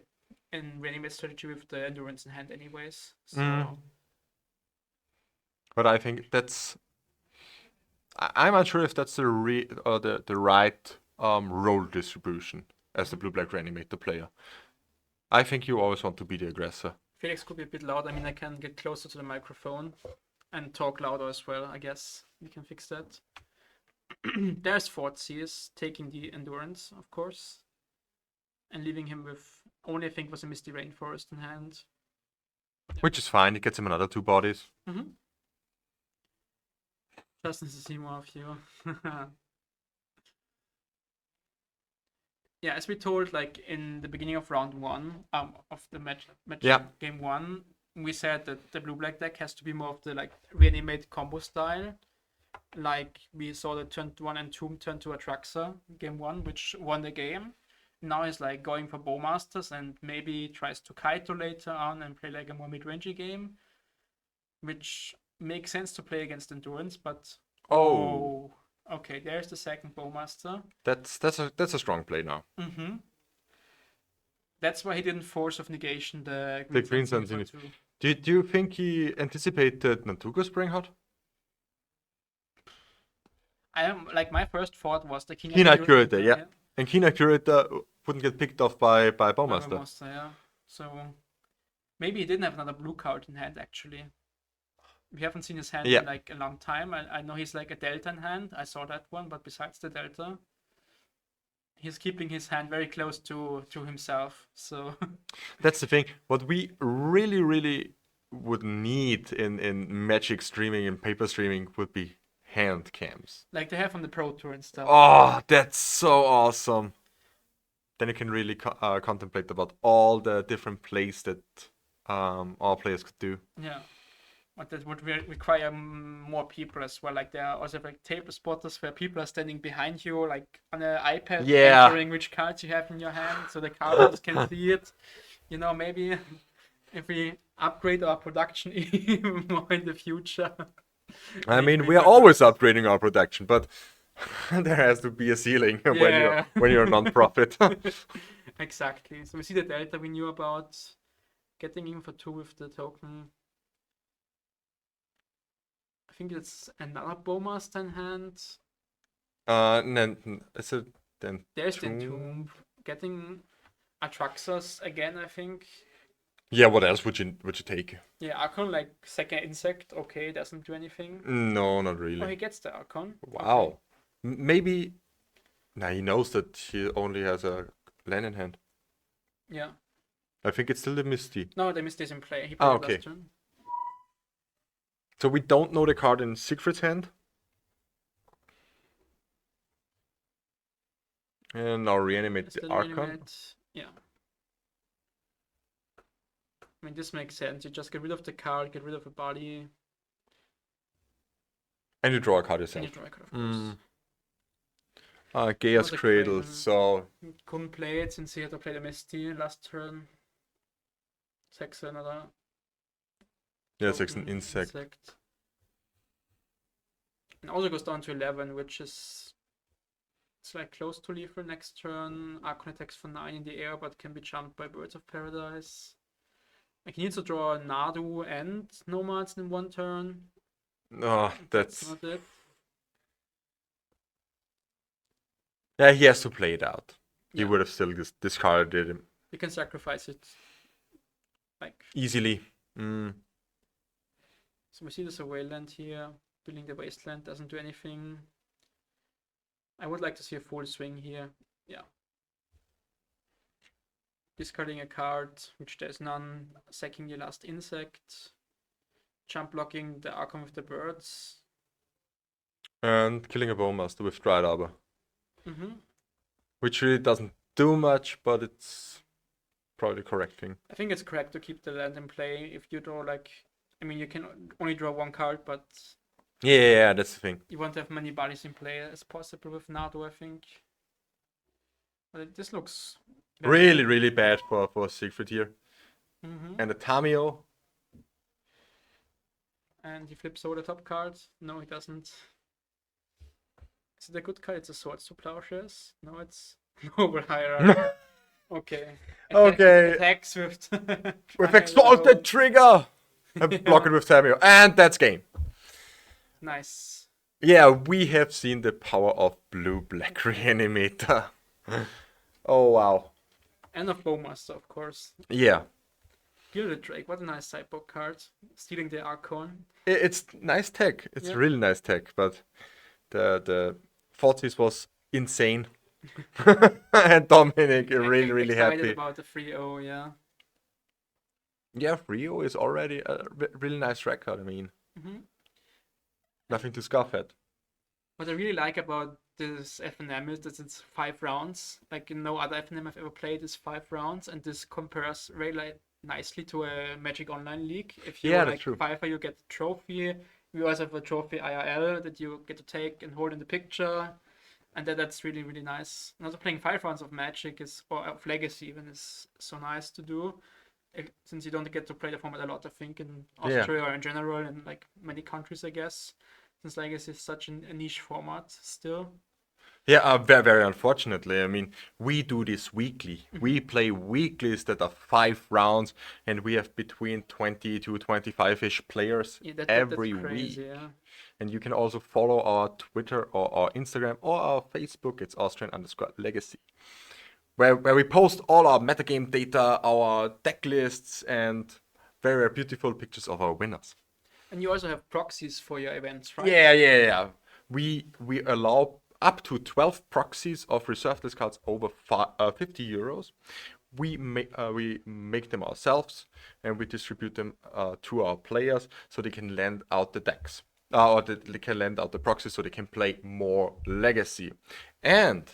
in Reanimator strategy with the Endurance in hand anyways. So... But I think that's... I'm not sure if that's the right role distribution. as the blue-black Reanimator player. I think you always want to be the aggressor. Felix could be a bit loud. I mean, I can get closer to the microphone and talk louder as well. I guess we can fix that. There's Fortsies taking the endurance, of course, and leaving him with only, I think, was a Misty Rainforest in hand. Which is fine. It gets him another 2 bodies. Just nice to see more of you. Yeah, as we told, like in the beginning of round 1 of the match game 1, we said that the blue-black deck has to be more of the like Reanimate combo style. Like we saw the turn 1 and Tomb turn to Atraxa game 1, which won the game. Now he's like going for Bowmasters and maybe tries to Kaito later on and play like a more mid-rangey game, which makes sense to play against Endurance, but okay, there's the second Bowmaster. That's a strong play now. That's why he didn't force of negation the Green Sun Zenith. Do you think he anticipated Natugo Springheart? I am like my first thought was the Keen-Eye Curator, yeah. And Keen-Eye Curator wouldn't get picked off by Bowmaster. Yeah. So maybe he didn't have another blue card in hand actually. We haven't seen his hand in like a long time. I know he's like a Delta in hand. I saw that one, but besides the Delta, he's keeping his hand very close to himself. So that's the thing. What we really would need in Magic streaming and paper streaming would be hand cams. Like they have on the Pro Tour and stuff. Oh, that's so awesome. Then you can really contemplate about all the different plays that all players could do. Yeah. But that would require more people as well. Like there are also like table spotters where people are standing behind you, like on an iPad, entering which cards you have in your hand, so the card holders can see it. You know, maybe if we upgrade our production even more in the future. I mean, we are always upgrading our production, but there has to be a ceiling when you're a non-profit. Exactly. So we see the Delta we knew about, getting in for 2 with the token. I think it's another Bowmaster in hand. There's the Tomb. Getting Atraxas again, I think. Yeah, what else would you take? Yeah, Archon, like second insect, okay, doesn't do anything. No, not really. Oh, he gets the Archon. Wow. Okay. Maybe. Nah, he knows that he only has a land in hand. Yeah. I think it's still the Misty. No, the Misty is in play. He played okay. last turn. So we don't know the card in Siegfried's hand. And now reanimate the Archon. Yeah. I mean, this makes sense. You just get rid of the card, get rid of a body. And you draw a card yourself. And you draw a card, of course. Gaia's Cradle, so... Couldn't play it since he had to play the Misty last turn. Sex another... Yeah, sex an insect. And also goes down to 11, which is... It's like close to lethal next turn. Archon attacks for 9 in the air, but can be jumped by Birds of Paradise. Like he needs to draw Nadu and Nomads in 1 turn. Oh, that's not it. Yeah, he has to play it out. Yeah. He would have still discarded him. You can sacrifice it. Like easily. So we see there's a Wayland here. Building the Wasteland doesn't do anything. I would like to see a full swing here. Yeah. Discarding a card, which there's none. Sacking your last insect. Jump blocking the Archon with the birds. And killing a Bowmaster with Dried Arbor. Which really doesn't do much, but it's probably the correct thing. I think it's correct to keep the land in play. If you draw like... I mean, you can only draw 1 card, but... Yeah, that's the thing. You want to have many bodies in play as possible with Nadu, I think. But this looks... really, really bad for Siegfried here. And the Tamio. And he flips over the top card. No, he doesn't. Is it a good card? It's a Swords to Plowshares. No, it's Noble Hierarchy. Okay. Okay. Attacks with... with Exalted Trigger! And block it with Tamio. And that's game. Nice. Yeah, we have seen the power of blue-black Reanimator. Oh wow. And of Bowmaster, of course. Yeah. Gilded Drake, what a nice sideboard card. Stealing the Archon. It's nice tech. It's Yeah. really nice tech, but the 40s was insane. And Dominic really Excited happy. about the 3-0, yeah. Yeah, Rio is already a really nice record. I mean, Mhm. nothing to scoff at. What I really like about this FNM is that it's 5 rounds. Like no other FNM I've ever played is 5 rounds, and this compares really nicely to a Magic Online League. If you're Yeah, that's like true. 5, you get a trophy. We also have a trophy IRL that you get to take and hold in the picture, and that's really really nice. And also playing 5 rounds of Magic is or of Legacy even is so nice to do. Since you don't get to play the format a lot, I think in Yeah. Austria or in general in like many countries, I guess. Since Legacy is such a niche format still. Yeah, very unfortunately. I mean, we do this weekly. We play weeklies that are 5 rounds, and we have between 20 to 25-ish players Yeah, every that's crazy, week. yeah. And you can also follow our Twitter or our Instagram or our Facebook. It's Austrian_Legacy, where we post all our metagame data, our deck lists, and very beautiful pictures of our winners. And you also have proxies for your events, right? Yeah. We allow up to 12 proxies of reserved list cards over 50 euros. We make them ourselves, and we distribute them to our players so they can lend out the decks. Or they can lend out the proxies so they can play more Legacy. And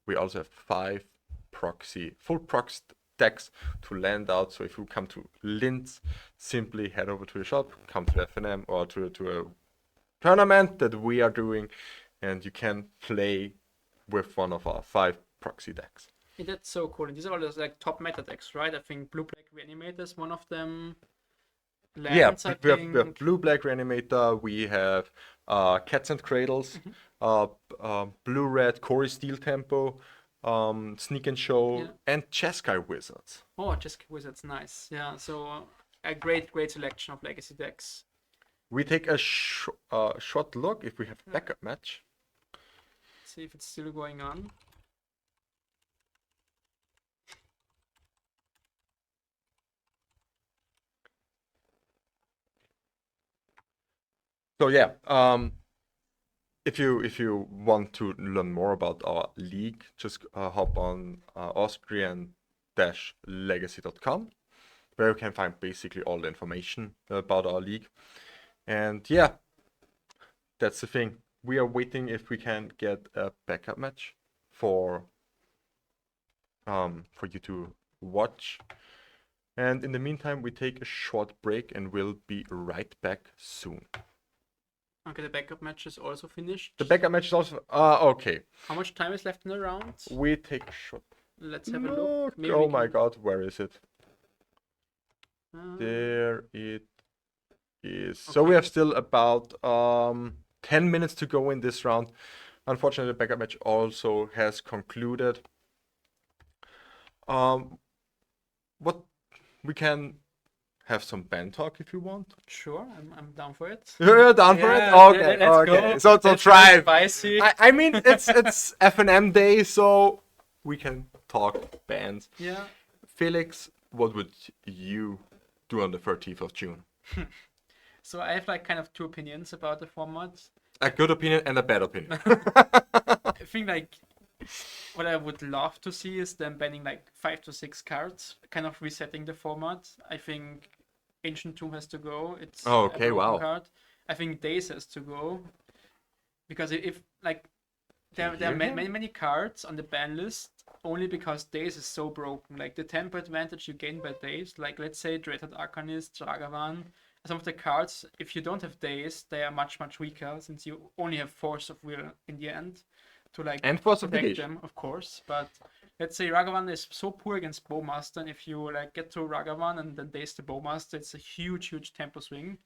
we also have 5 full proxy decks to lend out. So if you come to Linz, simply head over to the shop, come to FNM or to a tournament that we are doing, and you can play with one of our 5 proxy decks. Yeah, that's so cool. And these are all those like top meta decks, right? I think Blue Black Reanimator is one of them. Lands, I we have think. Blue Black Reanimator, we have Cats and Cradles, Blue Red Corey Steel Tempo, Sneak and Show, Yeah. and Jeskai Wizards. Oh, Jeskai Wizards, nice. Yeah, so a great selection of Legacy decks. We take a short look if we have backup match. See if it's still going on. So yeah, if you want to learn more about our league, just hop on Austrian-Legacy.com, where you can find basically all the information about our league. And yeah, that's the thing. We are waiting if we can get a backup match for you to watch. And in the meantime, we take a short break and we'll be right back soon. Okay, the backup match is also finished. The backup match is also okay. How much time is left in the round? We take a short Let's have a look. Maybe oh we my can- god, where is it? There it is. So we Okay. have still about 10 minutes to go in this round. Unfortunately, the backup match also has concluded. What we can have some band talk if you want. Sure, I'm down for it. You're down for it? Yeah, Okay, let's okay. go. So Let's go try. spicy. I mean, it's FNM day, so we can talk bands. Yeah. Felix, what would you do on the 13th of June? So I have like kind of 2 opinions about the format. A good opinion and a bad opinion. I think like what I would love to see is them banning like 5 to 6 cards, kind of resetting the format. I think Ancient Tomb has to go. It's Oh, a okay, broken wow. card. I think Days has to go because if like there are hear him? many cards on the ban list only because Days is so broken. Like the tempo advantage you gain by Days, like let's say Dreaded Arcanist, Ragavan, some of the cards, if you don't have Days, they are much weaker since you only have Force of Will in the end to like And Force of protect Negation. them, of course. But let's say Ragavan is so poor against Bowmaster, and if you like get to Ragavan and then Daze the Bowmaster, it's a huge tempo swing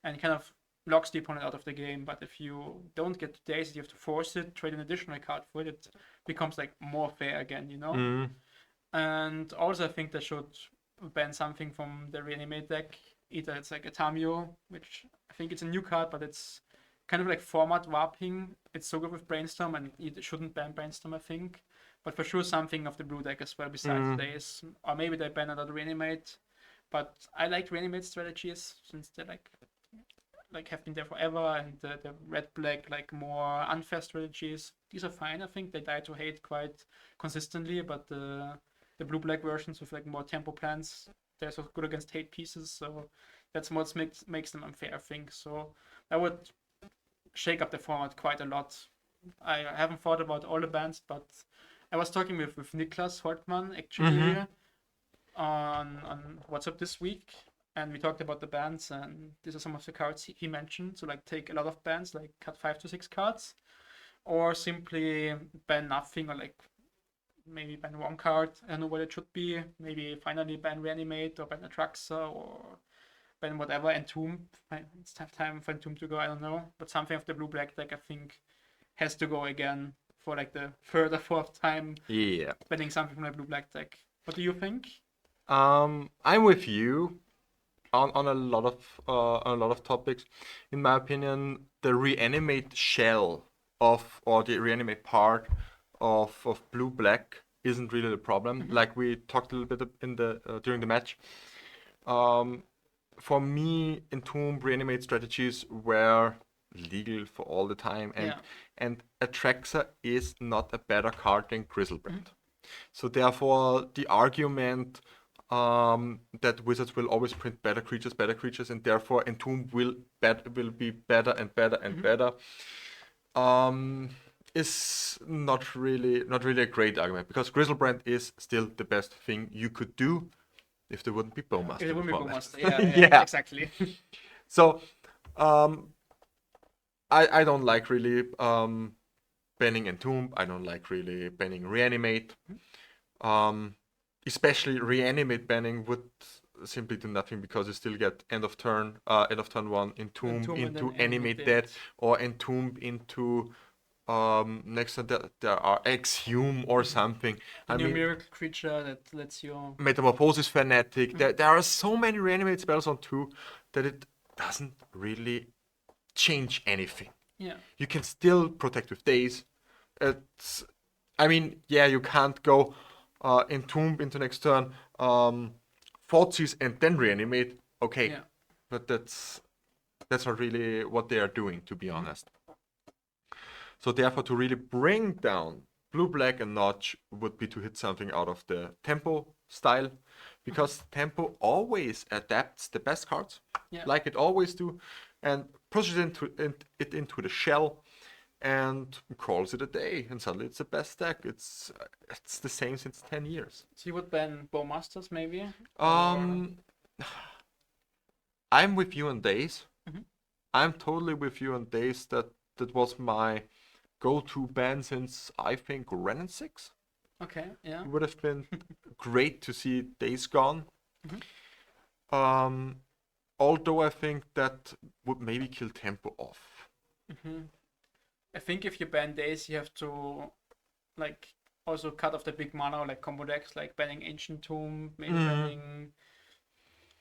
and kind of locks the opponent out of the game. But if you don't get to Daze it, you have to force it, trade an additional card for it, it becomes like more fair again, you know? Mm. And also I think they should ban something from the Reanimate deck. Either it's like a Tamio, which I think it's a new card, but it's kind of like format warping. It's so good with Brainstorm, and it shouldn't ban Brainstorm, I think. But for sure something of the blue deck as well besides Days. Or maybe they ban another Reanimate. But I like Reanimate strategies since they like have been there forever, and the red black like more unfair strategies, these are fine. I think they die to hate quite consistently, but the blue black versions with like more tempo plans, they're so good against hate pieces, so that's what makes them unfair, I think. So I would shake up the format quite a lot. I haven't thought about all the bans, but I was talking with Niklas Holtmann actually on WhatsApp this week, and we talked about the bans, and these are some of the cards he mentioned. So like take a lot of bans, like cut 5 to 6 cards, or simply ban nothing, or like maybe ban one card. I don't know what it should be. Maybe finally ban Reanimate or ban Atraxa or ban whatever, Entomb. It's time for Entomb to go, I don't know. But something of the blue black deck I think has to go again for like the third or fourth time. Yeah. Banning something from the blue black deck. What do you think? I'm with you on a lot of topics. In my opinion, the Reanimate shell or the Reanimate part of blue black isn't really the problem. Like we talked a little bit in the during the match. For me, Entomb Reanimate strategies were legal for all the time, and Atraxa is not a better card than Grizzlebrand. So therefore, the argument that wizards will always print better creatures, and therefore Entomb will be better and better and better, is not really a great argument, because Grizzlebrand is still the best thing you could do if there wouldn't be Bowmaster. It wouldn't be format. Bowmaster, yeah, Yeah. exactly. So, I don't like really banning Entomb. I don't like really banning Reanimate. Especially Reanimate banning would simply do nothing, because you still get end of turn 1 Entomb Entomb and into then Animate Animate Dead, or Entomb into next turn there are Exhume or something. A new miracle creature that lets you Metamorphosis Fanatic. There are so many Reanimate spells on 2 that it doesn't really change anything. Yeah. You can still protect with Daze. You can't go Entomb into next turn, Thoughtseize and then Reanimate. Okay, Yeah. but that's not really what they are doing, to be honest. So therefore, to really bring down blue black a notch would be to hit something out of the tempo style, because tempo always adapts the best cards, like it always do, and pushes it into the shell and calls it a day, and suddenly it's the best deck. It's the same since 10 years. So you would ban Bowmasters maybe? I'm with you on Days. I'm totally with you on Days. That was my go-to ban since, I think, Ren 6. Okay, yeah. It would have been great to see Days gone. Although I think that would maybe kill tempo off. I think if you ban Days, you have to like also cut off the big mana, like combo decks, like banning Ancient Tomb, maybe banning.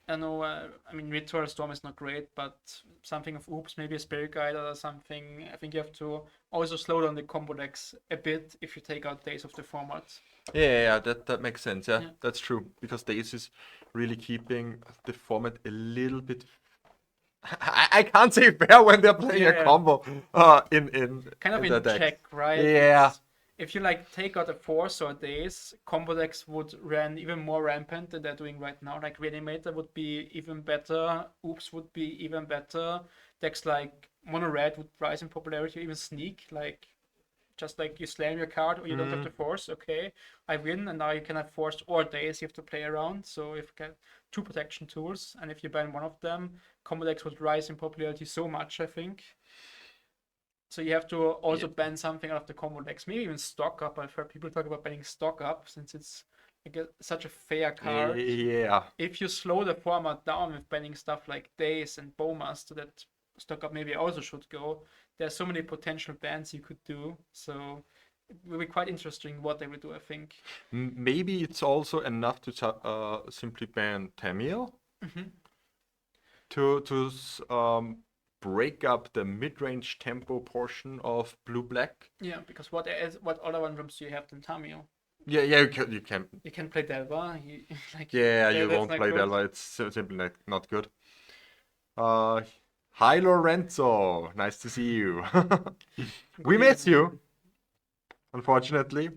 I know. Ritual Storm is not great, but something of Oops, maybe a Spirit Guide or something. I think you have to also slow down the combo decks a bit if you take out Days of the format. Yeah, that makes sense. Yeah, that's true, because Days is really keeping the format a little bit. I can't say fair when they're playing a combo in kind of in in deck. check, right? Yeah. If you like take out a Force or Days, combo decks would run even more rampant than they're doing right now. Like Reanimator would be even better, Oops would be even better. Decks like Mono Red would rise in popularity, even Sneak, like just like you slam your card or you don't have the Force, okay, I win, and now you can have Force or Days you have to play around. So if you get 2 protection tools, and if you ban one of them, combo decks would rise in popularity so much, I think. So you have to also ban something out of the combo decks. Maybe even Stock Up. I've heard people talk about banning Stock Up, since it's like such a fair card. Yeah. If you slow the format down with banning stuff like Days and Bowmaster, that Stock Up maybe also should go. There's so many potential bans you could do. So it will be quite interesting what they will do, I think. Maybe it's also enough to simply ban Tamiel. To break up the mid-range tempo portion of blue-black. Yeah, because what other one drums do you have than Tamio? Yeah, you can. You can play Delva. Like Yeah, you that's won't not play good. Delva. It's simply not good. Hi Lorenzo, nice to see you. We miss you, unfortunately.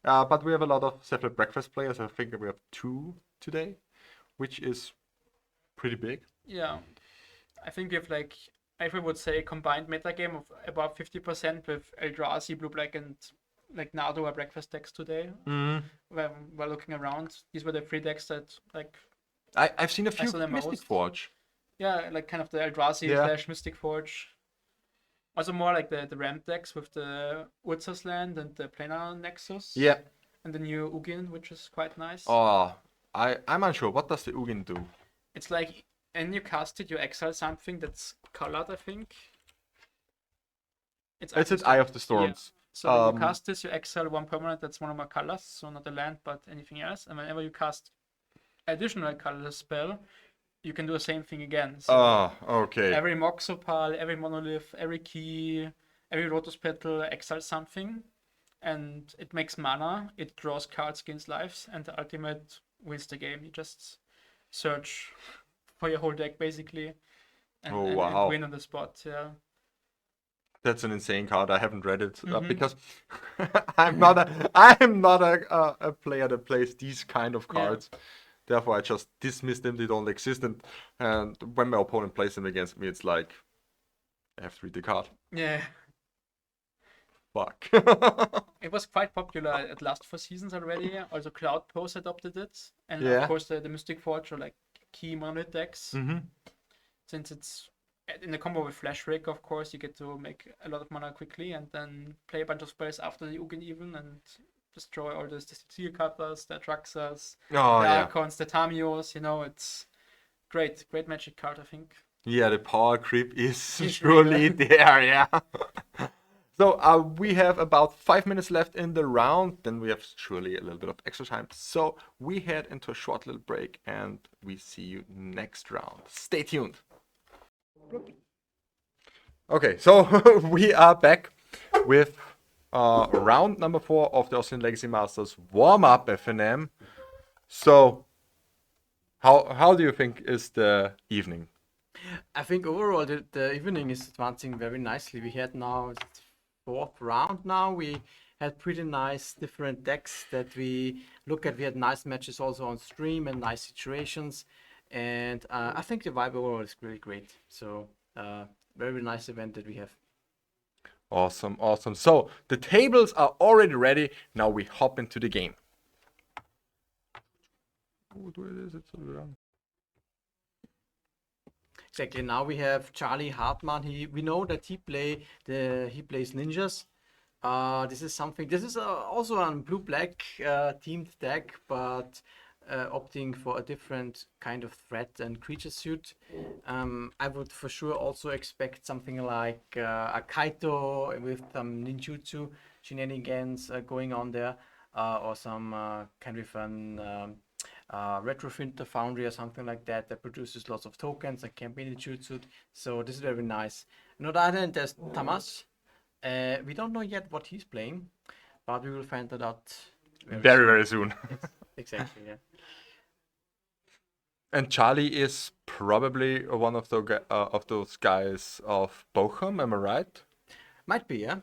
But we have a lot of Cephalid breakfast players. I think we have 2 today, which is pretty big. Yeah, I think we have like, if I would say, combined meta game of about 50% with Eldrazi, Blue Black, and like Nadu are breakfast decks today. When we're looking around, these were the 3 decks that like I've seen a I few saw the Mystic most. Forge. Yeah, like kind of the Eldrazi Yeah. / Mystic Forge. Also more like the ramp decks with the Urzas Land and the Planar Nexus. Yeah. And the new Ugin, which is quite nice. Oh, I'm unsure. What does the Ugin do? It's like, and you cast it, you exile something that's colored, I think. It's at Eye of the Storms. Yeah. So when you cast this, you exile 1 permanent that's one of my colors, so not a land, but anything else. And whenever you cast additional color spell, you can do the same thing again. So okay. every Moxopal, every Monolith, every Key, every Lotus Petal exiles something, and it makes mana, it draws cards, gains lives, and the ultimate wins the game. You just search for your whole deck, basically, and win on the spot. Yeah. That's an insane card. I haven't read it because I'm not a player that plays these kind of cards. Yeah. Therefore, I just dismiss them. They don't exist. And when my opponent plays them against me, it's like, I have to read the card. Yeah. Fuck. It was quite popular at last 4 seasons already. Also, Cloud Post adopted it. And yeah. of course, the Mystic Forge are like key monolith decks. Since it's in the combo with Flash Rig, of course, you get to make a lot of mana quickly and then play a bunch of spells after the Ugin even and destroy all the Steel Cutters, the Atraxas, the Archons, the Tamios. You know, it's great magic card, I think. Yeah, the power creep is truly there, yeah. So we have about 5 minutes left in the round, then we have surely a little bit of extra time. So we head into a short little break and we see you next round. Stay tuned. Okay, so we are back with round number 4 of the Austrian Legacy Masters warm-up FNM. So how do you think is the evening? I think overall the evening is advancing very nicely. We had now 4th round now. We had pretty nice different decks that we look at. We had nice matches also on stream and nice situations. And I think the vibe overall is really great. So very nice event that we have. Awesome. So the tables are already ready. Now we hop into the game. Exactly. Now we have Charlie Hartmann. We know that he plays ninjas. This is something. This is also a blue-black themed deck, but opting for a different kind of threat and creature suit. I would for sure also expect something like a Kaito with some ninjutsu shenanigans going on there, or some kind of fun Retrofit Foundry or something like that produces lots of tokens and can be ninjutsu. So this is very nice. On the other hand, there's Tamas. We don't know yet what he's playing, but we will find that out very soon. Exactly, yeah. And Charlie is probably one of those guys of Bochum, am I right? Might be, yeah.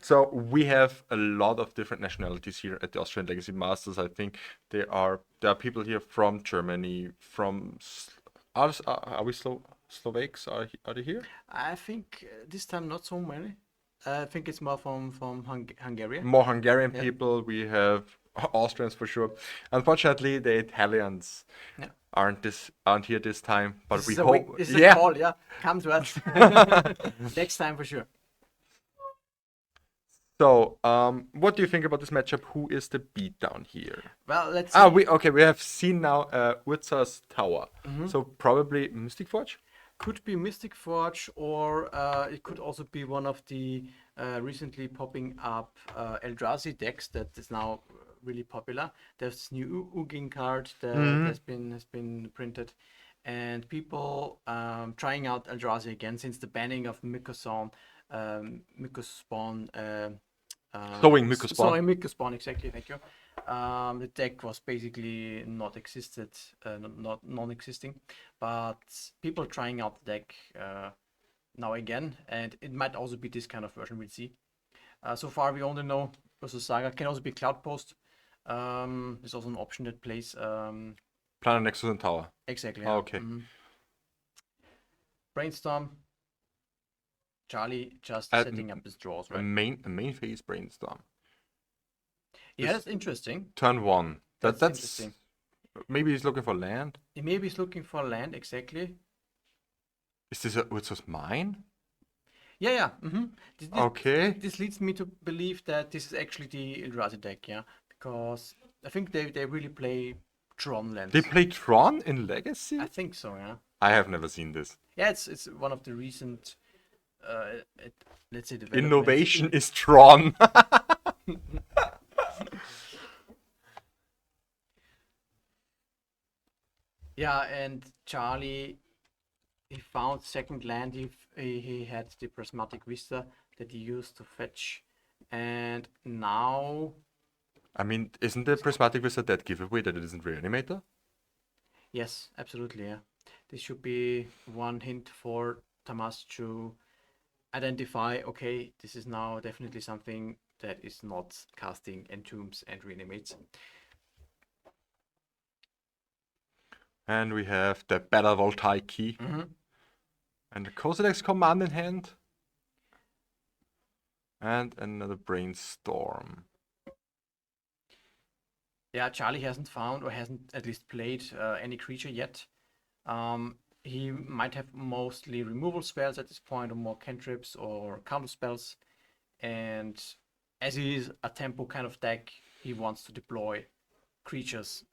So we have a lot of different nationalities here at the Austrian Legacy Masters. I think there are people here from Germany, from are we Slovaks? Are they here? I think this time not so many. I think it's more from Hungary. More Hungarian people. We have Austrians for sure. Unfortunately, the Italians aren't here this time. But we hope. This is a call, yeah. Come to us next time for sure. So, what do you think about this matchup? Who is the beatdown here? Well, let's see. We have seen now Urza's Tower. So probably Mystic Forge? Could be Mystic Forge, or it could also be one of the recently popping up Eldrazi decks that is now really popular. There's this new Ugin card that has been printed, and people trying out Eldrazi again since the banning of Mycospawn. Sowing Mycospawn. Sorry, Mycospawn, exactly. Thank you. The deck was basically not existed, not non-existing, but people trying out the deck now again, and it might also be this kind of version. We'll see. So far, we only know versus Saga can also be Cloud Post. There's also an option that plays Planet Nexus and Tower. exactly. Oh, okay. Brainstorm. Charlie just At setting up his draws, A right? main phase Brainstorm. Yeah, that's interesting. Turn 1. That's That's interesting. maybe he's looking for land. Maybe he's looking for land, exactly. Is this which was mine? Yeah, yeah. Okay. This leads me to believe that this is actually the Eldrazi deck, yeah, because I think they really play Tron lands. They play Tron in Legacy? I think so, yeah. I have never seen this. Yeah, it's one of the recent, let's say, developments. Innovation is Tron. Yeah, and Charlie, he found second land. He had the Prismatic Vista that he used to fetch, and now, I mean, isn't the Prismatic Vista that giveaway that it isn't Reanimator? yes, absolutely, yeah. This should be one hint for Tamas to identify, okay, this is now definitely something that is not casting Entombs and Reanimates. And we have the Battle Voltaic Key. And the Kozilek's Command in hand. And another Brainstorm. Yeah, Charlie hasn't found or hasn't at least played any creature yet. He might have mostly removal spells at this point, or more cantrips or counter spells. And as he is a tempo kind of deck, he wants to deploy creatures.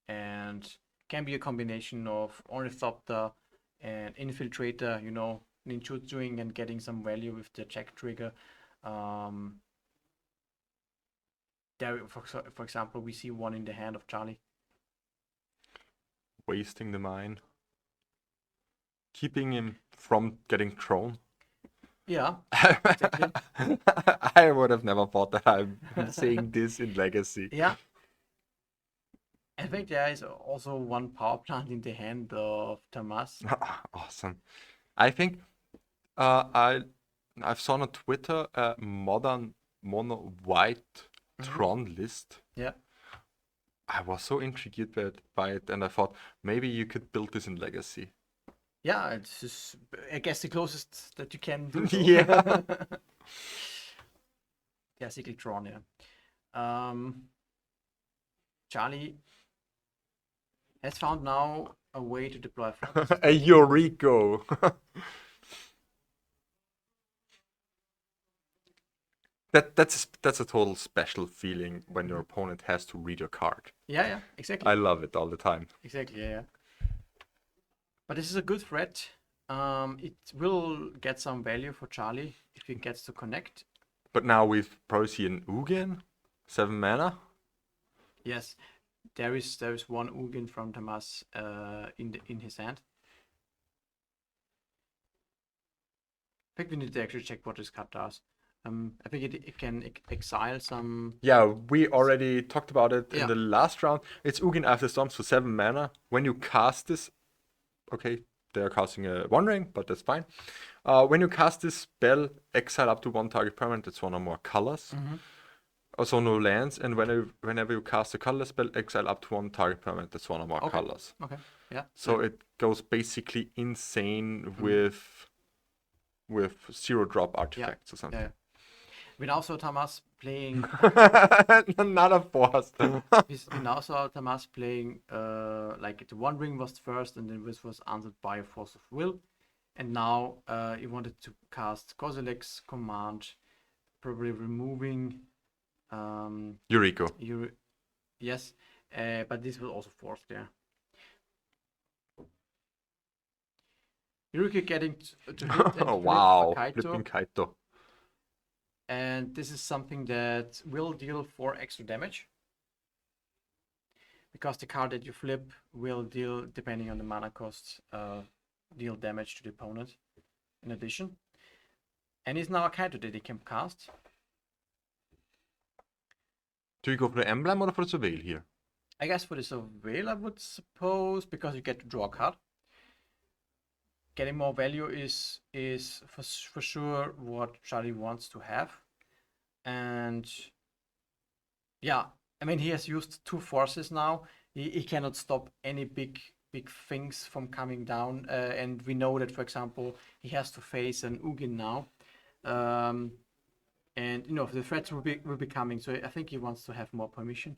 And can be a combination of Ornithopter and Infiltrator, you know, ninjutsuing and getting some value with the check trigger. There, for example, we see one in the hand of Charlie. Wasting the mine. Keeping him from getting thrown. Yeah, exactly. I would have never thought that I'm saying this in Legacy. Yeah. I think there is also one power plant in the hand of Tamas. Awesome. I think I've seen on Twitter a modern mono white Tron list. Yeah. I was so intrigued by it, and I thought maybe you could build this in Legacy. Yeah, it's just, I guess, the closest that you can do. So. Yeah. Classically Tron, yeah. Charlie has found now a way to deploy front. A Eureka. That's a total special feeling when your opponent has to read your card. Yeah, exactly. I love it all the time. Exactly, yeah. But this is a good threat. It will get some value for Charlie if he gets to connect. But now we've probably seen Ugin, 7 mana. Yes, there is one Ugin from Tamas in his hand. I think we need to actually check what this card does. I think it can exile some. Yeah, we already talked about it Yeah. in the last round. It's Ugin after Storms for 7 mana. When you cast this, okay, they're casting a One Ring, but that's fine. When you cast this spell, exile up to 1 target permanent. That's 1 or more colors. Also no lands, and whenever you cast a color spell, exile up to 1 target permanent. That's 1 or more colors. Okay, yeah. So it goes basically insane with 0-drop artifacts or something. Yeah. We now saw Tamas playing. Not a force. We now saw Tamas playing. Like the One Ring was first, and then this was answered by a Force of Will, and now he wanted to cast Kozilek's command, probably removing. Eureka. Yes, but this was also forced there. Eureka getting to hit and Oh flip wow, a Kaito. flipping Kaito. And this is something that will deal 4 extra damage. because the card that you flip will deal, depending on the mana cost, deal damage to the opponent in addition. And he's now a Kaito that he can cast. Do you go for the emblem or for the surveil here? I guess for the surveil, I would suppose, because you get to draw a card. Getting more value is for sure what Charlie wants to have. And yeah, I mean, he has used 2 forces now. He cannot stop any big things from coming down. And we know that, for example, he has to face an Ugin now. And you know, the threats will be coming. So I think he wants to have more permission.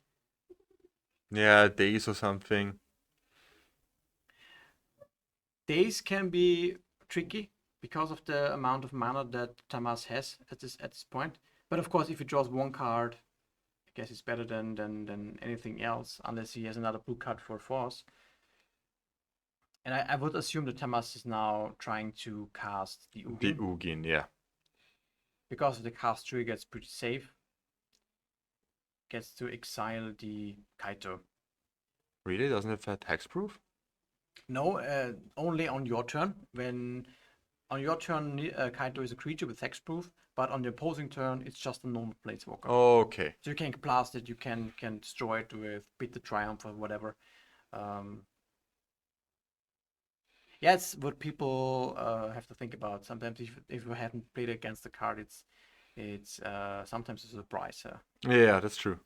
Yeah, days or something. Days can be tricky because of the amount of mana that Tamas has at this point. But of course, if he draws 1 card, I guess it's better than anything else, unless he has another blue card for force. And I would assume that Tamas is now trying to cast the Ugin. The Ugin, yeah. Because of the cast tree gets pretty safe. Gets to exile the Kaito. Really? Doesn't it have hexproof? No, only on your turn. When on your turn, Kaito is a creature with hexproof, but on the opposing turn, it's just a normal planeswalker. Okay. So you can blast it, you can destroy it with Beat the Triumph or whatever. Yeah, it's what people have to think about. Sometimes if you haven't played against the card, it's sometimes a surprise. Yeah, that's true.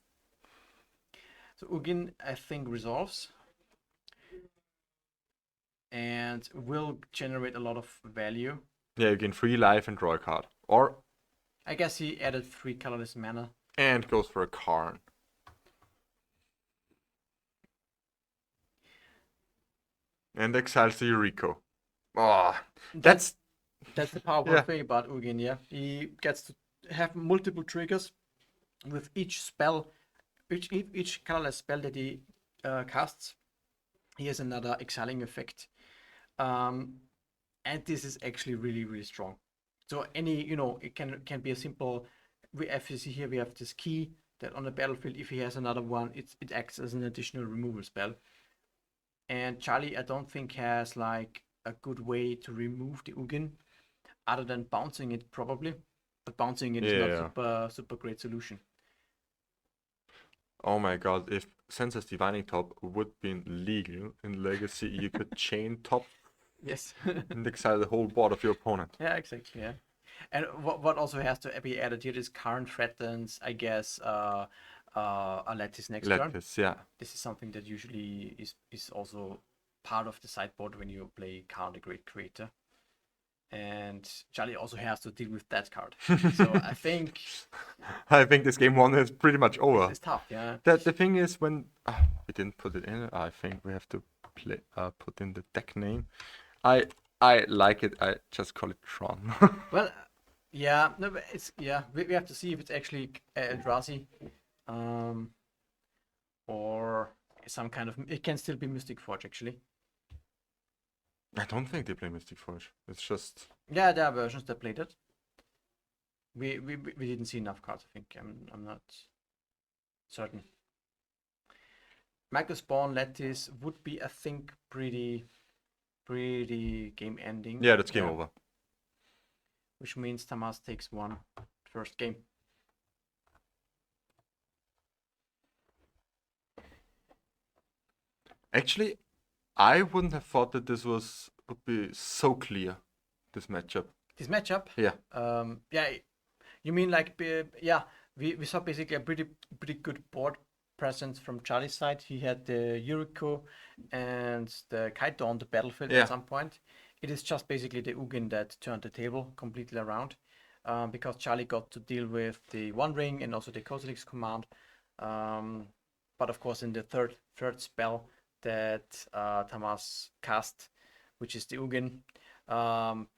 So Ugin, I think, resolves and will generate a lot of value. Yeah, you gain 3 life and draw a card. Or I guess he added 3 colorless mana. and goes for a Karn. And exiles the Yuriko. Oh, that's the powerful thing about Ugin, yeah. He gets to have multiple triggers with each spell, each colorless spell that he casts. He has another exiling effect. And this is actually really, really strong. So any, you know, it can be a simple, as you see here, we have this key that on the battlefield, if he has another one, it acts as an additional removal spell. And Charlie, I don't think, has like a good way to remove the Ugin other than bouncing it probably. But bouncing it is not super great solution. Oh my god, if Senseless Divining Top would be legal in Legacy, you could chain top Yes. and exile the whole board of your opponent. Yeah, exactly, yeah. And what also has to be added here is current threatens, I guess, a Lattice next turn. Lattice, yeah. This is something that usually is also part of the sideboard when you play Count a Great Creator. And Charlie also has to deal with that card. So I think this game 1 is pretty much over. it's tough, yeah. The thing is, when we didn't put it in, I think we have to put in the deck name. I like it. I just call it Tron. Well, yeah, no, but it's we have to see if it's actually Eldrazi, or some kind of. It can still be Mystic Forge actually. I don't think they play Mystic Forge. It's just Yeah, there are versions that played it. We didn't see enough cards. I think I'm not certain. Michael Spawn Lattice would be, I think, pretty game ending. yeah, that's game over. Which means Tamas takes 1 first game. Actually, I wouldn't have thought that this would be so clear, this matchup. This matchup? Yeah. Yeah, you mean like, yeah, we saw basically a pretty good board presence from Charlie's side. He had the Yuriko and the Kaito on the battlefield at some point. It is just basically the Ugin that turned the table completely around, because Charlie got to deal with the One Ring and also the Kozilek's command. But of course, in the third spell that Tamas cast, which is the Ugin,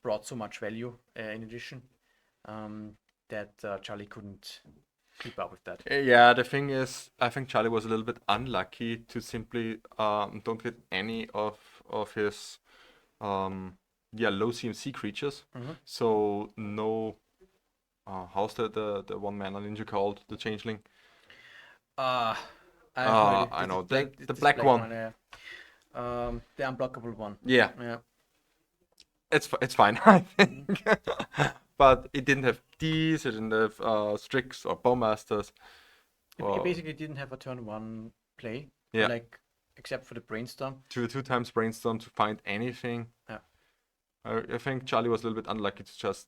brought so much value in addition that Charlie couldn't keep up with that. Yeah, the thing is, I think Charlie was a little bit unlucky to simply don't get any of his low CMC creatures. So no, how's the 1 mana ninja called, the changeling? I I've heard it. I This know is black, the this black one. yeah. The unblockable one. Yeah, Yeah. it's fine, I think. But it didn't have these. It didn't have Strix or Bowmasters. It basically didn't have a turn one play. Yeah. Like, except for the brainstorm. Two times brainstorm to find anything. Yeah. I think Charlie was a little bit unlucky to just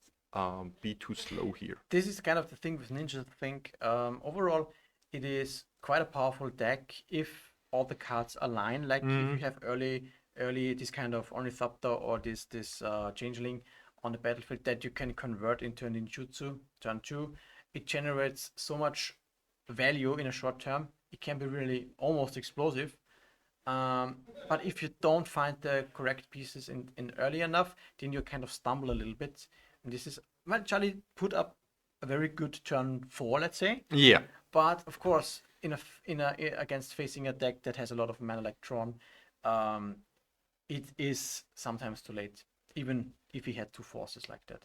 be too slow here. This is kind of the thing with Ninja. I think overall it is quite a powerful deck if all the cards align. Like if you have early this kind of Ornithopter or this Changeling on the battlefield that you can convert into a ninjutsu turn 2. It generates so much value in a short term. It can be really almost explosive. But if you don't find the correct pieces in early enough, then you kind of stumble a little bit. And this is, well, Charlie put up a very good turn 4, let's say. Yeah. But of course, against facing a deck that has a lot of mana like Tron, it is sometimes too late, even if he had 2 forces like that.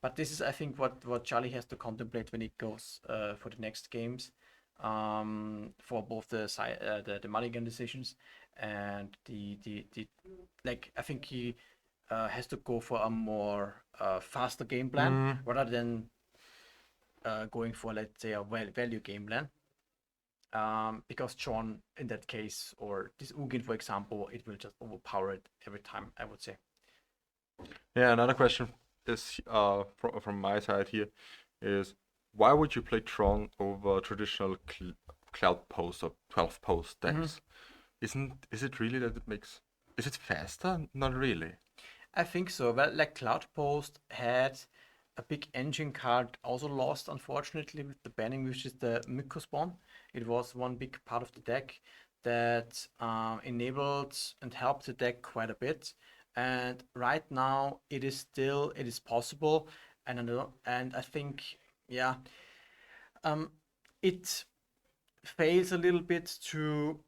But this is, I think, what Charlie has to contemplate when he goes for the next games, for both the mulligan decisions and the like. I think he has to go for a more faster game plan rather than going for, let's say, a value game plan. Because Tron in that case, or this Ugin for example, it will just overpower it every time, I would say. Yeah, another question is from my side here is, why would you play Tron over traditional Cloud Post or 12 Post decks? Is it really that it makes... Is it faster? Not really. I think so. Well, like Cloud Post had a big engine card also lost, unfortunately, with the banning, which is the Miko Spawn. It was one big part of the deck that enabled and helped the deck quite a bit. And right now it is possible, and I think, yeah, it fails a little bit to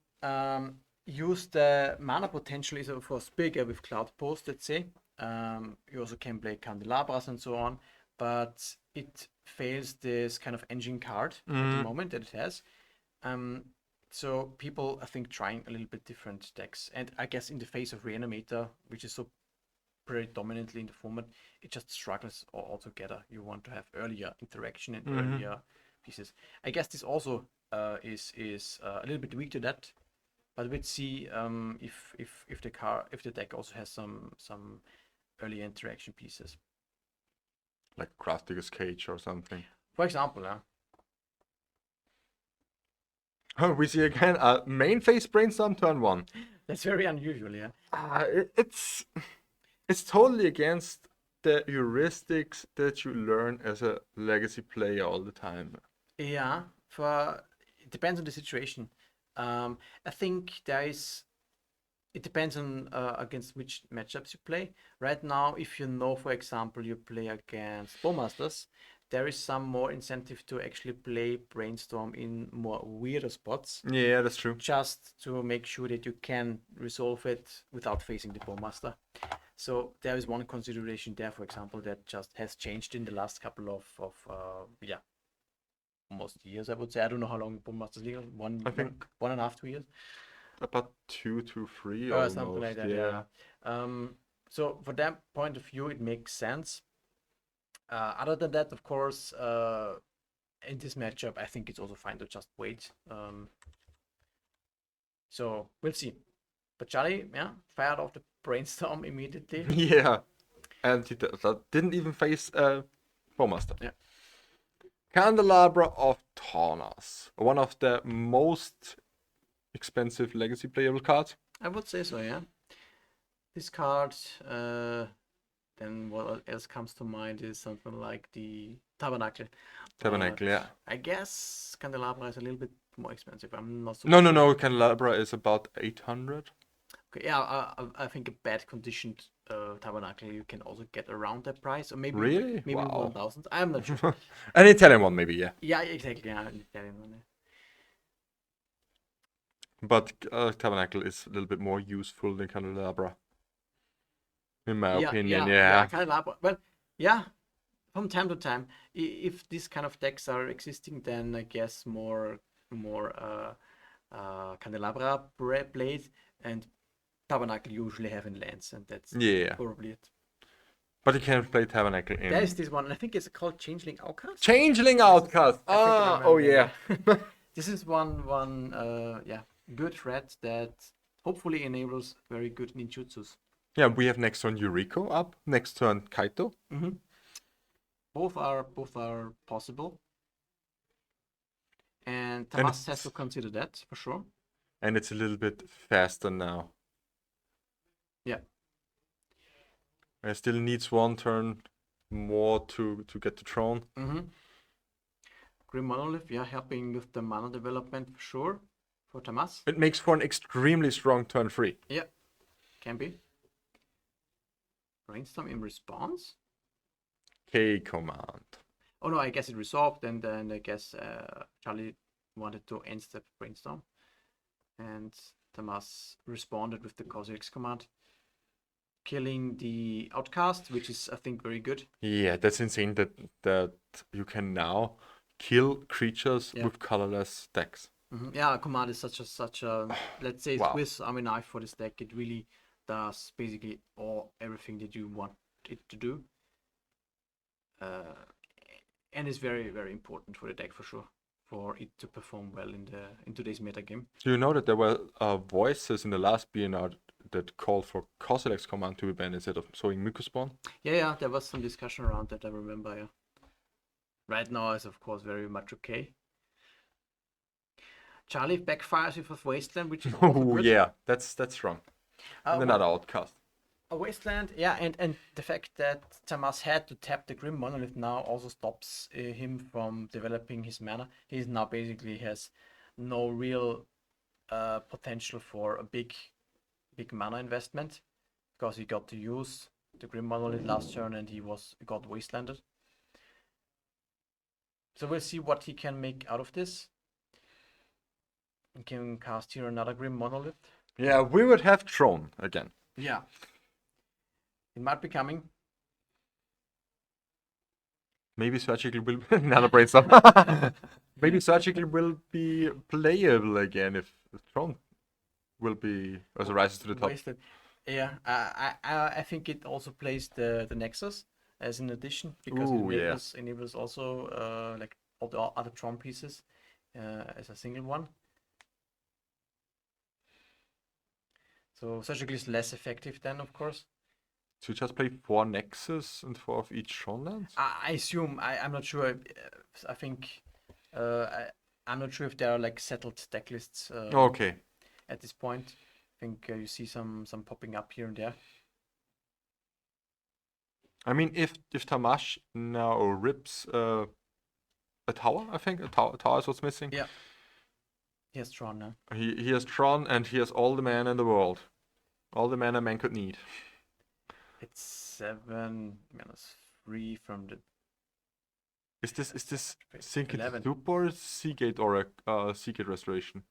use the mana potential is of course bigger with Cloud Post, let's say. You also can play Candelabras and so on, but it fails this kind of engine card at the moment that it has. So people, I think, trying a little bit different decks, and I guess in the face of Reanimator, which is so predominantly in the format, it just struggles altogether. You want to have earlier interaction and earlier pieces. I guess this also is a little bit weak to that, but we'll see if the deck also has some early interaction pieces, like Craftiger's Cage or something. for example. Oh, we see again a main phase brainstorm turn 1. That's very unusual, yeah. It's totally against the heuristics that you learn as a legacy player all the time. Yeah, it depends on the situation. I think it depends on against which matchups you play. Right now, if you know, for example, you play against Bowmasters, there is some more incentive to actually play Brainstorm in more weirder spots. Yeah, that's true. Just to make sure that you can resolve it without facing the Bowmaster. So there is one consideration there, for example, that just has changed in the last couple of almost years, I would say. I don't know how long Bowmasters legal. I think 1.5, 2 years. about 2 to 3 or almost. something like that. Yeah. So from that point of view, it makes sense. Other than that, of course, in this matchup, I think it's also fine to just wait. So we'll see. But Charlie, yeah, fired off the brainstorm immediately. Yeah, and he didn't even face Bowmaster. Yeah. Candelabra of Taunas, one of the most expensive legacy playable cards. I would say so, yeah. This card, then what else comes to mind is something like the Tabernacle. Tabernacle, yeah. I guess Candelabra is a little bit more expensive. I'm not so No, Candelabra is about 800. Okay, yeah, I think a bad conditioned Tabernacle you can also get around that price, or maybe Really? maybe Wow. 1,000. I'm not sure. An Italian one, maybe, yeah. Yeah, exactly. Yeah, an Italian one. But Tabernacle is a little bit more useful than Candelabra, in my opinion. Yeah. Candelabra. Well, yeah, from time to time, if these kind of decks are existing, then I guess more Candelabra blade, and Tabernacle usually have in lands, and that's Yeah. probably it. But you can play Tabernacle in. There is this one, and I think it's called Changeling Outcast. Changeling Outcast. I think I Ah, oh remember, yeah. This is one good threat that hopefully enables very good ninjutsus. Yeah, we have next turn Yuriko up, next turn Kaito. Both are possible, and Tamas has to consider that for sure. And it's a little bit faster now. Yeah. It still needs one turn more to get to Tron. Grim Monolith, yeah, helping with the mana development for sure for Tamas. It makes for an extremely strong turn 3. Yeah, can be. Brainstorm in response? K command. Oh no, I guess it resolved, and then I guess Charlie wanted to end step Brainstorm. And Tamas responded with the Cosix command, killing the Outcast, which is, I think, very good. Yeah, that's insane that you can now kill creatures with colorless decks. Yeah, command is such a let's say Swiss Army knife for this deck. It really does basically everything that you want it to do, and is very, very important for the deck for sure, for it to perform well in today's meta game. Do you know that there were voices in the last BNR that called for Cosilex command to be banned instead of showing Mycospawn? Yeah, there was some discussion around that, I remember, yeah. Right now is of course very much okay. Charlie backfires with Wasteland, which is also good. Yeah, that's strong. And another Outcast. A Wasteland, yeah, and the fact that Tamas had to tap the Grim Monolith now also stops him from developing his mana. He now basically has no real potential for a big mana investment, because he got to use the Grim Monolith last turn and he got Wastelanded. So we'll see what he can make out of this. He can cast here another Grim Monolith. Yeah, we would have Tron again. Yeah. It might be coming. Maybe Surgical will another brainstorm. Maybe Surgical will be playable again if Tron will be as rises to the top. Wasted. Yeah, I think it also plays the Nexus as an addition, because it enables also like all the other Tron pieces as a single one. So Surgical is less effective then, of course. So you just play 4 Nexus and 4 of each Tron lands? I assume. I'm not sure. I think I'm not sure if there are like settled deck lists. Okay. At this point, I think you see some popping up here and there. I mean, if Tamash now rips a tower, I think a tower is what's missing. Yeah. He has Tron now. He has Tron and he has all the mana in the world, all the mana man could need. It's 7 -3 from the. Is this Seagate Super or Seagate or a Seagate Restoration?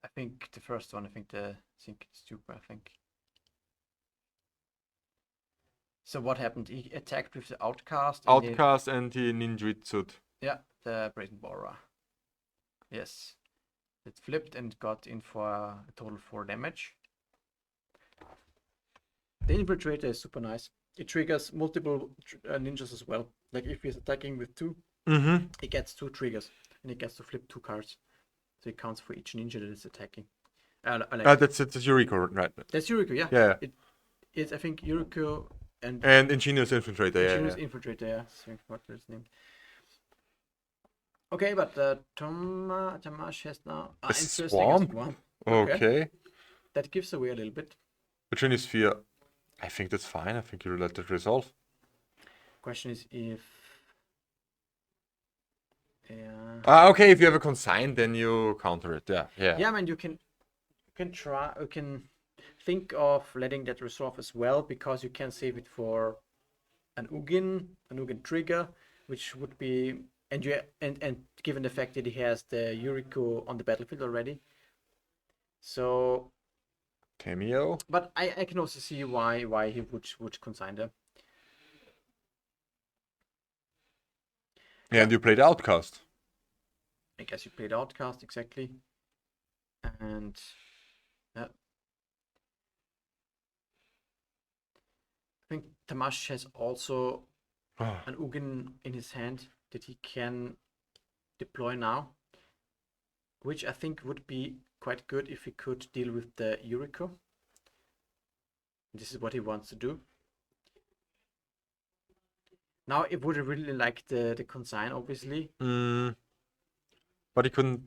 I think the first one. I think the Seagate Super. I think. So what happened? He attacked with the Outcast. And the Ninjutsu. Yeah, the Brazen Borer. Yes, it flipped and got in for a total 4 damage. The Infiltrator is super nice. It triggers multiple ninjas as well. Like if he's attacking with 2, he gets 2 triggers, and he gets to flip 2 cards. So it counts for each ninja that is attacking. That's Yuriko, right? That's Yuriko, yeah. Yeah. It's I think Yuriko and Ingenious Infiltrator, Ingenious Infiltrator, yeah. What is his name? Okay, but Tamash has now a Swamp. Okay. That gives away a little bit. Trinity Sphere, I think that's fine. I think you let it resolve. Question is if. Okay, if you have a consign, then you counter it. Yeah. Yeah, I mean, you can think of letting that resolve as well, because you can save it for an Ugin trigger, which would be. And given the fact that he has the Yuriko on the battlefield already, so cameo. But I can also see why he would consign them. Yeah, and you played Outcast. I guess you played Outcast, exactly. And yeah. I think Tamash has also an Ugin in his hand that he can deploy now, which I think would be quite good if he could deal with the Yuriko. This is what he wants to do. Now, it would really like the consign, obviously. But he couldn't.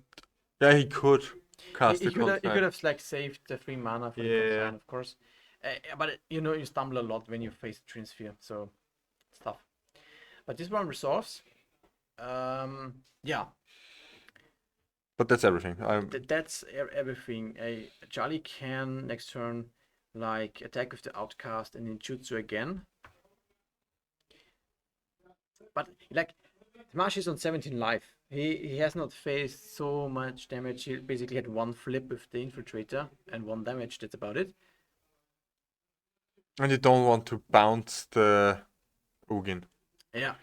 Yeah, he could cast the consign. He could have like saved the 3 mana for the consign, of course. But you stumble a lot when you face Twin Sphere, so it's tough. But this one resolves. Yeah. But that's everything. That's everything. Charlie can next turn like attack with the Outcast and then Jutsu again. But like Tamash is on 17 life. He has not faced so much damage. He basically had 1 flip with the Infiltrator and 1 damage. That's about it. And you don't want to bounce the Ugin. Yeah.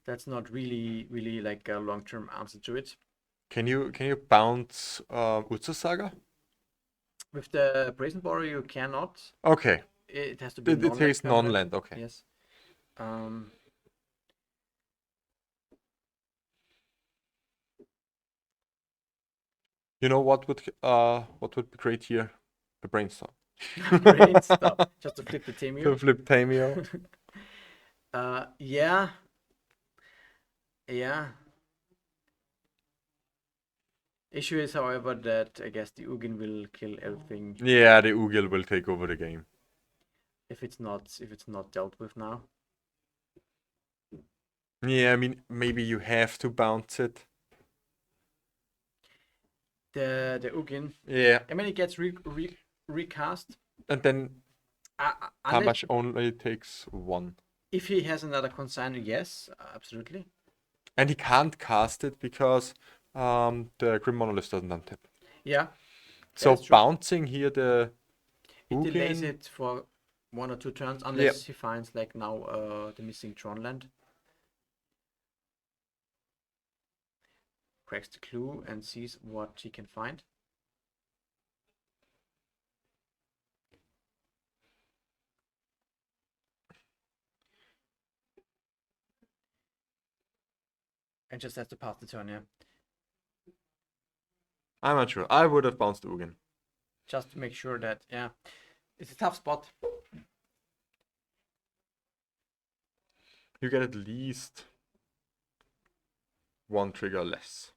That's not really like a long-term answer to it. Can you bounce Utsu Saga? With the Brazen Borrow you cannot. Okay. It has to be It takes non-land, okay. Yes. You know what would be great here? The brainstorm. Brainstorm. Just to flip the Tamio. To flip Tamio. Yeah. Yeah. Issue is, however, that I guess the Ugin will kill everything. Yeah, the Ugil will take over the game. If it's not dealt with now. Yeah, I mean maybe you have to bounce it. The Ugin. Yeah. I mean it gets recast. And then how Unless, much only takes 1? if he has another consign, yes, absolutely. And he can't cast it because the Grim Monolith doesn't untap. Yeah. So true. bouncing here the It Ugin, delays it for 1 or 2 turns unless he finds like now the missing Tron land. Cracks the clue and sees what he can find. And just has to pass the turn, yeah. I'm not sure. I would have bounced Ugin. Just to make sure that, yeah, it's a tough spot. You get at least 1 trigger less.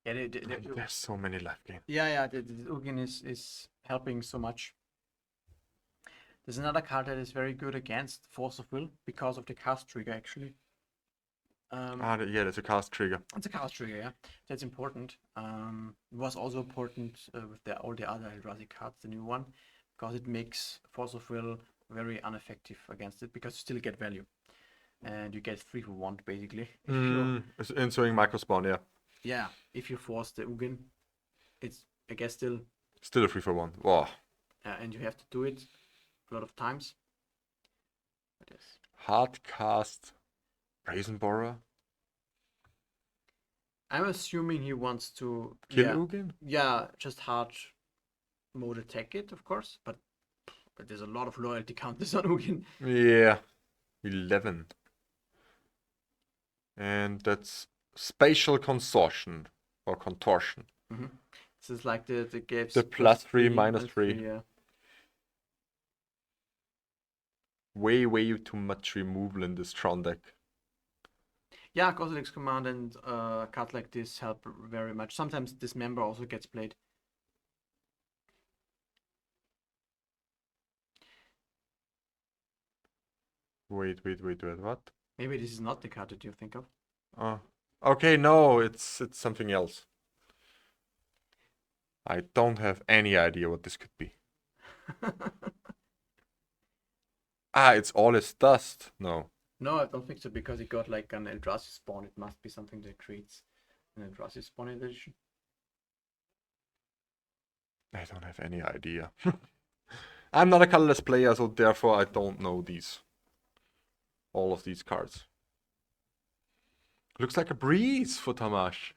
Yeah, There's so many life games. yeah, the Ugin is helping so much. There's another card that is very good against Force of Will because of the cast trigger, actually. Yeah, there's a cast trigger. It's a cast trigger, yeah. That's important. It was also important with all the other Eldrazi cards, the new one, because it makes Force of Will very ineffective against it because you still get value. And you get 3 for 1, basically. Ensuing microspawn, yeah. Yeah, if you force the Ugin, it's, I guess, still a 3 for 1. Wow. and you have to do it a lot of times. Yes. Hard cast Brazen Borrower. I'm assuming he wants to Kill Ugin? Yeah, just hard mode attack it, of course, but there's a lot of loyalty counters on Ugin. Yeah. 11. And that's Spatial Consortion or Contortion. This is like the gaps. The +3, -3. Yeah. Way too much removal in this Tron deck. Yeah, Cosmic's Command and cards like this help very much. Sometimes Dismember also gets played. Wait, what? Maybe this is not the card that you think of. Oh. Okay, no, it's something else. I don't have any idea what this could be. It's All Is Dust. No. No, I don't think so, because it got like an Eldrazi spawn. It must be something that creates an Eldrazi spawn edition. I don't have any idea. I'm not a colorless player, so therefore I don't know all of these cards. Looks like a breeze for Tamash.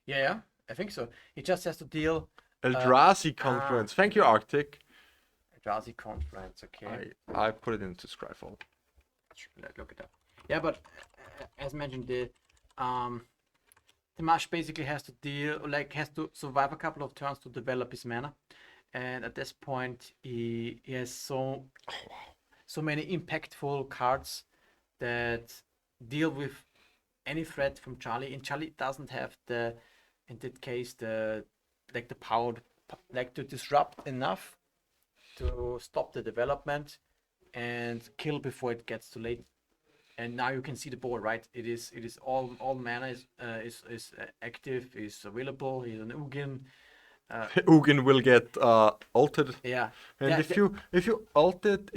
Yeah, I think so. He just has to deal Eldrazi Confluence. Thank you, Arctic. Eldrazi Conference. Okay, I put it into Scryfall. let's look it up. Yeah, but as mentioned, the Marsh basically has to has to survive a couple of turns to develop his mana, and at this point he has so many impactful cards that deal with any threat from Charlie. And Charlie doesn't have in that case the power to disrupt enough to stop the development and kill before it gets too late. And now you can see the board, right? It is all mana is active, is available. He's an Ugin. Ugin will get ulted. Yeah. And Yeah, if you ult it,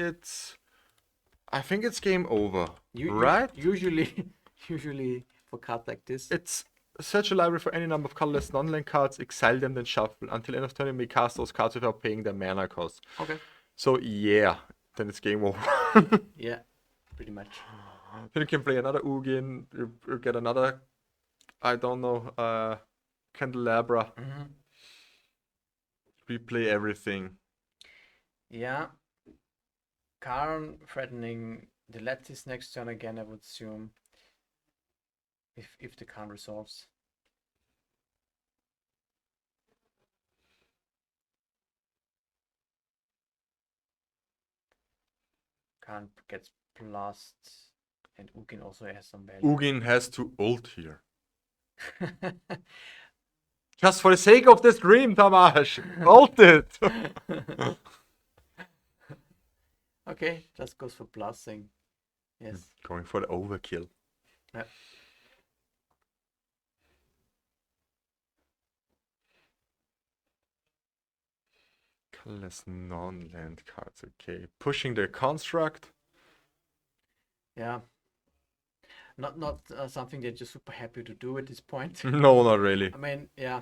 I think it's game over. Right? Usually for cards like this. It's search a library for any number of colorless non-land cards, exile them, then shuffle. Until end of turn, you may cast those cards without paying their mana cost. Okay. So yeah, then it's game over. Yeah, pretty much. Then you can play another Ugin, you get another, I don't know, Candelabra. Replay everything. Yeah. Karn threatening the Lattice next turn again, I would assume. If the Karn resolves. Karn gets plus, and Ugin also has some value. Ugin has to ult here. Just for the sake of the stream, Tamash! Ult it! Okay, just goes for plusing. Yes. Going for the overkill. Yeah. Colorless non-land cards, okay. Pushing the construct. Yeah. Not something that you're super happy to do at this point. No, not really. I mean, yeah.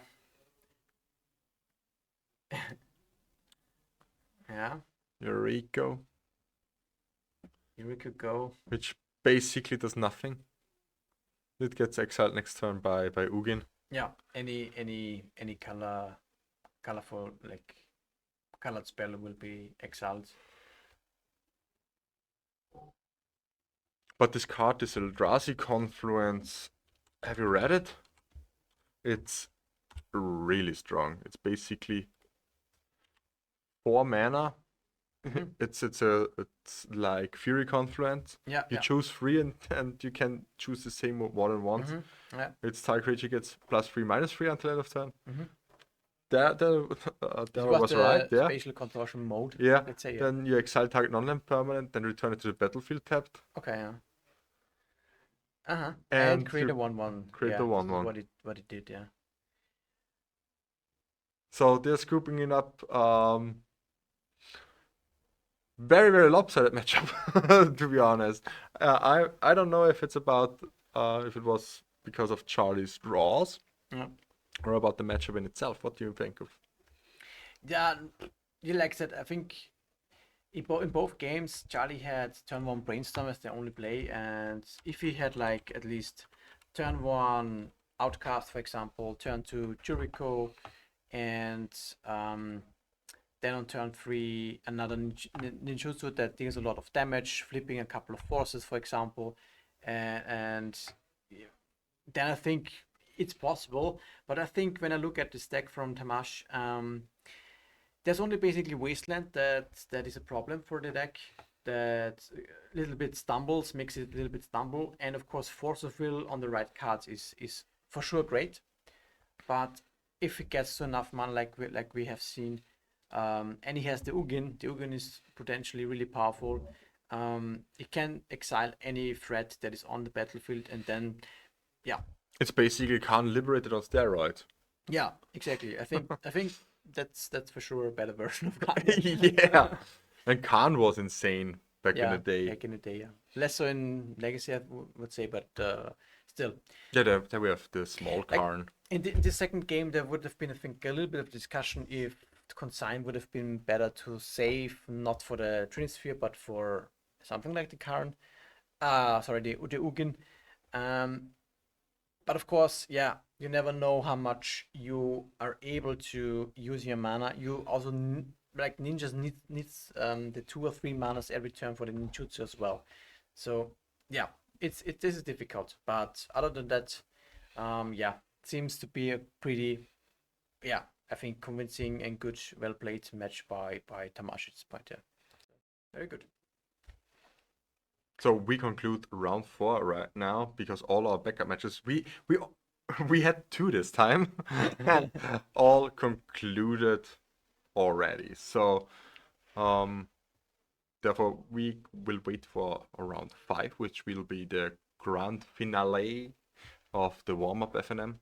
Yeah. Eureka. Here we could go. Which basically does nothing. It gets exiled next turn by Ugin. Yeah. Any colorful colored spell will be exiled. But this card, this Eldrazi Confluence, have you read it? It's really strong. It's basically 4 mana. It's like Fury Confluence. Yeah. You choose 3 and you can choose the same more than once. Yeah. Its target creature gets +3/-3 until end of turn. That was right. Yeah. Spatial contortion mode. Yeah. Let's say. Then you exile target non-land permanent, then return it to the battlefield tapped. Okay. Yeah. And create you a 1/1. create the 1/1. What it did. Yeah. So they're scooping it up. Very, very lopsided matchup, to be honest. I don't know if it's about if it was because of Charlie's draws or about the matchup in itself. What do you think of? Yeah, like I said, I think in both games, Charlie had turn 1 Brainstorm as the only play, and if he had at least turn 1 Outcast, for example, turn 2 Jericho, and then on turn 3 another ninjutsu that deals a lot of damage, flipping a couple of forces, for example, and then I think it's possible. But I think when I look at this deck from Tamash, there's only basically Wasteland that is a problem for the deck. That a little bit stumbles, makes it a little bit stumble, and of course Force of Will on the right cards is for sure great. But if it gets to enough mana like we have seen, and he has the Ugin is potentially really powerful. It can exile any threat that is on the battlefield, and then It's basically Khan liberated on steroids. Yeah, exactly. I think that's for sure a better version of Khan. Yeah. And Khan was insane back in the day. Back in the day, yeah. Less so in Legacy, I would say, but still. Yeah, there we have the small Khan. In the second game, there would have been, I think, a little bit of discussion if consign would have been better to save, not for the Trinisphere, but for something like the Karn. The Ugin. But of course, yeah, you never know how much you are able to use your mana. You also like ninjas needs the 2 or 3 manas every turn for the ninjutsu as well. So yeah, this is difficult. But other than that, yeah, it seems to be a pretty, yeah, I think convincing and good, well played match by Tamash at this point. Yeah, very good. So we conclude round 4 right now because all our backup matches we had 2 this time and all concluded already. So therefore we will wait for round 5, which will be the grand finale of the warm-up FNM.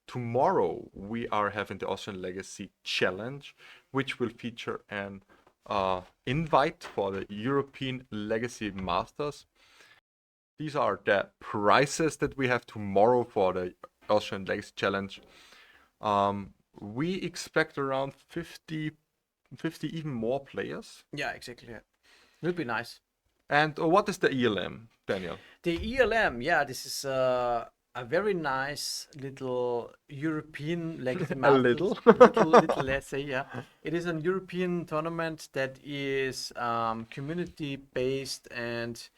Tomorrow we are having the Austrian Legacy Challenge, which will feature an invite for the European Legacy Masters. These are the prizes that we have tomorrow for the Austrian Legacy Challenge. We expect around 50 even more players. Yeah, exactly. Yeah. It would be nice. And what is the ELM, Daniel? The ELM, yeah, this is a very nice little European Legacy Masters. little? little, let's say, yeah. It is a European tournament that is community based, and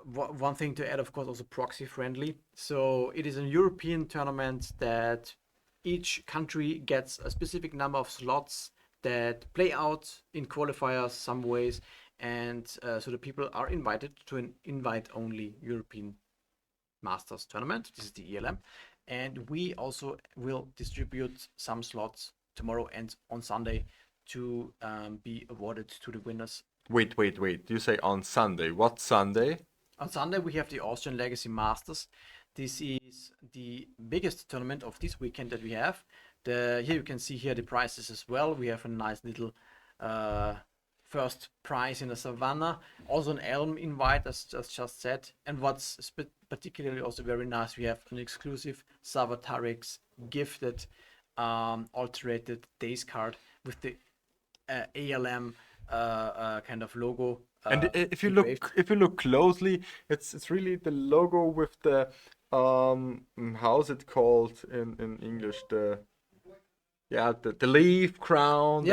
one thing to add, of course, also proxy friendly. So it is a European tournament that each country gets a specific number of slots that play out in qualifiers some ways, and so the people are invited to an invite-only European Masters tournament. This is the ELM, and we also will distribute some slots tomorrow and on Sunday to be awarded to the winners. Wait. You say on Sunday. What Sunday? On Sunday we have the Austrian Legacy Masters. This is the biggest tournament of this weekend that we have. Here you can see here the prizes as well. We have a nice little first prize in the Savannah, also an Elm invite, as just said. And what's particularly also very nice, we have an exclusive Savatarix gifted alterated days card with the ALM kind of logo. And if you look closely, it's really the logo with the how's it called in English, the leaf crown.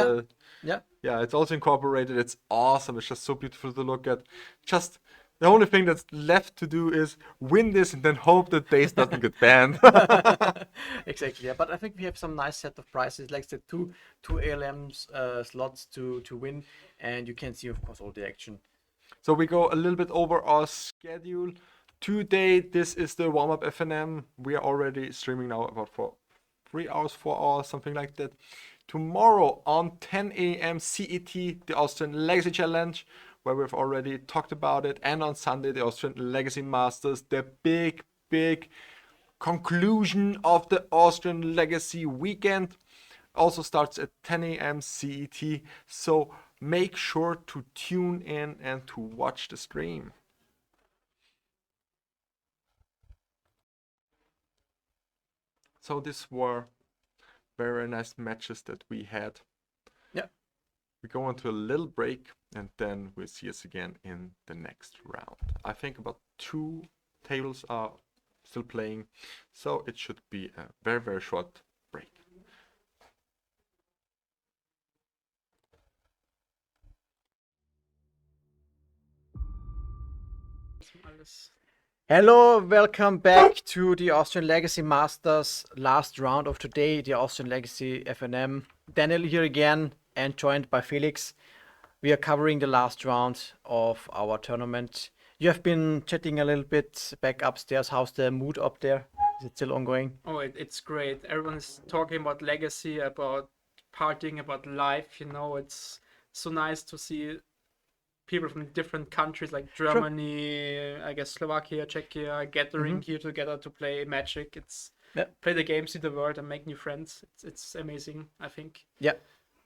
Yeah, it's also incorporated. It's awesome. It's just so beautiful to look at. Just the only thing that's left to do is win this and then hope that Days doesn't get banned. Exactly. Yeah, but I think we have some nice set of prizes, like the two ALMs slots to win, and you can see, of course, all the action. So we go a little bit over our schedule. Today, this is the warm-up FNM. We are already streaming now about for 3 hours, 4 hours, something like that. Tomorrow on 10 a.m. CET, the Austrian Legacy Challenge, where we've already talked about it. And on Sunday, the Austrian Legacy Masters, the big conclusion of the Austrian Legacy weekend. Also starts at 10 a.m. CET. So make sure to tune in and to watch the stream. So these were very nice matches that we had. Yeah. We go into a little break and then we'll see us again in the next round. I think about 2 tables are still playing, so it should be a very short break. Hello, welcome back to the Austrian Legacy Masters last round of today, the Austrian Legacy FNM. Daniel here again and joined by Felix. We are covering the last round of our tournament. You have been chatting a little bit back upstairs. How's the mood up there? Is it still ongoing? Oh, it's great. Everyone's talking about Legacy, about partying, about life. You know, it's so nice to see people from different countries like Germany, I guess Slovakia, Czechia, gathering here together to play Magic. It's play the game, see the world, and make new friends. It's amazing, I think. Yeah,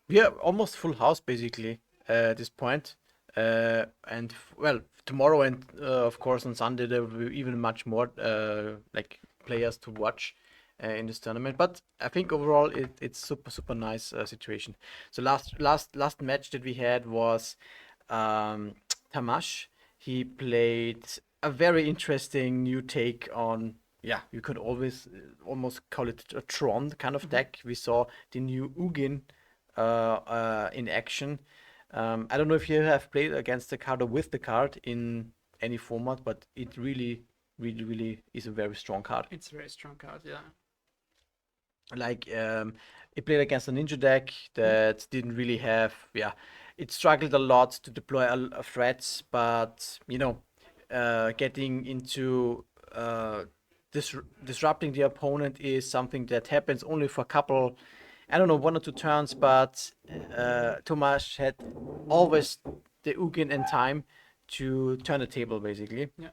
we are almost full house basically at this point. And well, tomorrow and of course on Sunday there will be even much more like players to watch. in this tournament. But I think overall it's super nice situation. So last match that we had was Tamash. He played a very interesting new take on. Yeah, you could always almost call it a Tron kind of deck. We saw the new Ugin in action. I don't know if you have played against the card or with the card in any format, but it really is a very strong card. It's a very strong card, yeah. Like it played against a ninja deck that didn't really have, it struggled a lot to deploy threats, but getting into disrupting the opponent is something that happens only for a couple, I don't know, 1 or 2 turns, but Tomasz had always the Ugin in time to turn the table, basically. Yeah.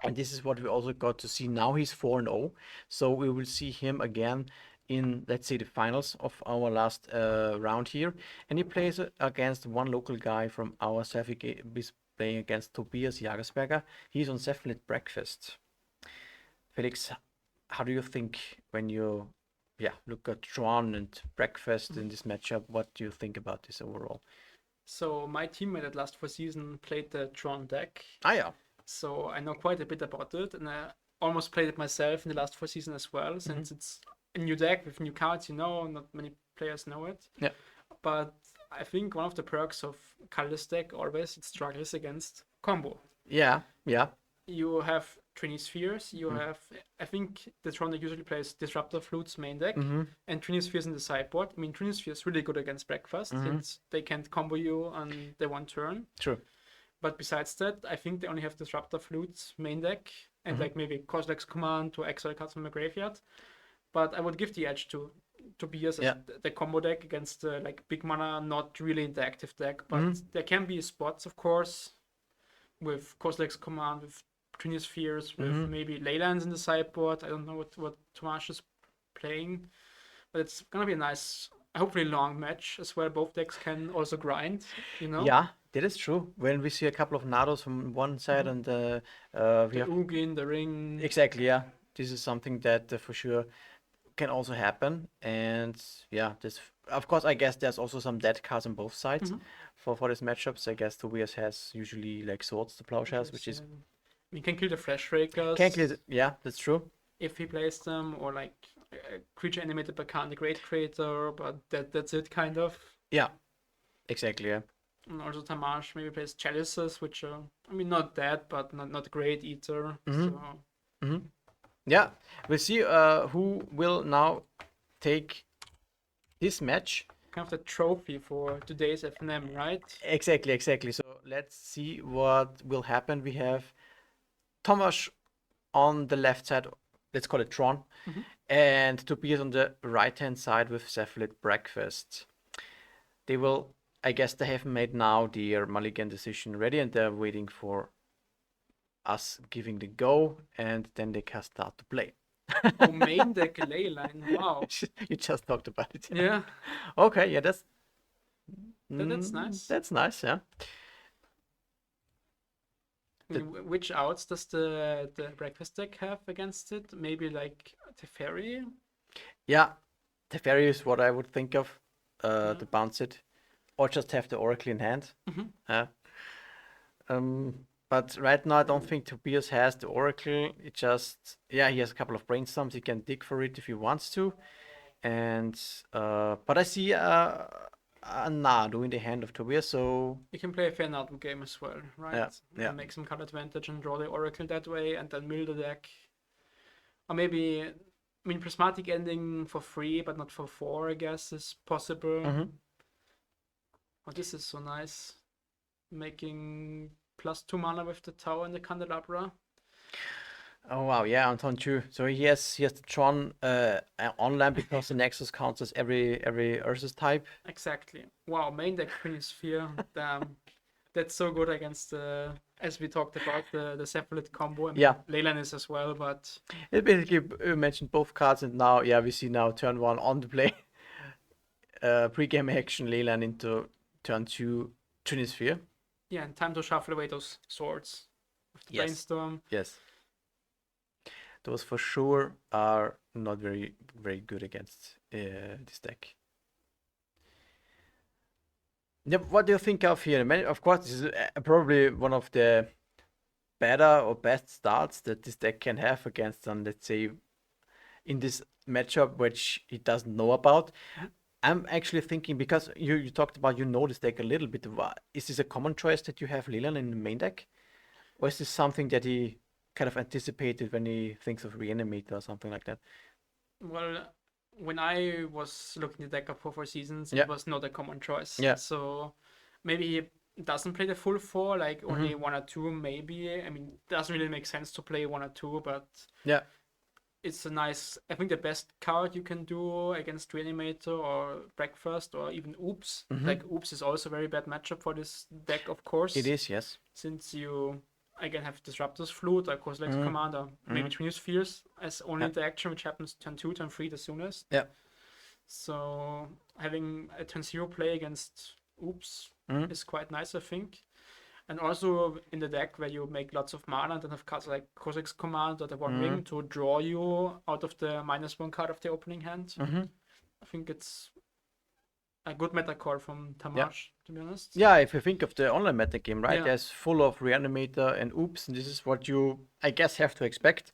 And this is what we also got to see. Now he's 4-0, so we will see him again in, let's say, the finals of our last round here. And he plays against one local guy from our Cephalid. He's playing against Tobias Jagersberger. He's on Cephalid Breakfast. Felix, how do you think when you look at Tron and Breakfast in this matchup? What do you think about this overall? So my teammate at last 4 season played the Tron deck. Yeah. So I know quite a bit about it, and I almost played it myself in the last 4 season as well, since it's a new deck with new cards, not many players know it. Yeah. But I think one of the perks of Calde's deck always, it struggles against combo. Yeah. You have Trini Spheres, you have, I think the Tron deck usually plays Disruptor Flutes main deck, and Trini Spheres in the sideboard. I mean, Trini Spheres is really good against Breakfast, since they can't combo you on the 1 turn. True. But besides that, I think they only have Disruptor Flutes main deck, and like maybe Kozilek's Command to exile cards from the graveyard. But I would give the edge to Tobias as the combo deck against like big mana, not really in the active deck. But there can be spots, of course, with Kozilek's Command, with Trini Spheres, with maybe Leylands in the sideboard. I don't know what Tomasz is playing, but it's gonna be a nice, hopefully long match as well. Both decks can also grind, Yeah, that is true. When we see a couple of Nados from one side and we have Ugin, the Ring. exactly, yeah. This is something that for sure can also happen, and this, of course, I guess there's also some dead cards on both sides for this matchups. I guess Tobias has usually like Swords to Plowshares, which is We can kill the Flash Rakers. Yeah, that's true. If he plays them, or like a creature animated by Khan the Great Creator, but that's it, kind of. Yeah, exactly. Yeah. And also Tamash maybe plays Chalices, which are, I mean, not that, but not great either. Yeah, we'll see who will now take this match. Kind of the trophy for today's FNM, right? Exactly. So let's see what will happen. We have Tomasz on the left side, let's call it Tron, and Tobias on the right-hand side with Cephalid Breakfast. They will, I guess they have made now their mulligan decision ready, and they're waiting for us giving the go, and then they can start to play. Oh, main deck Leyline, wow. You just talked about it. Yeah. Okay, yeah, that's nice. That's nice, yeah. Which outs does the Breakfast deck have against it? Maybe like Teferi? Yeah, Teferi is what I would think of to bounce it, or just have the Oracle in hand. But right now I don't think Tobias has the Oracle. It just, he has a couple of brainstorms. He can dig for it if he wants to, and but I see a Nadu in the hand of Tobias, so you can play a fair Nadu game as well, right? Yeah. Make some card advantage and draw the Oracle that way, and then mill the deck. Or maybe, I mean, Prismatic Ending for 3, but not for 4, I guess, is possible. Oh, this is so nice. Making +2 mana with the Tower and the Candelabra. Oh wow, yeah, on turn 2. So he has the Tron online because the Nexus counts as every Ursus type. Exactly. Wow, main deck Queen Sphere. Damn. That's so good against as we talked about, the Cephalid combo. I mean, Leyland is as well, but it basically mentioned both cards, and now we see now turn 1 on the play. Pre-game action Leyland into turn 2 Trinisphere. Yeah, and time to shuffle away those swords with the Brainstorm. Yes. those for sure are not very, very good against this deck. Yeah, what do you think of here? Of course, this is probably one of the better or best starts that this deck can have against let's say, in this matchup, which he doesn't know about. I'm actually thinking, because you talked about this deck a little bit. Is this a common choice that you have Leland in the main deck? Or is this something that he kind of anticipated when he thinks of Reanimator or something like that? Well, when I was looking at the deck up for 4 seasons, Yeah. it was not a common choice. Yeah. So maybe he doesn't play the full 4, like only 1 or 2, maybe. I mean, it doesn't really make sense to play 1 or 2, but Yeah. it's a nice, I think the best card you can do against Reanimator or Breakfast or even Oops. Like Oops is also a very bad matchup for this deck, of course. It is, yes. Since you again have Disruptor's Flute or Kozilek's Commander, maybe Twin Spheres as only interaction, which happens turn 2, turn 3 the soonest. Yeah. So having a turn 0 play against Oops is quite nice, I think. And also in the deck where you make lots of mana and then have cards like Kozilek's Command or the One Ring to draw you out of the -1 card of the opening hand. I think it's a good meta call from Tamash, to be honest. Yeah, if you think of the online meta game, right? Yeah. There's full of Reanimator and Oops, and this is what you, I guess, have to expect.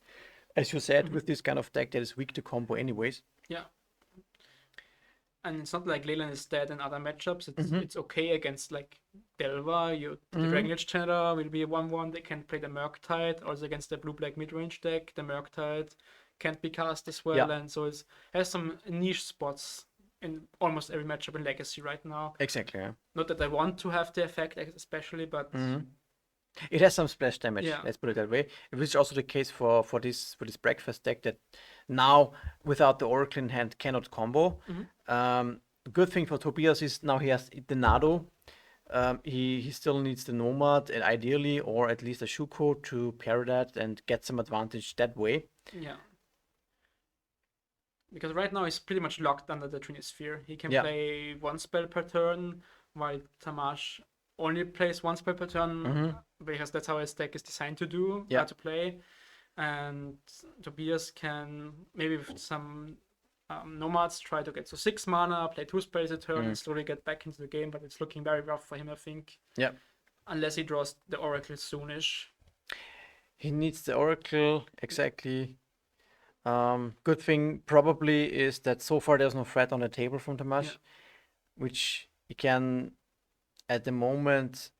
As you said, with this kind of deck that is weak to combo anyways. Yeah. And it's not like Leyland is dead in other matchups. It's okay against like Delva. The Dragonage Cheddar will be a 1/1. They can play the Murktide. Also against the blue-black mid-range deck, the Murktide can't be cast as well. Yeah. And so it has some niche spots in almost every matchup in Legacy right now. Exactly, yeah. Not that I want to have the effect especially, but It has some splash damage, Yeah. let's put it that way. Which is also the case for this breakfast deck that now, without the Oracle in hand, cannot combo. Good thing for Tobias is now he has the Nadu. He still needs the Nomad, and ideally, or at least a Shuko to pair that and get some advantage that way. yeah. Because right now he's pretty much locked under the Trinisphere. He can Yeah. play 1 spell per turn, while Tamash only plays 1 spell per turn, because that's how his deck is designed to do, Yeah. to play. And Tobias can, maybe with some Nomads, try to get to 6 mana, play 2 spells a turn, and slowly get back into the game, but it's looking very rough for him, I think. Yeah. Unless he draws the Oracle soonish. He needs the Oracle, exactly. Good thing probably is that so far there's no threat on the table from Tamash, which he can, at the moment,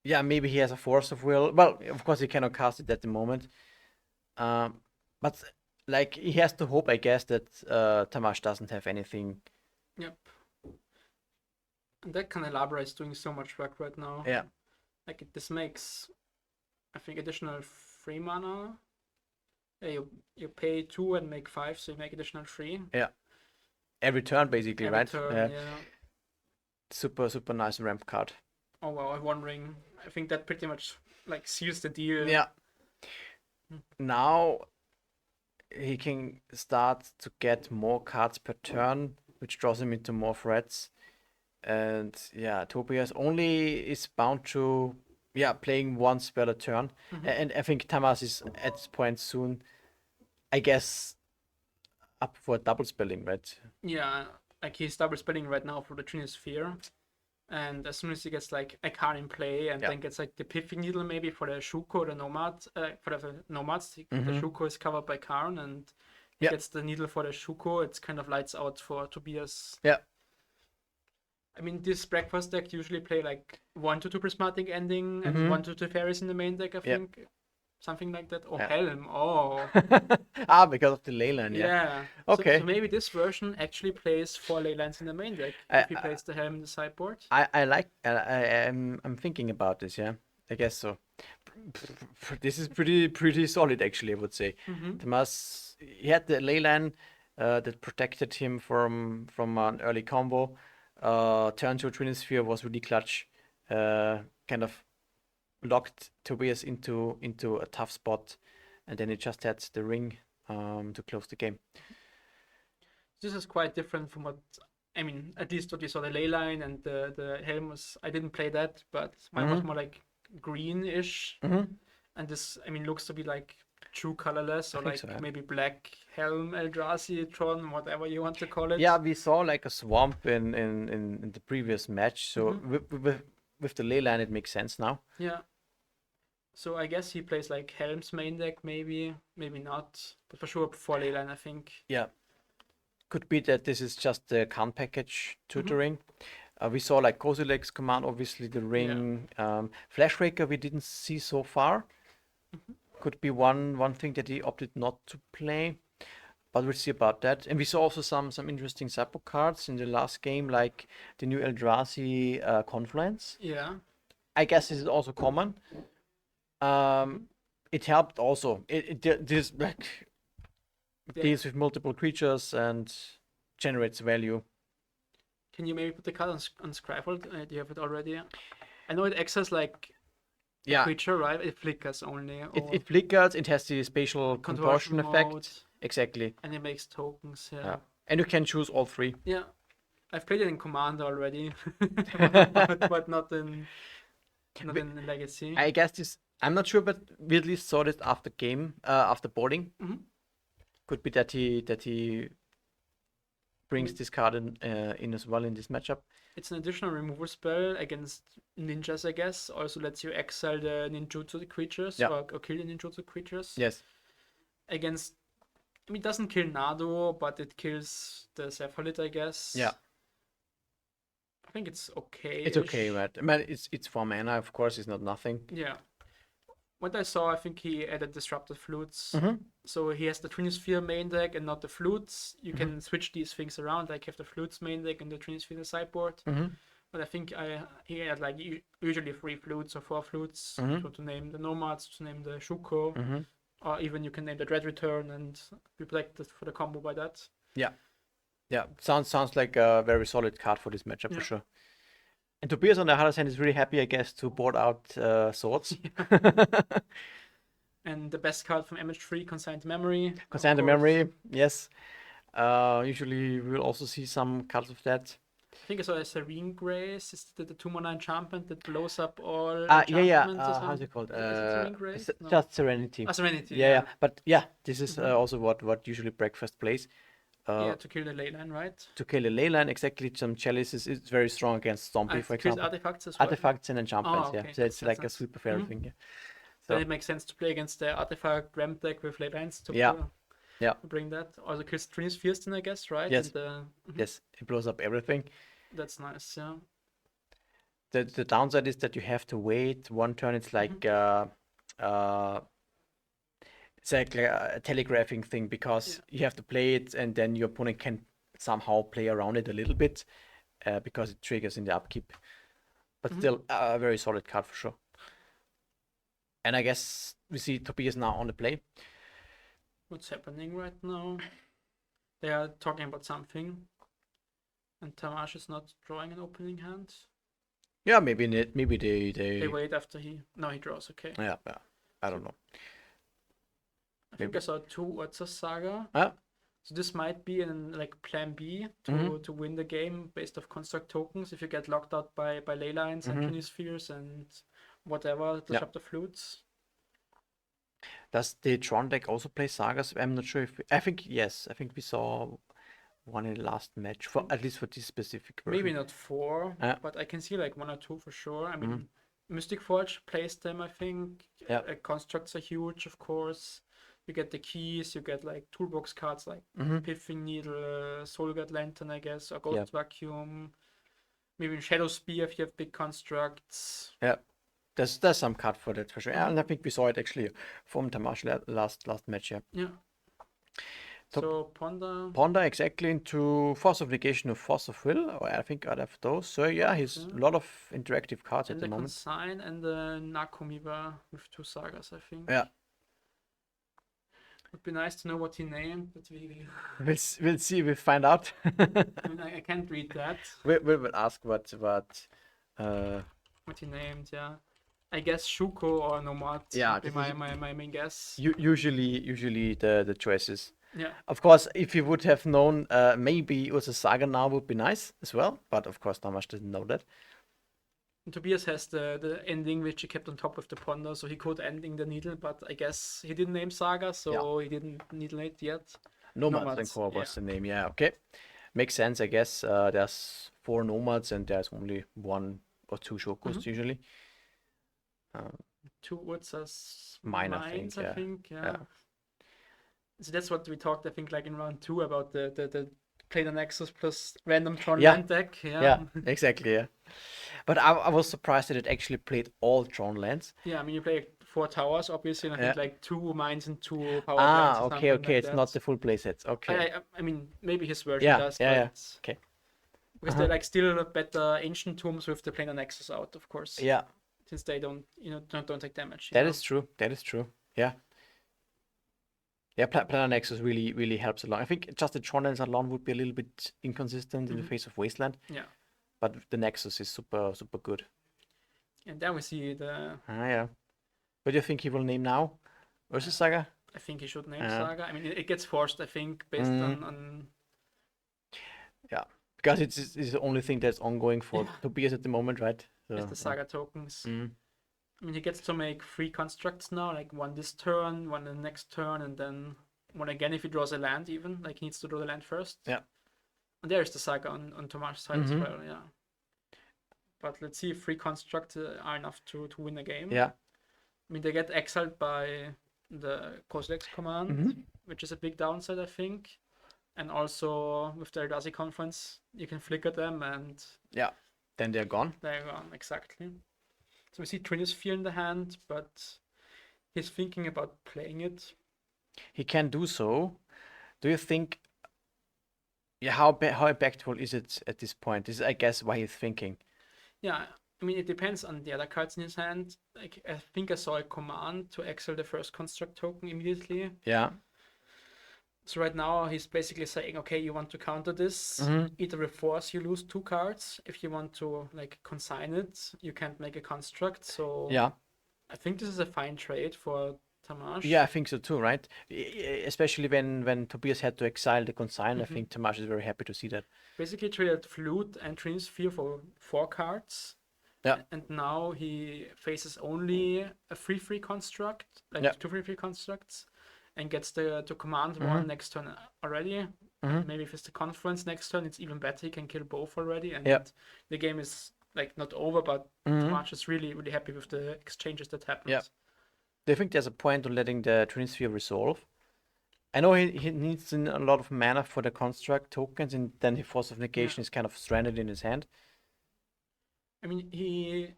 maybe he has a force of will. Well, of course he cannot cast it at the moment, but like he has to hope, I guess, that Tamash doesn't have anything. Yep. And that Candelabra is doing so much work right now. Yeah. Like this makes, I think, additional 3 mana. Yeah, you pay 2 and make 5, so you make additional 3. Every turn, basically, Every right? turn, yeah. Super nice ramp card. Oh wow, I have 1 ring. I think that pretty much like seals the deal. Yeah. Now he can start to get more cards per turn, which draws him into more threats. And yeah, Tobias only is bound to playing 1 spell a turn. And I think Tamas is at this point soon, I guess, up for double spelling, right? Yeah, like he's double spelling right now for the Trinisphere. And as soon as he gets like a card in play and then gets like the Piffing Needle maybe for the Shuko, the Nomad, for the Nomads, the Shuko is covered by Karn and he gets the needle for the Shuko, it's kind of lights out for Tobias. Yeah. I mean, this breakfast deck usually play like 1 to 2 Prismatic Ending and 1 to 2 Fairies in the main deck, I think. Something like that. Or Helm. Oh. Because of the Leyland, Yeah. Okay. So maybe this version actually plays 4 Leylands in the main deck if he plays the Helm in the sideboard. I'm thinking about this, yeah. I guess so. This is pretty solid, actually, I would say. Tomas, he had the Leyland that protected him from an early combo. Turn to Trinisphere was really clutch. Kind of locked Tobias into a tough spot, and then he just had the ring to close the game. This is quite different from what, I mean, at least what you saw the Leyline and the Helm was, I didn't play that, but mine was more like greenish. And this, I mean, looks to be like true colorless, or think like so, yeah. maybe black helm Eldrazi, Tron, whatever you want to call it. Yeah, we saw like a swamp in the previous match, so with the ley line it makes sense now. Yeah. So I guess he plays like Helm's main deck, maybe not, but for sure 4 leyline, I think. Yeah. Could be that this is just the count package tutoring. We saw like Cozy Legs command, obviously the ring. Flash Raker we didn't see so far. Could be one thing that he opted not to play, but we'll see about that. And we saw also some interesting Sapo cards in the last game, like the new Eldrazi Confluence. Yeah. I guess this is also common. It helped also. This like deals with multiple creatures and generates value. Can you maybe put the card on Scryfall? Do you have it already? I know it access like a creature, right? It flickers only. It flickers. It has the spatial contortion effect. Mode, exactly. and it makes tokens. Yeah. And you can choose all 3. Yeah. I've played it in Commander already, but not in Legacy. I guess this. I'm not sure, but we at least saw it after game, after boarding. Could be that he brings this card in as well in this matchup. It's an additional removal spell against ninjas, I guess. Also lets you exile the ninjutsu creatures or kill the ninjutsu creatures. Yes. Against, I mean, it doesn't kill Nadu, but it kills the Cephalid, I guess. Yeah. I think it's okay. It's okay, right? I mean, it's 4 mana, of course. It's not nothing. Yeah. What I saw, I think he added Disrupted Flutes. So he has the Trinisphere main deck and not the flutes. You can switch these things around, like have the flutes main deck and the Trinisphere sideboard. But I think he had like usually 3 flutes or 4 flutes. So to name the Nomads, to name the Shuko, or even you can name the Dread Return and be protected for the combo by that. Yeah. Yeah, sounds like a very solid card for this matchup for sure. And Tobias on the other hand is really happy, I guess, to board out swords. And the best card from MH3, Consigned Memory. Consigned Memory, yes. Usually we'll also see some cards of that. I think I saw a Serene Grace. Is the 2-mana enchantment that blows up all how's it called? Serene Grace? No. Just Serenity. Serenity. Yeah. But yeah, this is also what usually Breakfast plays. To kill the leyline, right? To kill the leyline, exactly. Some chalices is very strong against Stompy, for example. Artifacts as well. Artifacts and enchantments, okay. So it's like a super fair thing. Yeah. So it makes sense to play against the artifact ramp deck with leylines to bring that. Also kills Trinispheres then, I guess, right? Yes. Yes, it blows up everything. That's nice, yeah. The downside is that you have to wait 1 turn. It's like it's like a telegraphing thing because you have to play it and then your opponent can somehow play around it a little bit because it triggers in the upkeep. But still a very solid card for sure. And I guess we see Tobias now on the play. What's happening right now? They are talking about something. And Tamash is not drawing an opening hand. Yeah, maybe they They wait after he draws, okay. Yeah, I don't know. I think I saw 2 Urza Saga. So this might be an like plan B to win the game based off construct tokens if you get locked out by ley lines and Trinispheres and whatever, disrupt the flutes. Does the Tron deck also play sagas? I'm not sure if I think yes. I think we saw one in the last match for at least for this specific version. Maybe not 4, but I can see like 1 or 2 for sure. I mean, Mystic Forge plays them, I think. Constructs are huge, of course. You get the keys, you get like toolbox cards like Piffing Needle, Soulguard Lantern, I guess, or Ghost Vacuum. Maybe Shadow Spear if you have big constructs. Yeah, there's some card for that for sure. And I think we saw it actually from Tamash last match. Yeah. So Ponder exactly into Force of Negation or Force of Will, or I think out of those. So yeah, he's a lot of interactive cards at the moment. Consign and the Nakomiba with 2 sagas, I think. Yeah. Would be nice to know what he named, but we'll see. We'll find out. I mean, I can't read that. We'll ask what he named. Yeah, I guess Shuko or Nomad. Yeah, would be my main guess. Usually the choices. Yeah. Of course, if you would have known, maybe Urza Saga now would be nice as well. But of course, Tamash didn't know that. Tobias has the ending which he kept on top of the ponder, so he could ending the needle, but I guess he didn't name Saga, so he didn't needle it yet. Nomads and Core was the name, yeah, okay. Makes sense, I guess. There's 4 Nomads and there's only 1 or 2 Shokus usually. 2 Urzas Mine, mines, I think, yeah. So that's what we talked, I think, like in round 2 about the Planar Nexus plus random Tron Yeah. land deck. Yeah, exactly, yeah. But I was surprised that it actually played all Tron lands. Yeah, I mean, you play 4 towers, obviously, and I think like 2 mines and 2 power plants. Ah, or okay, something okay. like It's that. not the full play sets. Okay. I mean, maybe his version Yeah, does, yeah, but okay. because they're like still better ancient tombs with the Planar Nexus out, of course. Yeah, Since they don't, don't take damage. that is true. That is true. Yeah. Yeah, Planar Nexus really helps a lot. I think just the Tron lands alone would be a little bit inconsistent in the face of Wasteland. Yeah. But the Nexus is super good. And then we see the. Yeah. What do you think he will name now? Versus Saga? I think he should name Saga. I mean, it gets forced, I think, based on. Yeah, because it's the only thing that's ongoing for Tobias at the moment, right? So, As the Saga tokens. I mean, he gets to make 3 constructs now, like 1 this turn, 1 the next turn, and then 1 again if he draws a land even. Like, he needs to draw the land first. Yeah. And there's the Saga on Tomas' side as well, yeah. But let's see if 3 constructs are enough to win a game. Yeah. I mean, they get exiled by the Kozilek's command, which is a big downside, I think. And also, with the Eldazi conference, you can flicker them and... Yeah, then they're gone. They're gone, exactly. So we see Trinisphere in the hand, but he's thinking about playing it. He can do so. Do you think... Yeah, how impactful is it at this point? This is, I guess, why he's thinking. Yeah, I mean, it depends on the other cards in his hand. Like, I think I saw a command to exile the first construct token immediately. Yeah. So right now he's basically saying, okay, you want to counter this, either with force you lose 2 cards. If you want to like consign it, you can't make a construct. So yeah, I think this is a fine trade for Tamás. Yeah, I think so too, right? Especially when Tobias had to exile the consign, I think Tamás is very happy to see that. Basically traded Flute and Trinisphere for 4 cards. Yeah. And now he faces only a 3/3 construct, like 2 3/3 constructs. And gets to command 1 next turn already. Maybe if it's the conference next turn, it's even better. He can kill both already. And the game is like not over, but Tamás is really happy with the exchanges that happened. Yeah. Do you think there's a point on letting the Trinisphere resolve? I know he needs a lot of mana for the construct tokens, and then the Force of Negation is kind of stranded in his hand. I mean, he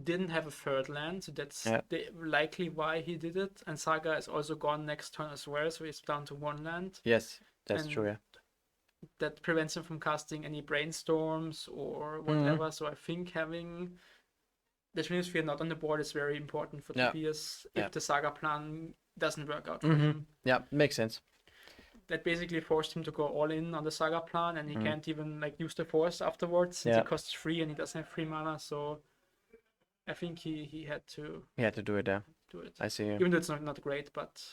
didn't have a 3rd land, so that's likely why he did it. And Saga is also gone next turn as well, so he's down to 1 land. Yes, that's true, yeah. That prevents him from casting any brainstorms or whatever, so I think having the Trinisphere not on the board is very important for Tobias if the Saga plan doesn't work out for him. Yeah, makes sense. That basically forced him to go all in on the Saga plan, and he can't even like use the Force afterwards since it costs 3 and he doesn't have 3 mana, so I think he had to. He had to do it, yeah. Do it. I see. Even though it's not great, but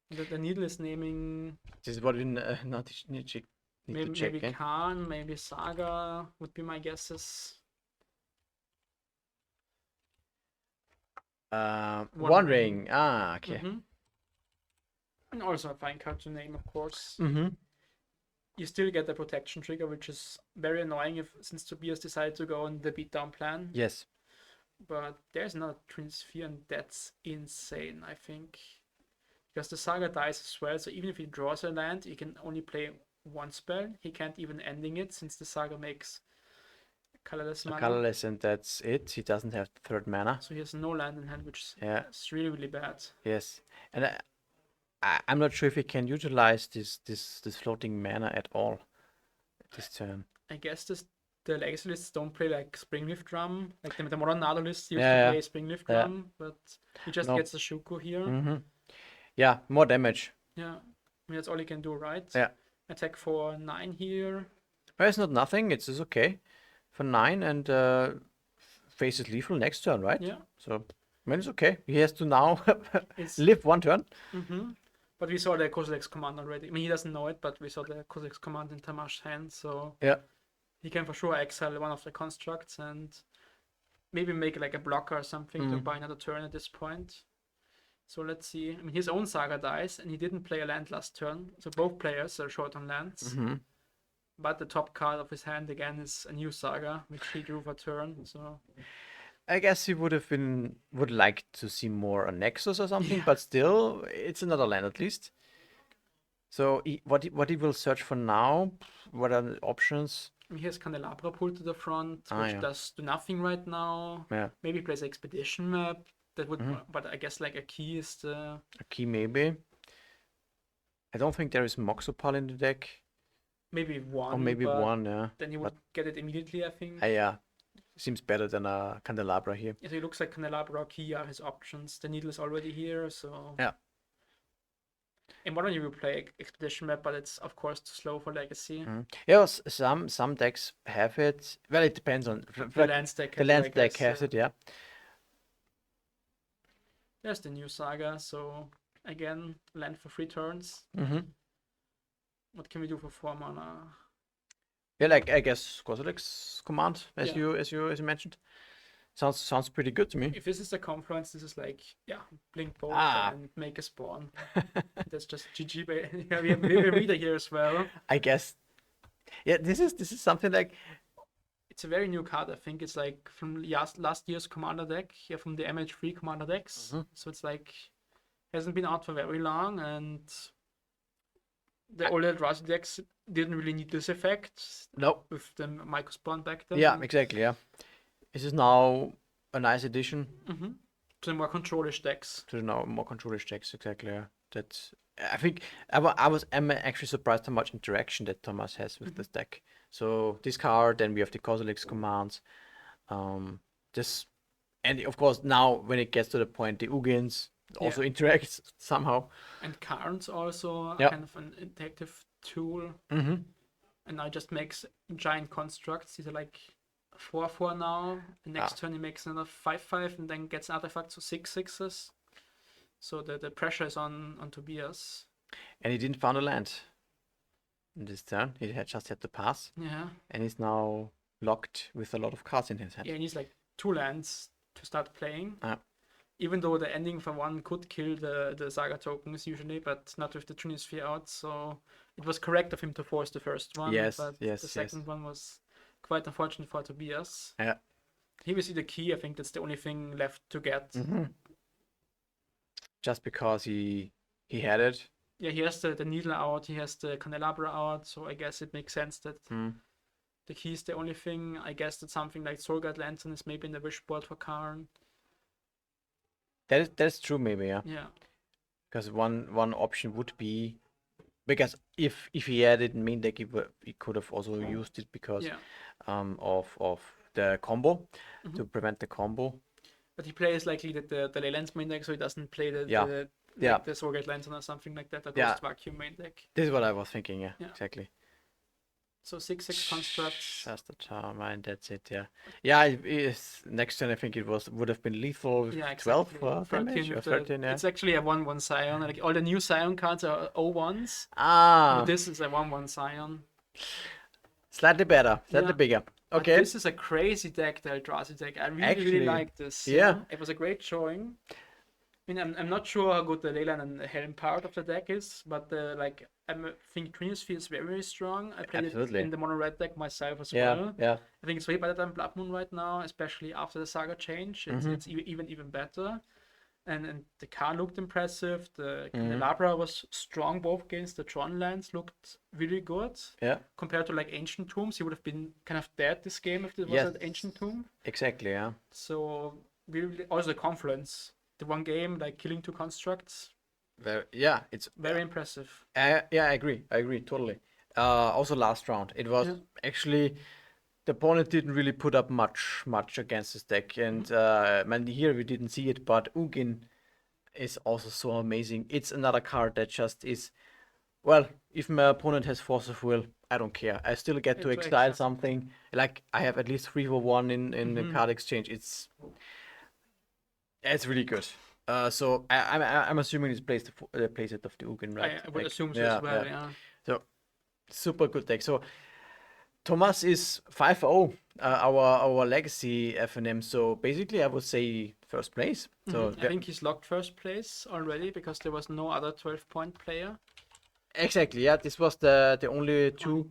the needle is naming. This is what we need to check. Maybe Khan, maybe Saga would be my guesses. One Ring. Ah, okay. And also a fine card to name, of course. You still get the protection trigger, which is very annoying since Tobias decided to go on the beatdown plan. Yes. But there's another Trinisphere, and that's insane, I think. Because the Saga dies as well, so even if he draws a land, he can only play 1 spell. He can't even ending it, since the Saga makes colorless mana. Colorless, and that's it. He doesn't have 3rd mana. So he has no land in hand, which is really bad. Yes. And I'm not sure if he can utilize this floating mana at all this turn. I guess the Legacy lists don't play like Springleaf Drum. Like the modern Nadu lists used to play Springleaf Drum, but he just gets a Shuko here. Yeah, more damage. Yeah, I mean that's all he can do, right? Yeah. Attack for 9 here. Well, it's not nothing. It's okay for 9 and faces lethal next turn, right? Yeah. So I mean it's okay. He has to now live 1 turn. But we saw the Kozilek's command already. I mean, he doesn't know it, but we saw the Kozilek's command in Tamás' hand, so yeah, he can for sure exile one of the constructs and maybe make like a blocker or something to buy another turn at this point. So let's see. I mean, his own Saga dies, and he didn't play a land last turn, so both players are short on lands. But the top card of his hand again is a new Saga, which he drew for turn. So I guess he would like to see more a Nexus or something, but still, it's another land at least. So what he will search for now? What are the options? he has Candelabra pulled to the front, which yeah. does do nothing right now. Yeah, Maybe plays Expedition map. That would, but I guess like a key is the a key maybe. I don't think there is Moxopal in the deck. maybe one. Or maybe but one, yeah. Then he would get it immediately, I think. Yeah, seems better than a Candelabra here. Yeah, so it looks like Candelabra or key are his options. The needle is already here, so Yeah. And why don't you play Expedition map? But it's of course too slow for Legacy. Yeah, some decks have it. Well, it depends on The Lance deck. the Lance deck has it, yeah. There's the new Saga. So again, land for 3 turns. What can we do for 4 mana? Yeah, like I guess Kozilek's command, as Yeah. you mentioned, sounds pretty good to me. If this is the confluence, this is like blink both and make a spawn. That's just GG. Yeah, we have a reader here as well. I guess. Yeah, this is something like It's a very new card. I think it's like from last year's commander deck, from the MH3 commander decks. So it's like hasn't been out for very long, and the older Eldrazi decks didn't really need this effect. no. With the micro spawn back then. Yeah, exactly. Yeah, this is now a nice addition To the more controllish decks. to the now more controllish decks. Exactly. Yeah, that's. I think I'm actually surprised how much interaction that Thomas has with this deck. So this card, then we have the Kozilek's commands. This, and of course now when it gets to the point, the Ugins also interact somehow. And Karns also Yeah. kind of an interactive tool. And now it just makes giant constructs. These are like 4/4 now. The next turn he makes another 5/5 and then gets an artifact, so 6/6s. So the pressure is on Tobias. And he didn't find a land in this turn. He just had to pass, Yeah. and he's now locked with a lot of cards in his hand. Yeah, he needs like 2 lands to start playing. Yeah. Even though the ending for one could kill the Saga tokens usually, but not with the Trinity Sphere out. So it was correct of him to force the first one. Yes, but yes, the second one was quite unfortunate for Tobias. Yeah. Here we see the key. I think that's the only thing left to get. Just because he had it. Yeah, he has the needle out, he has the candelabra out, so I guess it makes sense that the key is the only thing. I guess that something like Soulguide Lantern is maybe in the wish board for Karn. That's true, maybe, yeah. Yeah. Because one option would be, because if he had it in main deck, he could have also used it because of the combo to prevent the combo. But he plays likely that the Leyland's main deck, so he doesn't play the Soulguide Lantern or something like that, or Ghost Vacuum main deck. This is what I was thinking, yeah. Exactly. So 6/6 constructs. That's the time, and that's it, yeah. Yeah, next turn I think it would have been lethal with 12 damage or 13, yeah. It's actually a 1/1 Scion. Like all the new Scion cards are 0/1s. But this is a 1/1 Scion. Slightly better, slightly bigger. Okay. But this is a crazy deck, the Eldrazi deck. I really like this. Yeah. It was a great showing. I mean, I'm not sure how good the Leyland and the Helm part of the deck is, but I think Trinity Sphere is very, very strong. I played it in the mono red deck myself as well. Yeah. I think it's way better than Blood Moon right now, especially after the Saga change. It's even better. And the car looked impressive. The Candelabra was strong both games. The Tron lands looked really good. Yeah. Compared to like Ancient Tombs, he would have been kind of dead this game if it was an Ancient Tomb. Exactly, yeah. So also the Confluence. The one game, like killing 2 constructs. It's very impressive. I agree totally. Also last round, it was actually the opponent didn't really put up much against this deck, and man, here we didn't see it, but Ugin is also so amazing. It's another card that just is, well, if my opponent has Force of Will, I don't care. I still get to exile something. Like I have at least 3 for 1 in the card exchange. It's really good. So I'm assuming it's placed the playset of the Ugin, right? I would assume so as well. Yeah. So super good deck. So Thomas is 5-0, our Legacy FNM. So basically, I would say first place. So I think he's locked first place already because there was no other 12-point player. exactly, yeah. This was the only two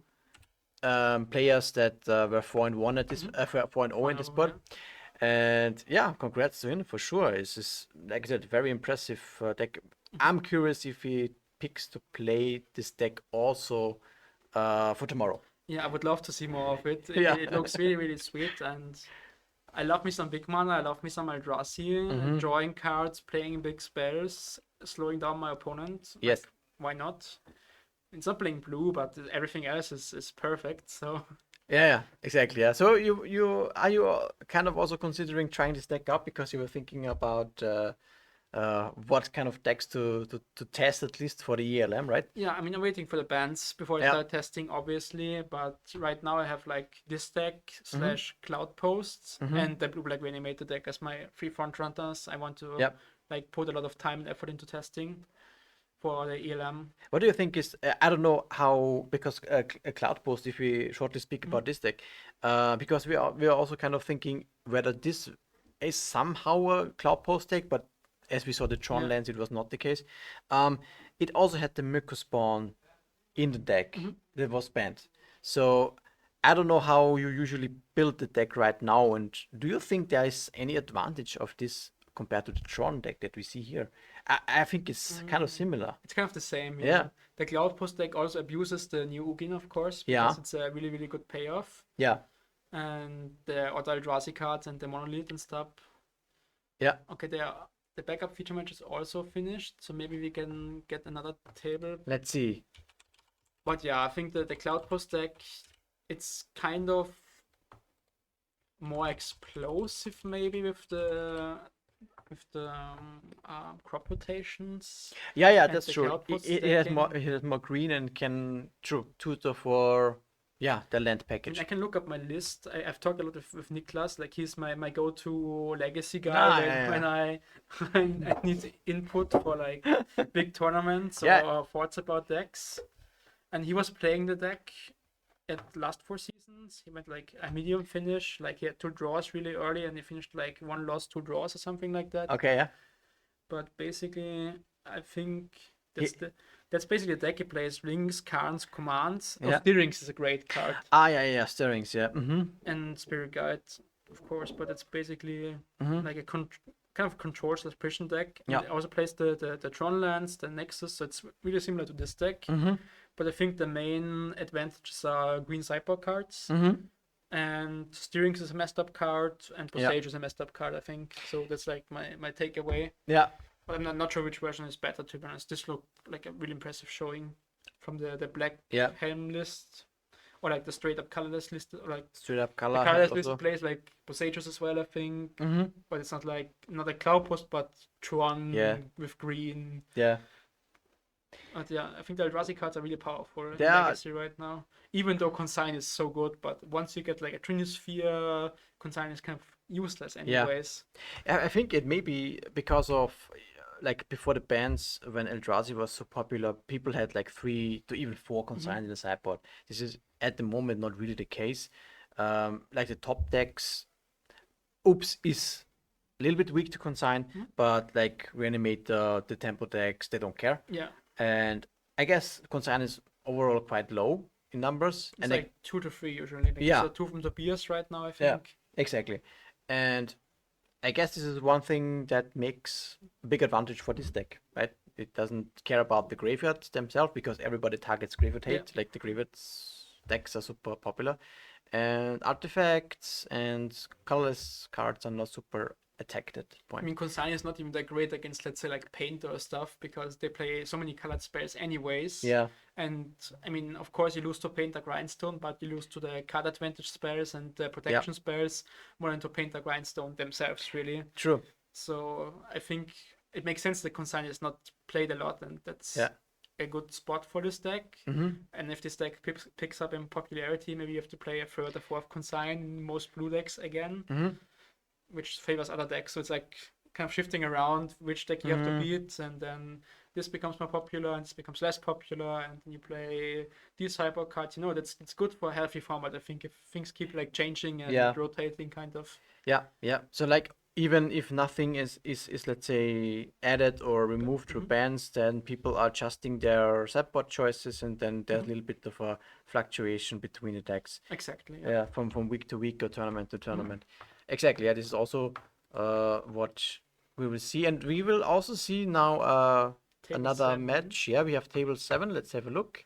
players that were 4-1 at this 4-0 in this spot. And yeah, congrats to him for sure. This is, like I said, very impressive deck. I'm curious if he picks to play this deck also for tomorrow. Yeah, I would love to see more of it. Yeah. It looks really, really sweet, and I love me some big mana. I love me some Eldrazi, drawing cards, playing big spells, slowing down my opponent. Yes. Like, why not? It's not playing blue, but everything else is perfect. So Yeah, exactly. Yeah. So you are you kind of also considering trying this deck out because you were thinking about what kind of decks to test at least for the ELM, right? yeah, I mean, I'm waiting for the bands before I start testing, obviously. But right now I have like this deck / Cloud Posts and the blue-black Reanimator deck as my 3 front runners. I want to like put a lot of time and effort into testing for the ELM. What do you think is, I don't know how, because a Cloud Post, if we shortly speak about this deck, because we are also kind of thinking whether this is somehow a Cloud Post deck, but as we saw the Tron lands, it was not the case. It also had the Myco Spawn in the deck that was banned. So I don't know how you usually build the deck right now, and do you think there is any advantage of this compared to the Tron deck that we see here? I think it's kind of similar. It's kind of the same. Yeah. The Cloud Post deck also abuses the new Ugin, of course, Yeah. because it's a really, really good payoff. Yeah. And the Otto Eldrazi cards and the Monolith and stuff. Yeah. Okay, the backup feature match is also finished, so maybe we can get another table. Let's see. But yeah, I think that the Cloud Post deck, it's kind of more explosive maybe with the crop rotations. Yeah, and that's the true. Cloud Post It has stacking. more. It has more green and can tutor for the land I mean, package. I can look up my list. I've talked a lot with Niklas. Like he's my go-to legacy guy when I need input for like big tournaments or thoughts about decks. And he was playing the deck at last 4 seasons. He went like a medium finish. Like he had 2 draws really early, and he finished like 1 loss, 2 draws or something like that. Okay, yeah. But basically, I think that's basically the deck he plays. Rings, Karns, Commands. Yeah. Rings is a great card. Yeah. Stirrings, yeah. And Spirit Guide, of course, but it's basically like a kind of control / prison deck. And it also plays the Tron lands, the Nexus, so it's really similar to this deck. But I think the main advantages are green sideboard cards. And Steerings is a messed up card, and Postage is a messed up card, I think. So that's like my takeaway. Yeah. But I'm not sure which version is better, to be honest. This looked like a really impressive showing from the black helm list. Or like the straight up colorless list, or like straight up color. The colorless list plays like Posages as well, I think. But it's not a Cloud Post, but Tron with green. Yeah. But yeah, I think the Eldrazi cards are really powerful in Yeah. Legacy right now. Even though Consign is so good, but once you get like a Trinisphere, Consign is kind of useless anyways. I think it may be because of, like, before the bans, when Eldrazi was so popular, people had like 3 to even 4 consigns in the sideboard. This is at the moment not really the case. Like the top decks, Oops is a little bit weak to consign, but like Reanimator, the tempo decks, they don't care. Yeah. And I guess consign is overall quite low in numbers. It's and like 2 to 3 usually. Like so 2 from Tobias right now, I think. Exactly. And I guess this is one thing that makes a big advantage for this deck, right? It doesn't care about the graveyards themselves because everybody targets graveyard hate. Like the graveyards decks are super popular. And artifacts and colorless cards are not super attacked at that point. I mean, Consign is not even that great against, let's say, like Paint or stuff because they play so many colored spells anyways. Yeah. And I mean, of course, you lose to Paint or Grindstone, but you lose to the card advantage spells and the protection spells more than to Paint or Grindstone themselves, really. True. So I think it makes sense that Consign is not played a lot, and that's a good spot for this deck. And if this deck picks up in popularity, maybe you have to play a 3rd or 4th Consign in most blue decks again. Which favors other decks. So it's like kind of shifting around which deck you have to beat, and then this becomes more popular and this becomes less popular, and then you play these hyper cards. That's good for a healthy format. I think if things keep like changing and Yeah. rotating, kind of. Yeah. So like even if nothing is let's say added or removed through bans, then people are adjusting their sideboard choices, and then there's a little bit of a fluctuation between the decks. Exactly. Yeah, from week to week or tournament to tournament. Exactly. Yeah, this is also what we will see, and we will also see now Table another 7. match. Yeah, we have table 7. Let's have a look.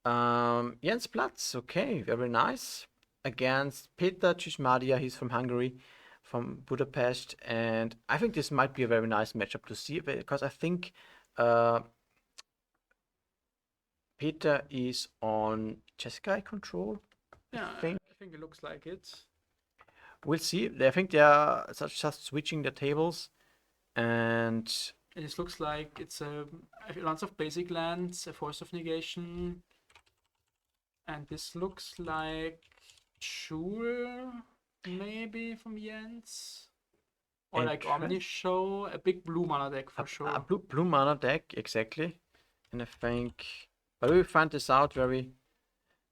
Jens Platz, okay, very nice. Against Peter Csizmadia, he's from Hungary, from Budapest, and I think this might be a very nice matchup to see, because I think Peter is on Jeskai Control. Yeah, think. I think it looks like it. We'll see. I think they are just switching the tables, and It looks like it's lots of basic lands, a Force of Negation, and this looks like Jewel, maybe from Jens, or like Omni Show, a big blue mana deck for sure. a blue mana deck, exactly. And I think, but we will find this out very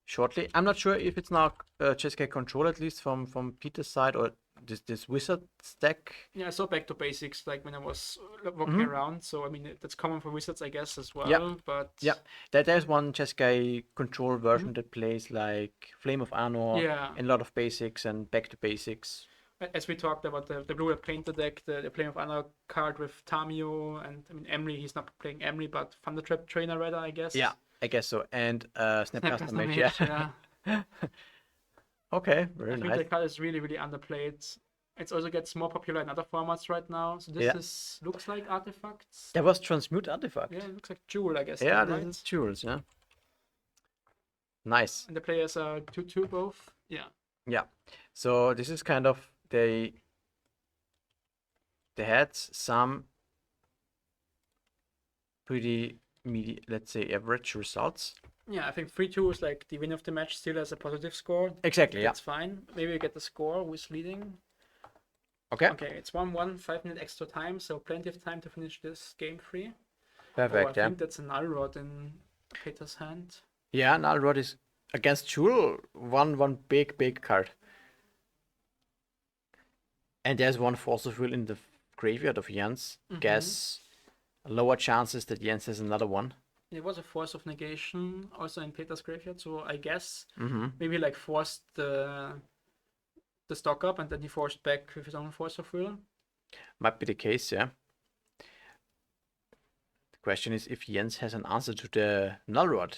shortly. I'm not sure if it's now Jeskai Control, at least from Peter's side, or this Wizards deck. Yeah, I saw Back to Basics like when I was walking around, so I mean that's common for Wizards, I guess, as well. Yeah. But Yeah, there's one Jeskai Control version that plays like Flame of Anor, Yeah. and a lot of basics and Back to Basics. as we talked about the blue painter deck, the Flame of Honor card with Tamio, and I mean Emery, he's not playing Emery, but Thundertrap Trainer rather, I guess. Yeah, I guess so. And Snapcaster Snapcaster Mage, Mage, yeah. Okay, very I think nice. the card is really, really underplayed. It also gets more popular in other formats right now. So this looks like artifacts. There was Transmute Artifact. Yeah, it looks like Jewel, I guess. Yeah, then, this right? is Jewels, yeah. Nice. And the players are 2/2 both. Yeah. Yeah. So this is kind of they had some pretty let's say average results. Yeah, I think 3-2 is like the win of the match still has a positive score. Exactly, yeah. That's fine. Maybe we get the score who's leading. Okay. Okay, it's 1-1, 5-minute extra time, so plenty of time to finish this game free. Perfect, I yeah. think that's a null rod in Peter's hand. Yeah, Nalrod is against Jewel, one big card. And there's one Force of Will in the graveyard of Jens. Guess lower chances that Jens has another one. It was a Force of Negation also in Peter's graveyard, so I guess maybe like forced the stock up and then he forced back with his own Force of Will. Might be the case, yeah. The question is if Jens has an answer to the Nullrod.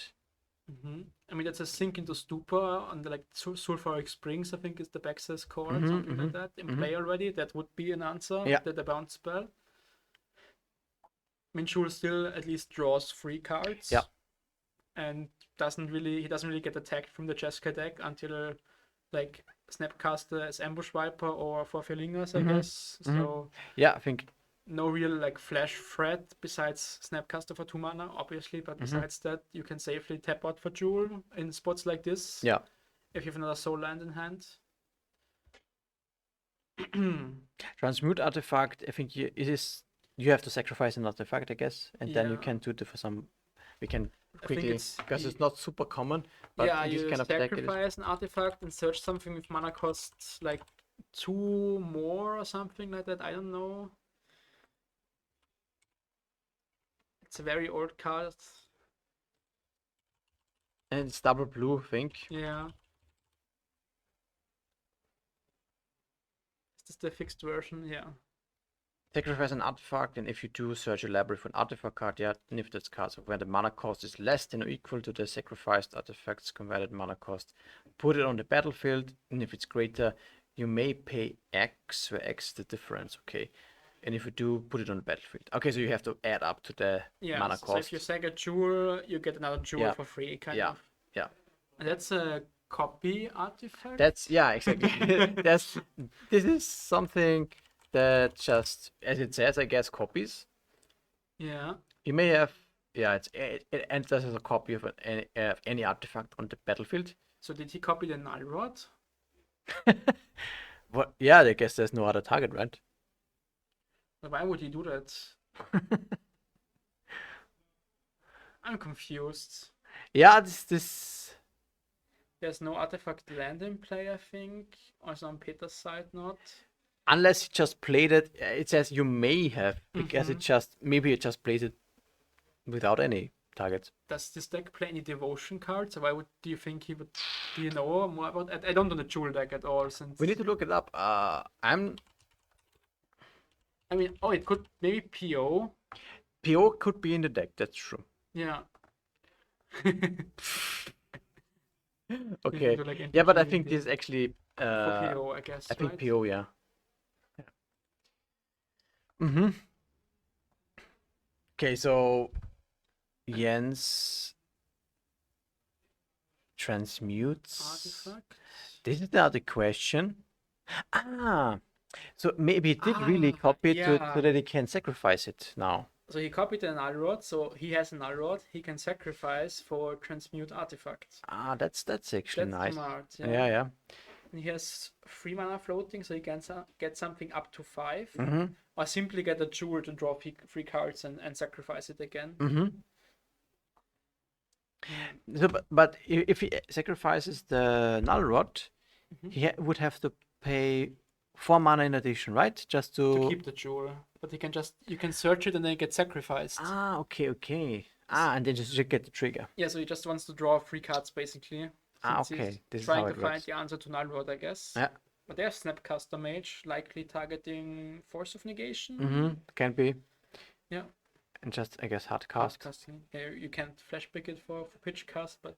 I mean, that's a Sink into Stupor on the like Sulfuric Springs, I think is the backsays card, something like that. In play already, that would be an answer. Yeah. The bounce spell. I mean, Jewel still at least draws 3 cards. Yeah. And he doesn't really get attacked from the Jeskai deck until like Snapcaster as Ambush Viper or for Felingers, I guess. So Yeah, I think no real like flash threat besides Snapcaster for 2 mana, obviously, but besides that, you can safely tap out for Jewel in spots like this. yeah. If you have another soul land in hand. Transmute Artifact, I think you have to sacrifice an artifact, I guess, and then you Yeah. can do it for some. We can I think quickly, it's because it's not super common. But yeah, in this you kind of deck, it is. sacrifice an artifact and search something with mana costs like 2 more or something like that. I don't know. It's a very old card. And it's double blue, I think. Yeah. Is this the fixed version? Yeah. Sacrifice an artifact, and if you do, search a library for an artifact card. Yeah, and if that's cards where the mana cost is less than or equal to the sacrificed artifact's converted mana cost, put it on the battlefield, and if it's greater, you may pay X, where X is the difference. Okay, and if you do, put it on the battlefield. Okay, so you have to add up to the mana So cost. if you sack a Jewel, you get another Jewel Yeah. for free, kind Yeah. of. Yeah. And that's a copy artifact. That's exactly. This is something that just, as it says, I guess, copies. Yeah. You may have, it enters as a copy of any artifact on the battlefield. So did he copy the Null Rod? What? Yeah, I guess there's no other target, right? Why would he do that? I'm confused. Yeah, this. There's no artifact land in play, I think. Also on Peter's side, not. Unless he just played it, it says you may have, because it just maybe it just plays it without any targets. Does this deck play any devotion cards? Why would do you think he would? Do you know more about? I don't know the Jewel deck at all. Since We need to look it up. I mean, oh, it could maybe PO. PO could be in the deck. That's true. Yeah. Okay. Do, like, Yeah, but I NPG think this is actually. for PO, I guess. I think right? PO, yeah. Mm-hmm. Okay, so Jens transmutes. Artifact. This is now the question. So maybe he did really copy it so yeah. that he can sacrifice it now. So he copied an null rod, so he has a null rod he can sacrifice for transmute artifacts. That's actually That's nice. smart. Yeah. And he has 3 mana floating, so he can get something up to 5. Mm-hmm. Or simply get a jewel to draw 3 cards and sacrifice it again. Mm-hmm. So, but if he sacrifices the null rod, he would have to pay 4 mana in addition, right? Just To keep the jewel. But he can you can search it and then it gets sacrificed. Okay. And then just get the trigger. Yeah, so he just wants to draw 3 cards basically. Since Okay. he's This is trying how to it find works. the answer to null rod, I guess. Yeah. But there's Snapcaster Mage, likely targeting Force of Negation. Mm-hmm. Can be. Yeah. And just, I guess, hard cast. Hardcasting. Yeah, you can't flash pick it for pitch cast, but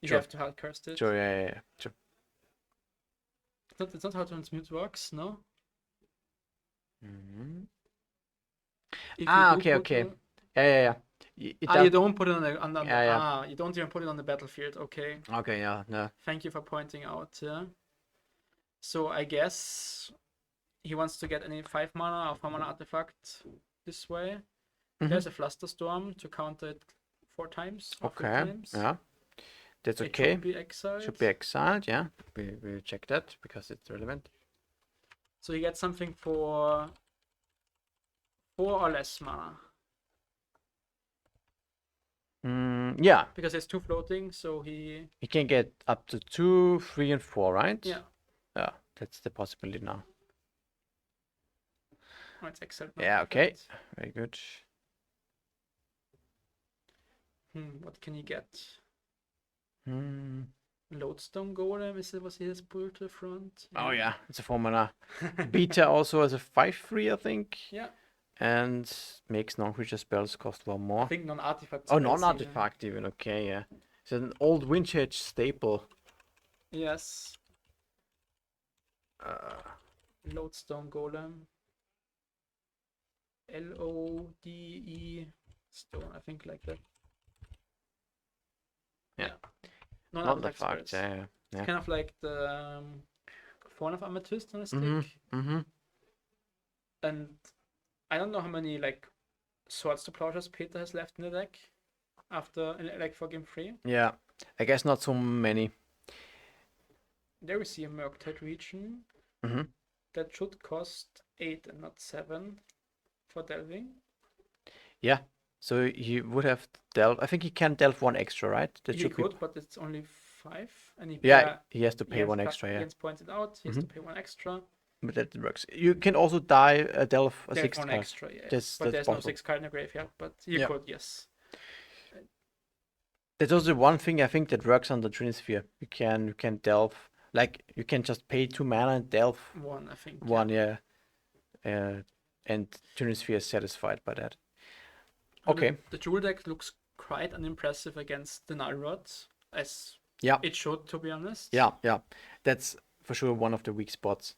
you Sure. have to hardcast it. Sure, yeah. Sure. It's not how transmute works, no? Mm-hmm. If you do Okay. put it- Yeah. you don't put it on the Yeah. you don't even put it on the battlefield. Okay. Okay, yeah, no. Thank you for pointing out. Yeah. So I guess he wants to get any 5 mana or 4 mana artifact this way. There's a Flusterstorm to counter it 4 times. Or 3 Okay, times. yeah. That's It okay. should be exiled. Should be exiled, yeah. We check that because it's relevant. So you get something for 4 or less mana. Yeah, Because there's 2 floating, so he... he can get up to 2, 3, and 4, right? Yeah. Yeah, that's the possibility now. Oh, it's exiled. Yeah, okay. Very good. What can he get? Hmm. Lodestone Golem, was he his pull to the front? Oh yeah, it's a 4 mana. Beta also has a 5/3, I think. Yeah. And makes non-creature spells cost 1 more. I think non-artifact. Oh, spells even. non-artifact even. Okay, yeah. It's an old vintage staple. Yes. Lodestone Golem. Lode stone, I think like that. Yeah. Non-artifact Non-artifact, spells. yeah. It's kind of like the Fawn of Amethyst on a stick. Mm-hmm. And I don't know how many like Swords to Plowshares Peter has left in the deck after like for game 3. Yeah, I guess not so many. There we see a Murktide region that should cost 8 and not 7 for delving. Yeah, so he would have delved. I think he can delve 1 extra, right? That He should could, but it's only 5. And Yeah, he has to pay 1 extra. Yeah, Jens pointed out he has to pay 1 extra. but that works. You can also die delve a There's 6 1 card. extra, yeah. That's But there's no possible. 6 card in the graveyard. But you Yeah. could, yes. That's also one thing I think that works on the Trinisphere. You can delve, like you can just pay 2 mana and delve 1, I think. 1, yeah. And Trinisphere is satisfied by that. And Okay. The Jewel deck looks quite unimpressive against the Null Rods, as Yeah. it should, to be honest. Yeah. That's for sure one of the weak spots.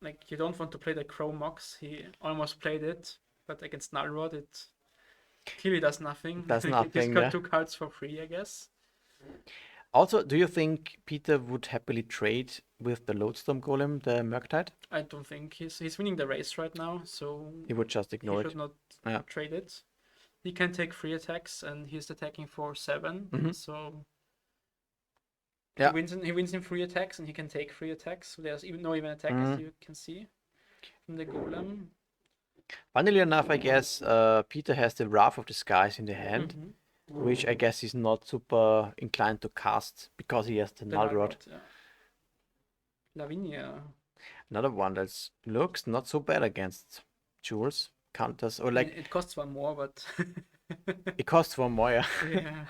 Like, you don't want to play the Crow Mox. He almost played it, but against Null Rod, it clearly does nothing. Does He's nothing, got yeah. 2 cards for free, I guess. Also, do you think Peter would happily trade with the Lodestone Golem, the Murktide? I don't think he's winning the race right now, so He would just he ignore should it. not Yeah. trade it. He can take 3 attacks, and he's attacking for 7, so Yeah. he wins in 3 attacks, and he can take 3 attacks. So there's no even attack, as you can see from the Golem. Funnily enough, I guess Peter has the Wrath of the Skies in the hand, which I guess he's not super inclined to cast because he has the The Null Null Rod. Rod, yeah. Lavinia. Another one that looks not so bad against Jules. Counters or like It costs one more, but it costs one more. Yeah. yeah,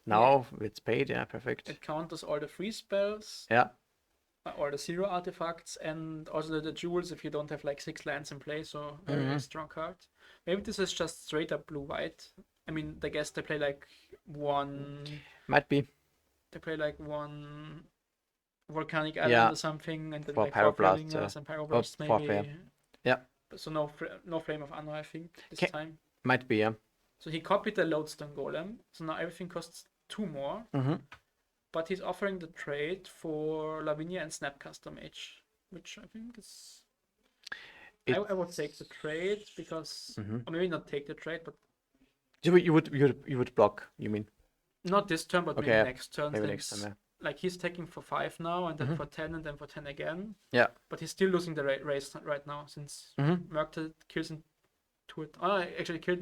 Now it's paid. Yeah, perfect. it counters all the free spells, Yeah. all the 0 artifacts, and also the jewels if you don't have like 6 lands in play. So very strong card. Maybe this is just straight up blue-white. I mean, I guess they play like one. Might be They play like one volcanic island Yeah. or something, and then For like 4 Pyroblast, Pyrelingers and Pyroblast for maybe. fair. Yeah. So no Flame of Honor, I think, this Okay. time. might be. Yeah. So he copied the Lodestone Golem. So now everything costs 2 more. Mm-hmm. But he's offering the trade for Lavinia and Snapcaster Mage, which I think is. I would take the trade because, or maybe not take the trade, but You would block. You mean? not this turn, but Okay, maybe next turn. Maybe next time. since, Yeah. Like he's taking for 5 now, and then for 10, and then for 10 again. Yeah. But he's still losing the race right now since Murktide kills in 2. Actually, kills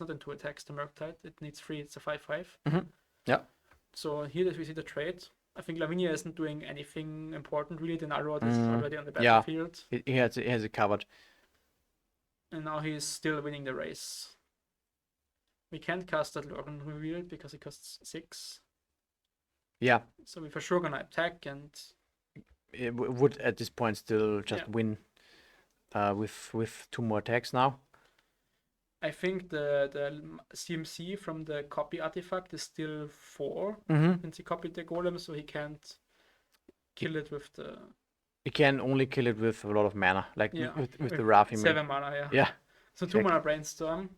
not in 2 attacks. The Murktide, it needs 3. It's a 5/5. Yeah. So here we see the trade. I think Lavinia isn't doing anything important really. The Null Rod is already on the Yeah. battlefield, He has it covered. and now he's still winning the race. We can't cast that Loren Revealed because it costs 6. Yeah. So we're for sure gonna attack, and It would at this point still just win. With 2 more attacks now. I think the CMC from the copy artifact is still 4. Since he copied the golem, so he can't kill it with the. You can only kill it with a lot of mana, like with the Wrath. 7 mana, yeah. Yeah. So 2 mana Brainstorm.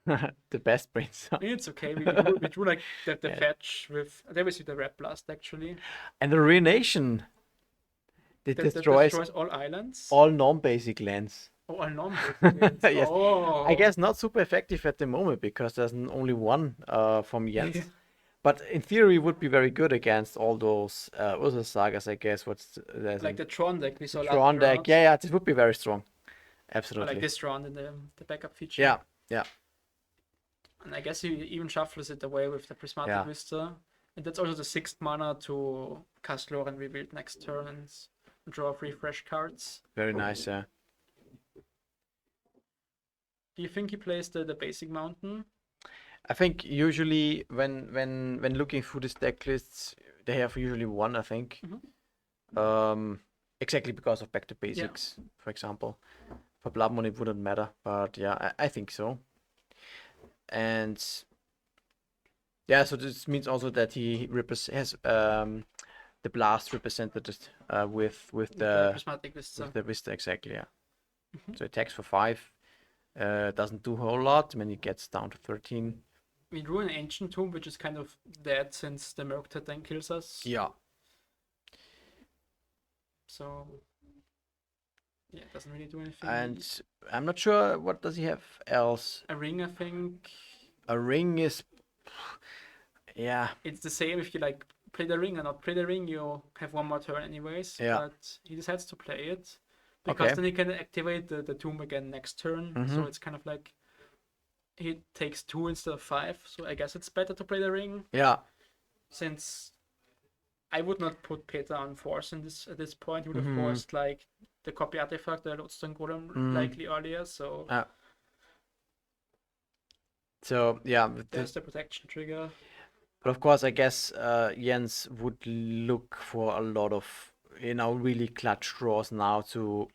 The best brainstorm. It's okay. We drew like the fetch with. There we see the Red Blast actually. And the Reanimation. It That destroys all islands. all non-basic lands. Oh, all non. Yes. Oh. I guess not super effective at the moment because there's only one from Jens. Yeah. But in theory, would be very good against all those other sagas, I guess. Like the Tron deck we saw last Tron deck? round. Yeah, this would be very strong. Or Absolutely. like this Tron in the backup feature. Yeah. And I guess he even shuffles it away with the Prismatic Yeah. Vista. And that's also the 6th mana to cast Loren Revealed next turn and draw 3 fresh cards. Very nice. Do you think he plays the basic mountain? I think usually when looking through these deck lists, they have usually one. I think. Exactly because of back to basics, for example. For Blood Moon, it wouldn't matter, but yeah, I think so. And yeah, so this means also that he has the blast represented with The the Prismatic Vista. with the Vista, exactly. Yeah. So attacks for 5. Doesn't do a whole lot. When it gets down to 13. We drew an Ancient Tomb, which is kind of dead since the Murktide then kills us. Yeah. So yeah, it doesn't really do anything. And I'm not sure what does he have else. A ring, I think. A ring is, yeah. It's the same if you like play the ring or not play the ring, you have 1 more turn anyways. Yeah. But he decides to play it because then he can activate the tomb again next turn. So it's kind of like he takes 2 instead of 5. So I guess it's better to play the ring. Yeah. Since I would not put Peter on force at this point. He would have forced like the copy artifact, the Lodestone Golem likely earlier. So So yeah, there's the protection trigger. but of course, I guess Jens would look for a lot of really clutch draws now to.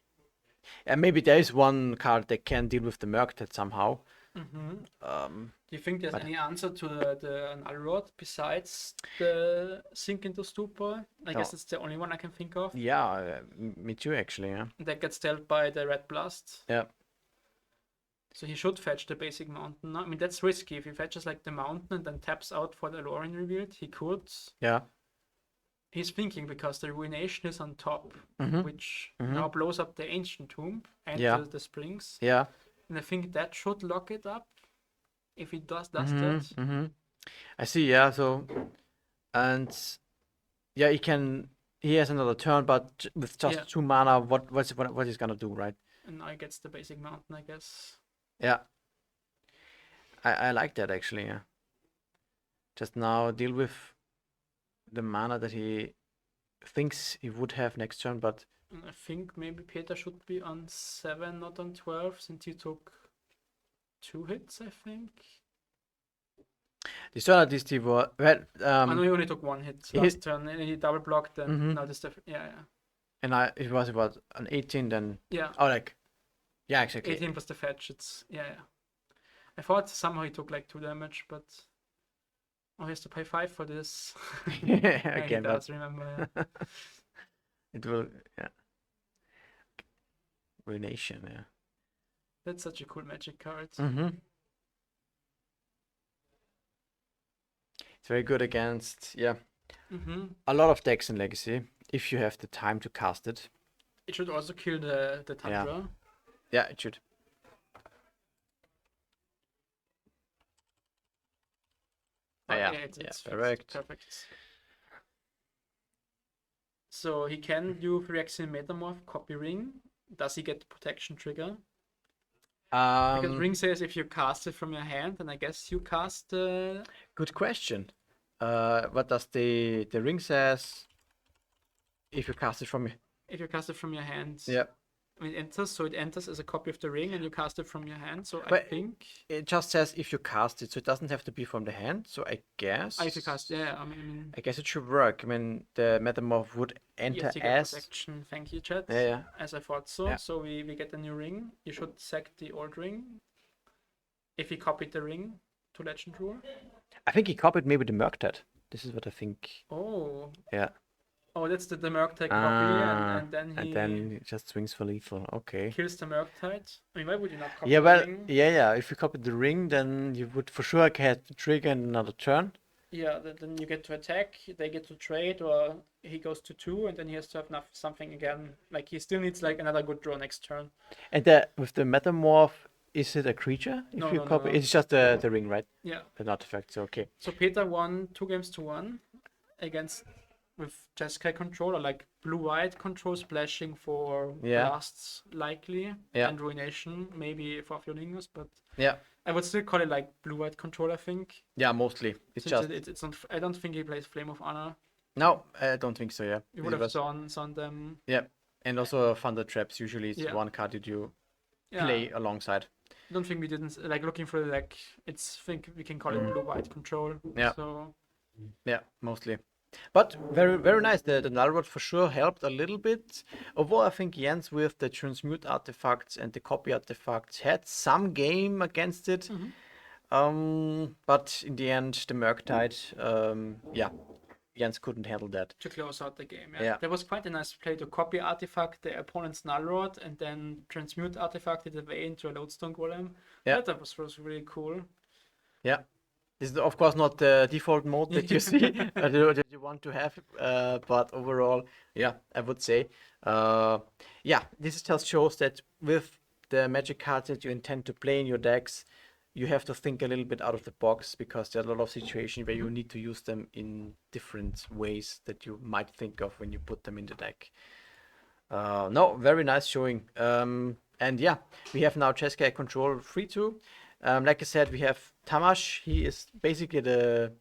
And maybe there is one card that can deal with the Murktide somehow. Do you think there's any answer to the Null Rod besides the Sink into Stupor? I guess it's the only one I can think of. Yeah, me too, actually. Yeah. That gets dealt by the Red Blast. Yeah. So he should fetch the basic mountain. I mean, that's risky. If he fetches like the mountain and then taps out for the Loren Revealed, he could. Yeah. He's thinking because the Ruination is on top, which Mm-hmm. now blows up the Ancient Tomb and the Springs. Yeah. And I think that should lock it up if he does that. I see. Yeah. So, and yeah, he has another turn, but with just 2 mana, what he's gonna do, right? And now he gets the basic mountain, I guess. Yeah. I like that actually. Yeah. Just now deal with the mana that he thinks he would have next turn, but I think maybe Peter should be on 7, not on 12, since he took 2 hits, I think. the turn at least he was well. I know he only took 1 hit he- last turn, and he double blocked, and Mhm. now this stuff. Yeah. And it was about an 18 then. Yeah. Oh, like, yeah, exactly. 18 plus the fetch. It's yeah. I thought somehow he took like 2 damage, but oh, he has to pay 5 for this. Yeah, he Again, but does remember. Yeah. it will, yeah. Ruination, yeah. That's such a cool magic card. Mm-hmm. It's very good against, yeah, Mm-hmm. a lot of decks in Legacy, if you have the time to cast it. It should also kill the Tundra. Yeah, it should. Oh, yeah, it's fixed. correct. Perfect. So he can do Reaction Metamorph, copy ring. Does he get protection trigger? Because ring says if you cast it from your hand, and I guess you cast the. Good question. What does the ring says? If you cast it from If you cast it from your hand, yeah, it enters. So it enters as a copy of the ring, and you cast it from your hand. So I But- think. it just says if you cast it, so it doesn't have to be from the hand. So I guess. If you cast, yeah. I mean. I guess it should work. I mean, the metamorph would enter Yes, you get as. protection. Thank you, chat. Yeah. As I thought so. Yeah. So we get a new ring. You should sack the old ring. If he copied the ring to Legend Rule. I think he copied maybe the Murktide. This is what I think. Oh. Yeah. Oh, that's the Murktide copy, Ah, and then he And then he just swings for lethal. Okay. kills the Murktide. I mean, why would you not copy Yeah, the well, ring? yeah. If you copied the ring, then you would for sure get the trigger in another turn. Yeah, then you get to attack, they get to trade, or he goes to 2, and then he has to have something again. Like, he still needs, like, another good draw next turn. And with the metamorph, is it a creature? If No, you no, copy, no. it's just the ring, right? Yeah. The artifact. So okay. So Peter won 2 games to 1 against with Jeskai control, or like blue-white control splashing for Yeah. blasts likely, Yeah. and ruination maybe for Fiolingus, but Yeah. I would still call it like blue-white control, I think. Yeah, mostly. It's Since just it's not. I don't think he plays Flame of Honor. no. I don't think so. Yeah. You It would have was- sawn them. Yeah, and also Thunder Traps. Usually, it's Yeah. one card that you Yeah. play alongside. I don't think we didn't like looking for the deck. It's think we can call it blue-white control. Yeah. So Yeah, mostly. But very, very nice. The null rod for sure helped a little bit. Although I think Jens with the transmute artifacts and the copy artifacts had some game against it. But in the end, the Murktide, yeah, Jens couldn't handle that. to close out the game. Yeah. There was quite a nice play to copy artifact the opponent's null rod and then transmute artifact it away into a lodestone golem. Yeah. That was really cool. Yeah. This is of course not the default mode that you see that you want to have, but overall, yeah, I would say, yeah, this just shows that with the magic cards that you intend to play in your decks, you have to think a little bit out of the box because there are a lot of situations where you need to use them in different ways that you might think of when you put them in the deck. No, very nice showing. And yeah, we have now Jeskai Control 3-2. Like I said, we have Tamash. He is basically the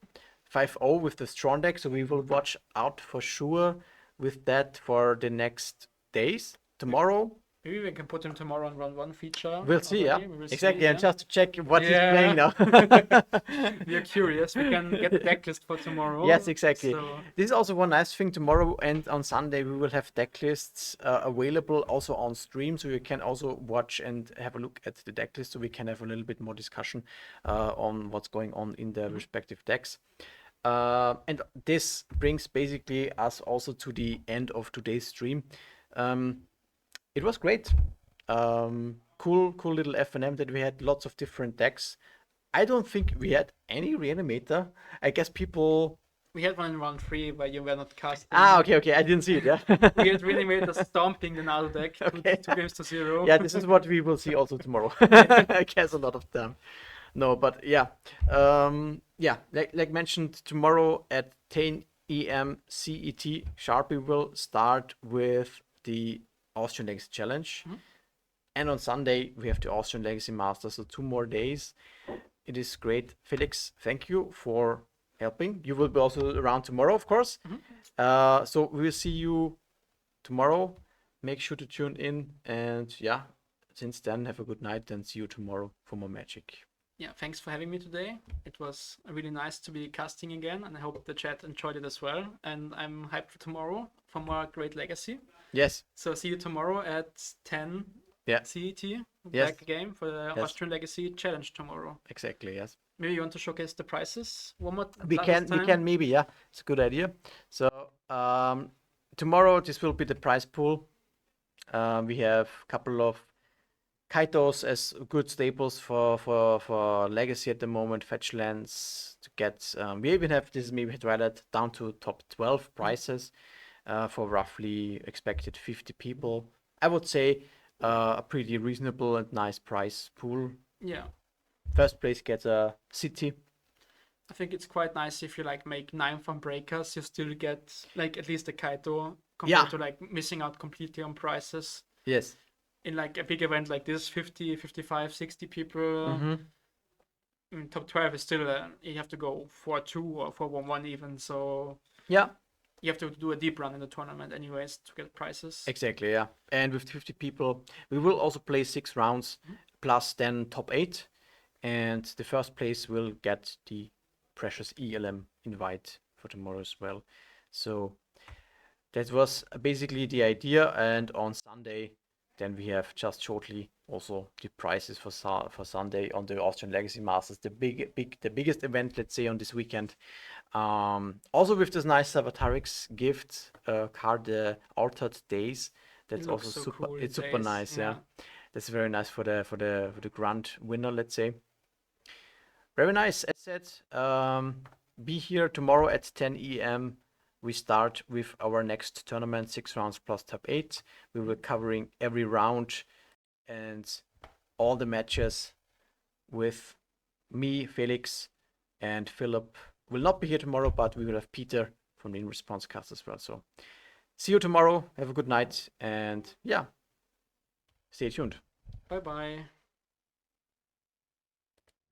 5-0 with the strong deck, so we will watch out for sure with that for the next days. Tomorrow, Maybe we can put him tomorrow on round 1 feature. we'll see, already. yeah. We will Exactly, see, and yeah. just to check what he's Yeah. playing now. We are curious. We can get the deck list for tomorrow. Yes, exactly. So, This is also one nice thing. Tomorrow and on Sunday, we will have deck lists available also on stream, so you can also watch and have a look at the deck list, so we can have a little bit more discussion on what's going on in the respective decks. And this brings basically us also to the end of today's stream. It was great. Cool little FNM that we had lots of different decks. I don't think we had any Reanimator. I guess people. we had one in round 3 where you were not casting. Okay. I didn't see it. Yeah. We had really made us stomping the Nadu deck. Okay. 2 games to 0. Yeah, this is what we will see also tomorrow. I guess a lot of them. No, but yeah. Yeah, like mentioned, tomorrow at 10 EM CET sharp, we will start with the Austrian Legacy Challenge. And on Sunday, we have the Austrian Legacy Masters, so 2 more days. It is great. Felix, thank you for helping. You will be also around tomorrow, of course. So we will see you tomorrow. Make sure to tune in. And yeah, since then, have a good night and see you tomorrow for more magic. Yeah, thanks for having me today. It was really nice to be casting again, and I hope the chat enjoyed it as well. And I'm hyped for tomorrow for more great Legacy. Yes. So see you tomorrow at 10 CET. Yes. Back again for the Austrian Legacy Challenge tomorrow. Exactly, yes. Maybe you want to showcase the prices one more We can maybe, yeah. It's a good idea. So tomorrow this will be the prize pool. We have a couple of Kaitos as good staples for Legacy at the moment, fetch lands to get. We even have this maybe highlighted down to top 12 prices for roughly expected 50 people. I would say a pretty reasonable and nice price pool. Yeah. First place gets a city. I think it's quite nice if you like make 9 from breakers, you still get like at least a Kaito compared to like missing out completely on prices. Yes. In like a big event like this, 50, 55, 60 people, I mean, top 12 is still, you have to go 4-2 or 4-1-1 even, so yeah, you have to do a deep run in the tournament anyways to get prizes. Exactly, yeah. And with 50 people, we will also play 6 rounds plus then top 8, and the first place will get the precious ELM invite for tomorrow as well. So that was basically the idea, and on Sunday then we have just shortly also the prizes for Sunday on the Austrian Legacy Masters, the biggest event, let's say, on this weekend. Also with this nice Savatarix gift card, the Altered Days. That's also so super. Cool it's super nice, yeah. That's very nice for the grand winner, let's say. Very nice. As said, be here tomorrow at 10 EM. We start with our next tournament, 6 rounds plus top 8. We will covering every round and all the matches with me, Felix, and Philip. Will not be here tomorrow, but we will have Peter from the In-Response cast as well. So see you tomorrow. Have a good night, and yeah, stay tuned. Bye-bye.